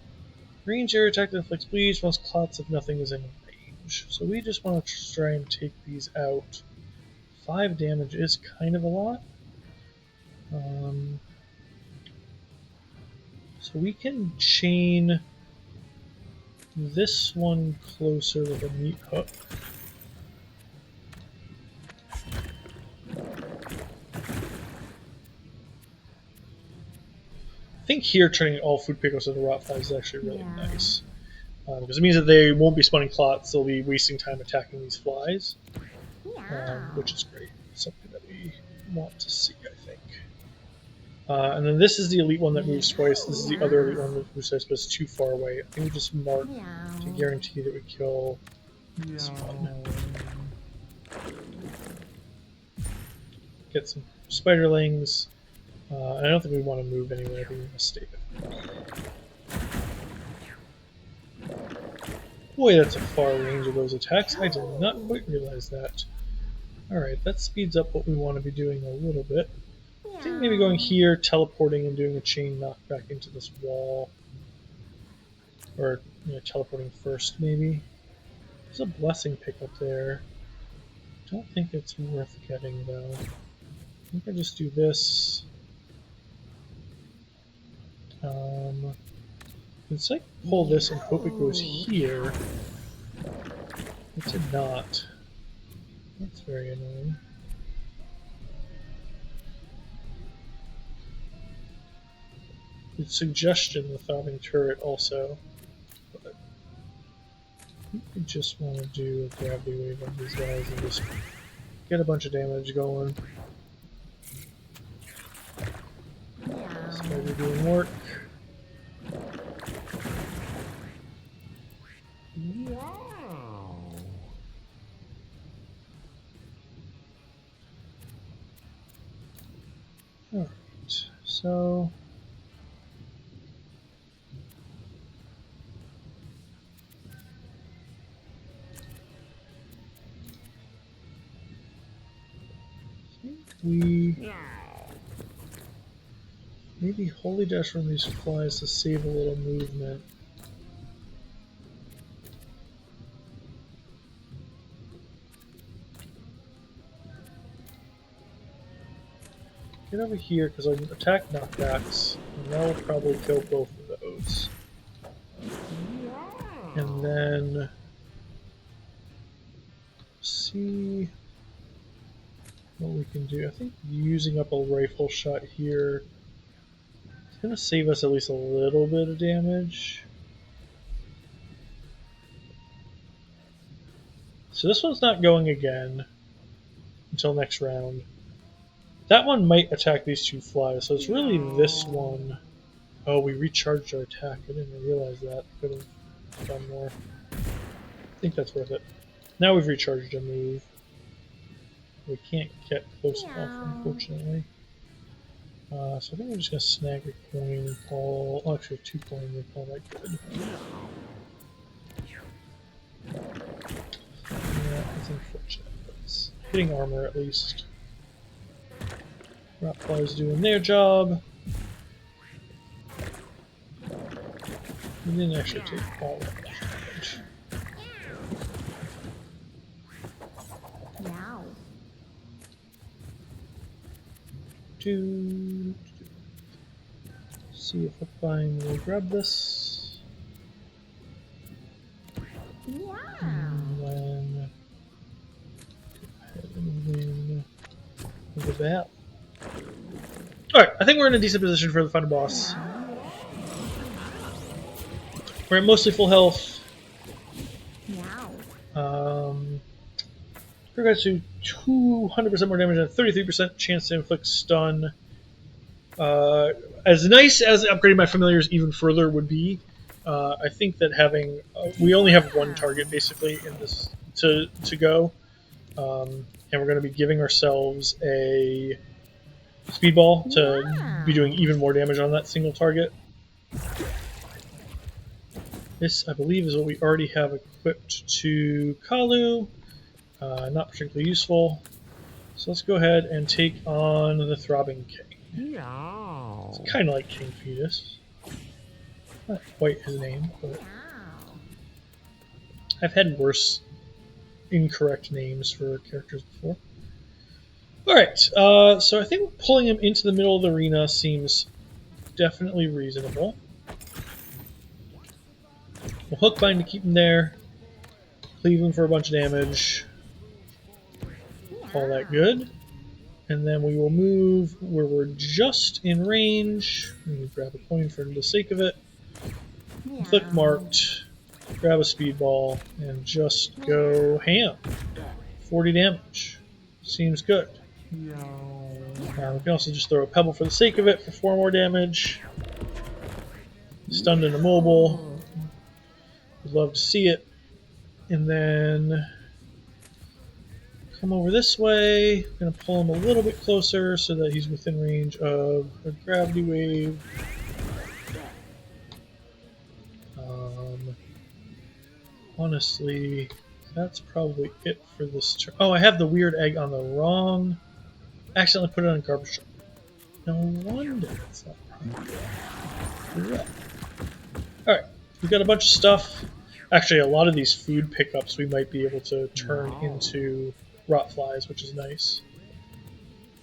Ranger attack that inflicts bleeds once clots if nothing is in range. So we just want to try and take these out. 5 damage is kind of a lot. So we can chain this one closer with a meat hook. I think here turning all food pickles into rot flies is actually really nice. Because it means that they won't be spawning clots, they'll be wasting time attacking these flies. Which is great. Something that we want to see, I think. And then this is the elite one that moves twice. This is the other elite one that moves twice, but it's too far away. I think we just mark to guarantee that we kill this one. Get some spiderlings. And I don't think we want to move anywhere. I think we want to stay there. Boy, that's a far range of those attacks. I did not quite realize that. Alright, that speeds up what we want to be doing a little bit. I think maybe going here, teleporting, and doing a chain knockback into this wall. Or, teleporting first, maybe. There's a blessing pick up there. Don't think it's worth getting, though. I think I just do this. It's like pull this and hope it goes here. It did not. That's very annoying. Good suggestion, the throbbing turret also. But we just want to do a gravity wave on these guys and just get a bunch of damage going. This guys are doing work. Alright, so we maybe holy dash from these flies to save a little movement. Get over here because I can attack knockbacks, and that will probably kill both of those. And then see what we can do. I think using up a rifle shot here is going to save us at least a little bit of damage. So this one's not going again until next round. That one might attack these 2 flies, so it's really this one. Oh, we recharged our attack. I didn't realize that. Could have done more. I think that's worth it. Now we've recharged a move. We can't get close enough, unfortunately. So I think we're just going to snag a coin and call... Oh, actually 2 coins and call that good. Yeah, it's unfortunate, but it's hitting armor at least. Rot flies doing their job. We didn't actually take all that much damage. See if Hookvine will grab this. And then go ahead and win the battle. Alright, I think we're in a decent position for the final boss. We're at mostly full health. Regards to 200% more damage and a 33% chance to inflict stun. As nice as upgrading my familiars even further would be, I think that having we only have 1 target basically in this to go, and we're going to be giving ourselves a speedball to be doing even more damage on that single target. This, I believe, is what we already have equipped to Kalu. Not particularly useful. So let's go ahead and take on the Throbbing King. It's kind of like King Fetus. Not quite his name, but Meow. I've had worse incorrect names for characters before. Alright, so I think pulling him into the middle of the arena seems definitely reasonable. We'll hook bind to keep him there, cleave him for a bunch of damage, all that good. And then we will move where we're just in range. And grab a coin for the sake of it. Meow. Click marked, grab a speedball, and just go ham. 40 damage. Seems good. Meow. We can also just throw a pebble for the sake of it for 4 more damage. Stunned and immobile. Would love to see it. And then come over this way. I'm going to pull him a little bit closer so that he's within range of a gravity wave. Honestly, that's probably it for this turn. Oh, I have the weird egg on the wrong. Accidentally put it on garbage truck. No wonder it's not right. Alright, we've got a bunch of stuff. Actually, a lot of these food pickups we might be able to turn into rot flies, which is nice.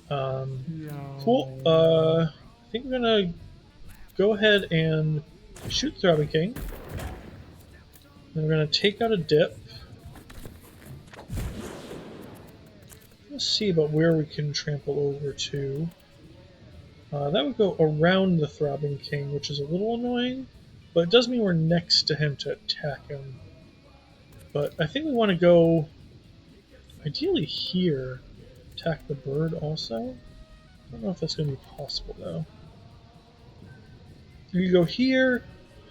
Cool. I think we're gonna go ahead and shoot the Throbbing King. Then we're gonna take out a dip. Let's see about where we can trample over to. That would go around the Throbbing King, which is a little annoying, but it does mean we're next to him to attack him. But I think we want to go, ideally here, attack the bird also. I don't know if that's going to be possible though. You can go here,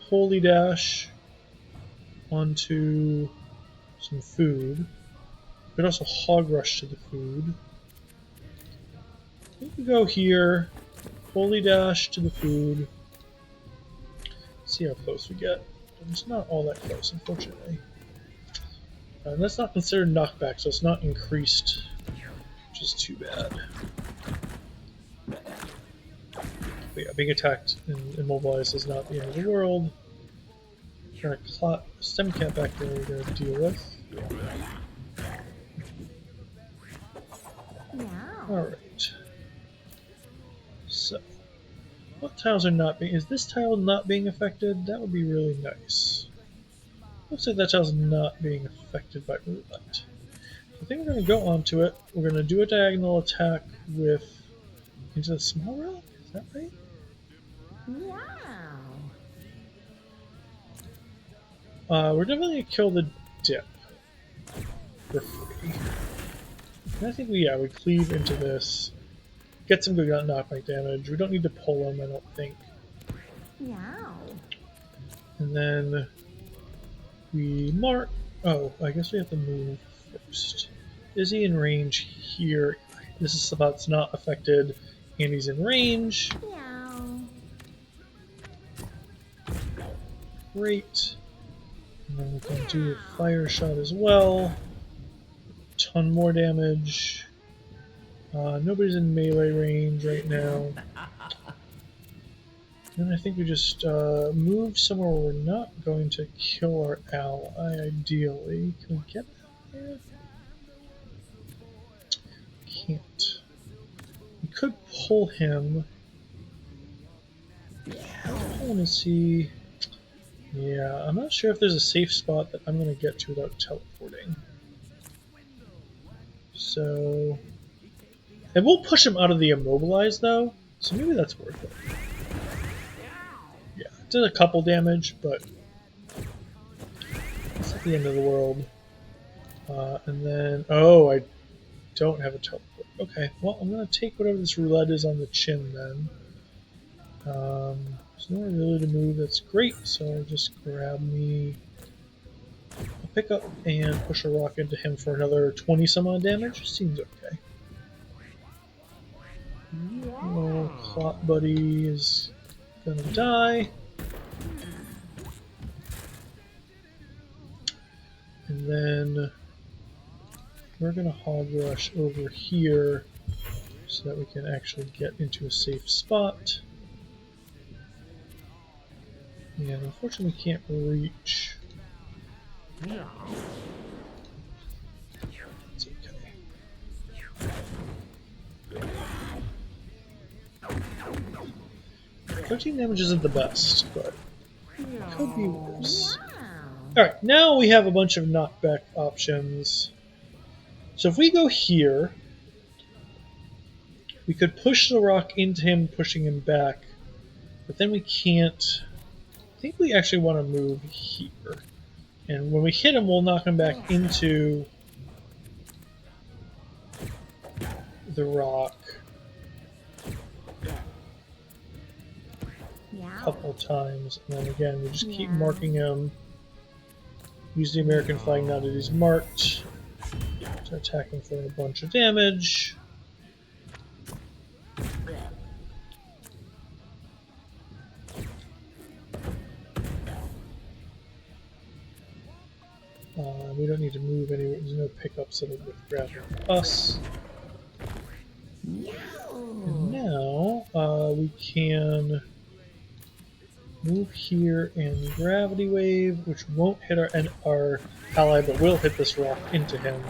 holy dash onto some food. You could also hog rush to the food. You can go here, holy dash to the food. See how close we get. It's not all that close, unfortunately. And that's not considered knockback, so it's not increased, which is too bad. But yeah, being attacked and immobilized is not the end of the world. Got a stem cat back there we're going to deal with. Alright. So, what tiles are not being... Is this tile not being affected? That would be really nice. Looks like that tile's not being affected by roulette. I think we're going to go onto it. We're going to do a diagonal attack with... into the small rock? Is that right? We're definitely going to kill the dip for free. And I think we cleave into this, get some good knockback damage. We don't need to pull him, I don't think. And then we mark. Oh, I guess we have to move first. Is he in range here? This is spot's not affected, and he's in range. Great. And then we can do a fire shot as well. Ton more damage. Nobody's in melee range right now. And I think we just move somewhere where we're not going to kill our ally, ideally. Can we get there? Can't. We could pull him. I want to see... Yeah, I'm not sure if there's a safe spot that I'm going to get to without teleporting. So... And we'll push him out of the immobilized though, so maybe that's worth it. Yeah, it did a couple damage, but it's not the end of the world. And then, oh, I don't have a teleport. Okay, well, I'm going to take whatever this roulette is on the chin then. There's nowhere really to move, that's great, so I'll just grab me a pickup and push a rock into him for another 20 some odd damage. Seems okay. Little clot buddy is gonna die. And then we're gonna hog rush over here so that we can actually get into a safe spot. Yeah, unfortunately we can't reach. Meow. It's okay. 13 damage isn't the best, but could be worse. Alright, now we have a bunch of knockback options. So if we go here, we could push the rock into him, pushing him back, but then we can't. I think we actually want to move here. And when we hit him, we'll knock him back into the rock a couple times. And then again, we just keep marking him. Use the American flag now that he's marked to attack him for a bunch of damage. We don't need to move anywhere. There's no pickups that are with gravity for us. And now we can move here and gravity wave, which won't hit our ally, but will hit this rock into him.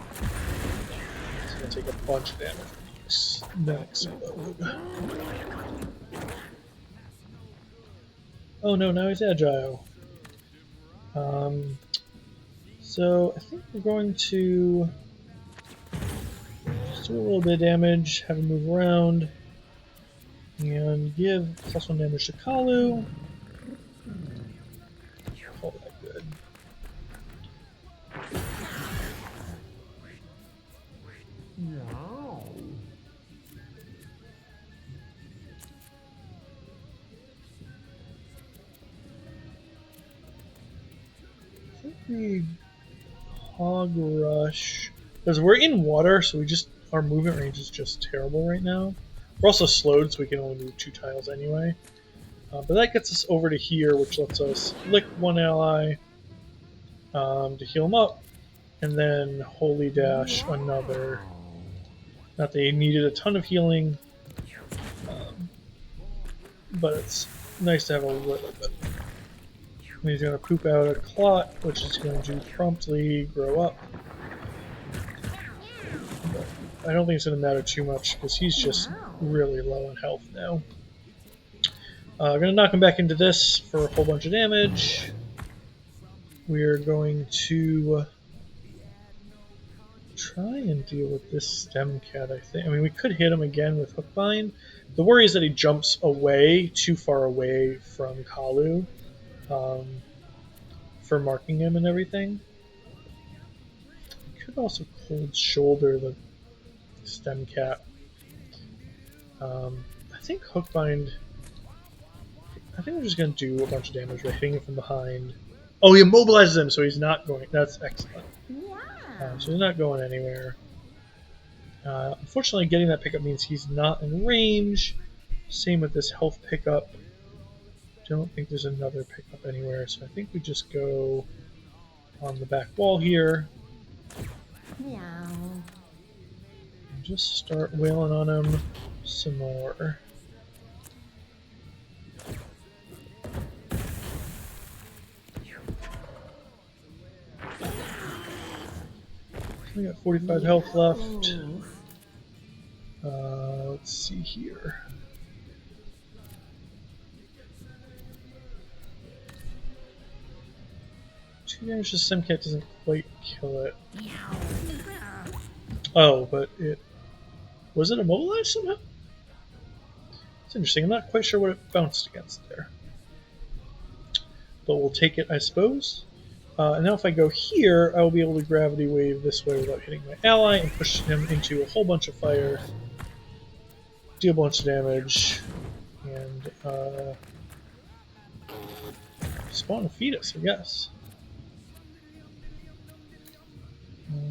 It's going to take a bunch of damage from that explode. Oh no, now he's agile. So I think we're going to just do a little bit of damage, have him move around, and give +1 damage to Kalu. Call that good. Meow. I think we hog rush, because we're in water, so our movement range is just terrible right now. We're also slowed, so we can only move 2 tiles anyway. But that gets us over to here, which lets us lick one ally to heal him up, and then holy dash another. Not that he needed a ton of healing, but it's nice to have a little bit. And he's going to poop out a clot, which is going to promptly grow up. But I don't think it's going to matter too much, because he's just really low on health now. I'm going to knock him back into this for a whole bunch of damage. We're going to try and deal with this stem cat, I think. I mean, we could hit him again with Hookbind. The worry is that he jumps away, too far away from Kalu. For marking him and everything. Could also cold shoulder the stem cat. I think Hookbind. I think we're just going to do a bunch of damage by hitting him from behind. Oh, he immobilizes him, so he's not going. That's excellent. So he's not going anywhere. Unfortunately, getting that pickup means he's not in range. Same with this health pickup. Don't think there's another pickup anywhere, so I think we just go on the back wall here. And just start wailing on him some more. We got 45 health left. Let's see here. 2 damage to Simcat doesn't quite kill it. Oh, but it... Was it immobilized somehow? It's interesting. I'm not quite sure what it bounced against there. But we'll take it, I suppose. And now if I go here, I will be able to gravity wave this way without hitting my ally and push him into a whole bunch of fire. Deal a bunch of damage. And, spawn a fetus, I guess.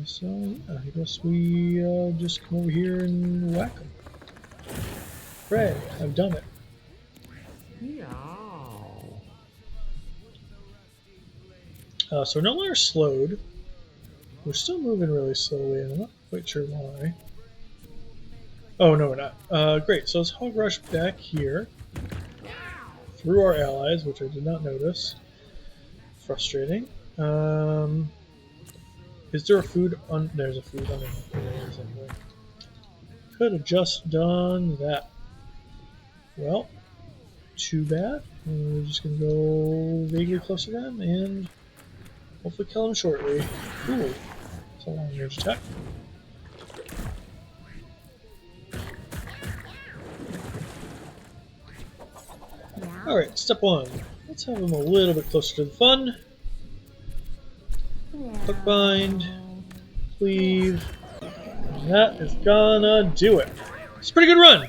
So, yeah, I guess we just come over here and whack them. Hooray, I've done it. Meow. So we're no longer slowed. We're still moving really slowly, and I'm not quite sure why. Oh, no, we're not. Great, so let's hog rush back here. through our allies, which I did not notice. Frustrating. Is there a food on? There's a food on it. Could have just done that. Well, too bad. We're just gonna go vaguely close to them and hopefully kill them shortly. Cool. It's a long range attack. Yeah. Alright, step one. Let's have them a little bit closer to the fun. Hook bind, cleave. And that is gonna do it. It's a pretty good run.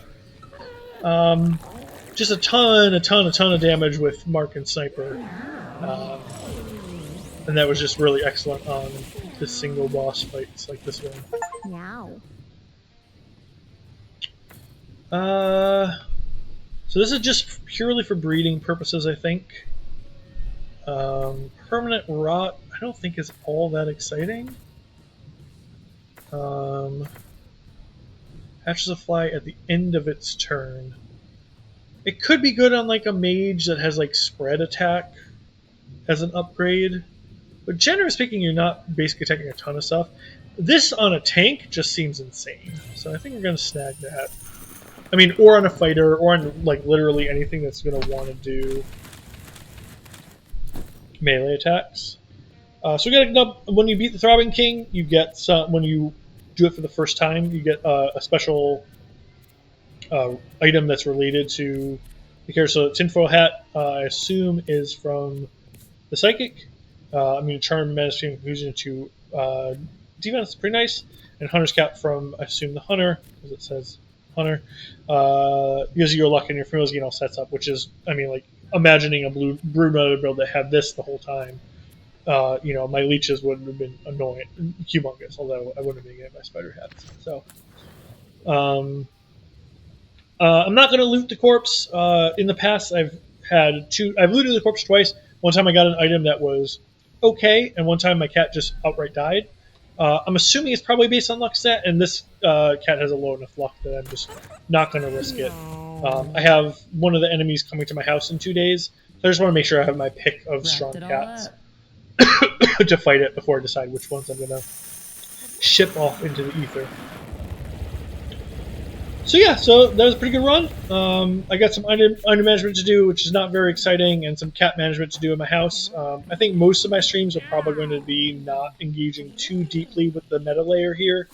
Just a ton of damage with Mark and Sniper. And that was just really excellent on the single boss fights like this one. Meow. So this is just purely for breeding purposes, I think. Permanent rot, I don't think is all that exciting. Hatches a fly at the end of its turn. It could be good on like a mage that has like spread attack as an upgrade. But generally speaking, you're not basically attacking a ton of stuff. This on a tank just seems insane. So I think we're going to snag that. I mean, or on a fighter, or on like literally anything that's going to want to do melee attacks. So we got when you beat the Throbbing King, you get some, when you do it for the first time, you get a special item that's related to the character. So tinfoil hat, I assume, is from the Psychic. I mean, Charm, Menace, Confusion to Defense, pretty nice. And Hunter's Cap from, I assume, the Hunter, because it says Hunter. Gives you your luck and your familiars getting all sets up, which is, I mean, like, imagining a Broodmother build that had this the whole time. You know, my leeches would have been annoying, humongous, although I wouldn't have been getting my spider hats. So, I'm not going to loot the corpse. In the past, I've looted the corpse twice. One time I got an item that was okay, and one time my cat just outright died. I'm assuming it's probably based on luck stat, and this cat has a low enough luck that I'm just not going to risk it. I have one of the enemies coming to my house in 2 days, so I just want to make sure I have my pick of strong cats to fight it before I decide which ones I'm going to ship off into the ether. So yeah, so that was a pretty good run. I got some item management to do, which is not very exciting, and some cat management to do in my house. I think most of my streams are probably going to be not engaging too deeply with the meta layer here,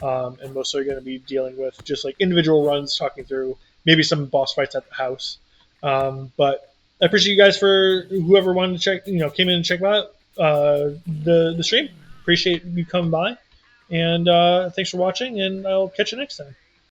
and mostly are going to be dealing with just like individual runs, talking through maybe some boss fights at the house. But I appreciate you guys for whoever wanted to check, came in and check out the stream. Appreciate you coming by, and thanks for watching, and I'll catch you next time.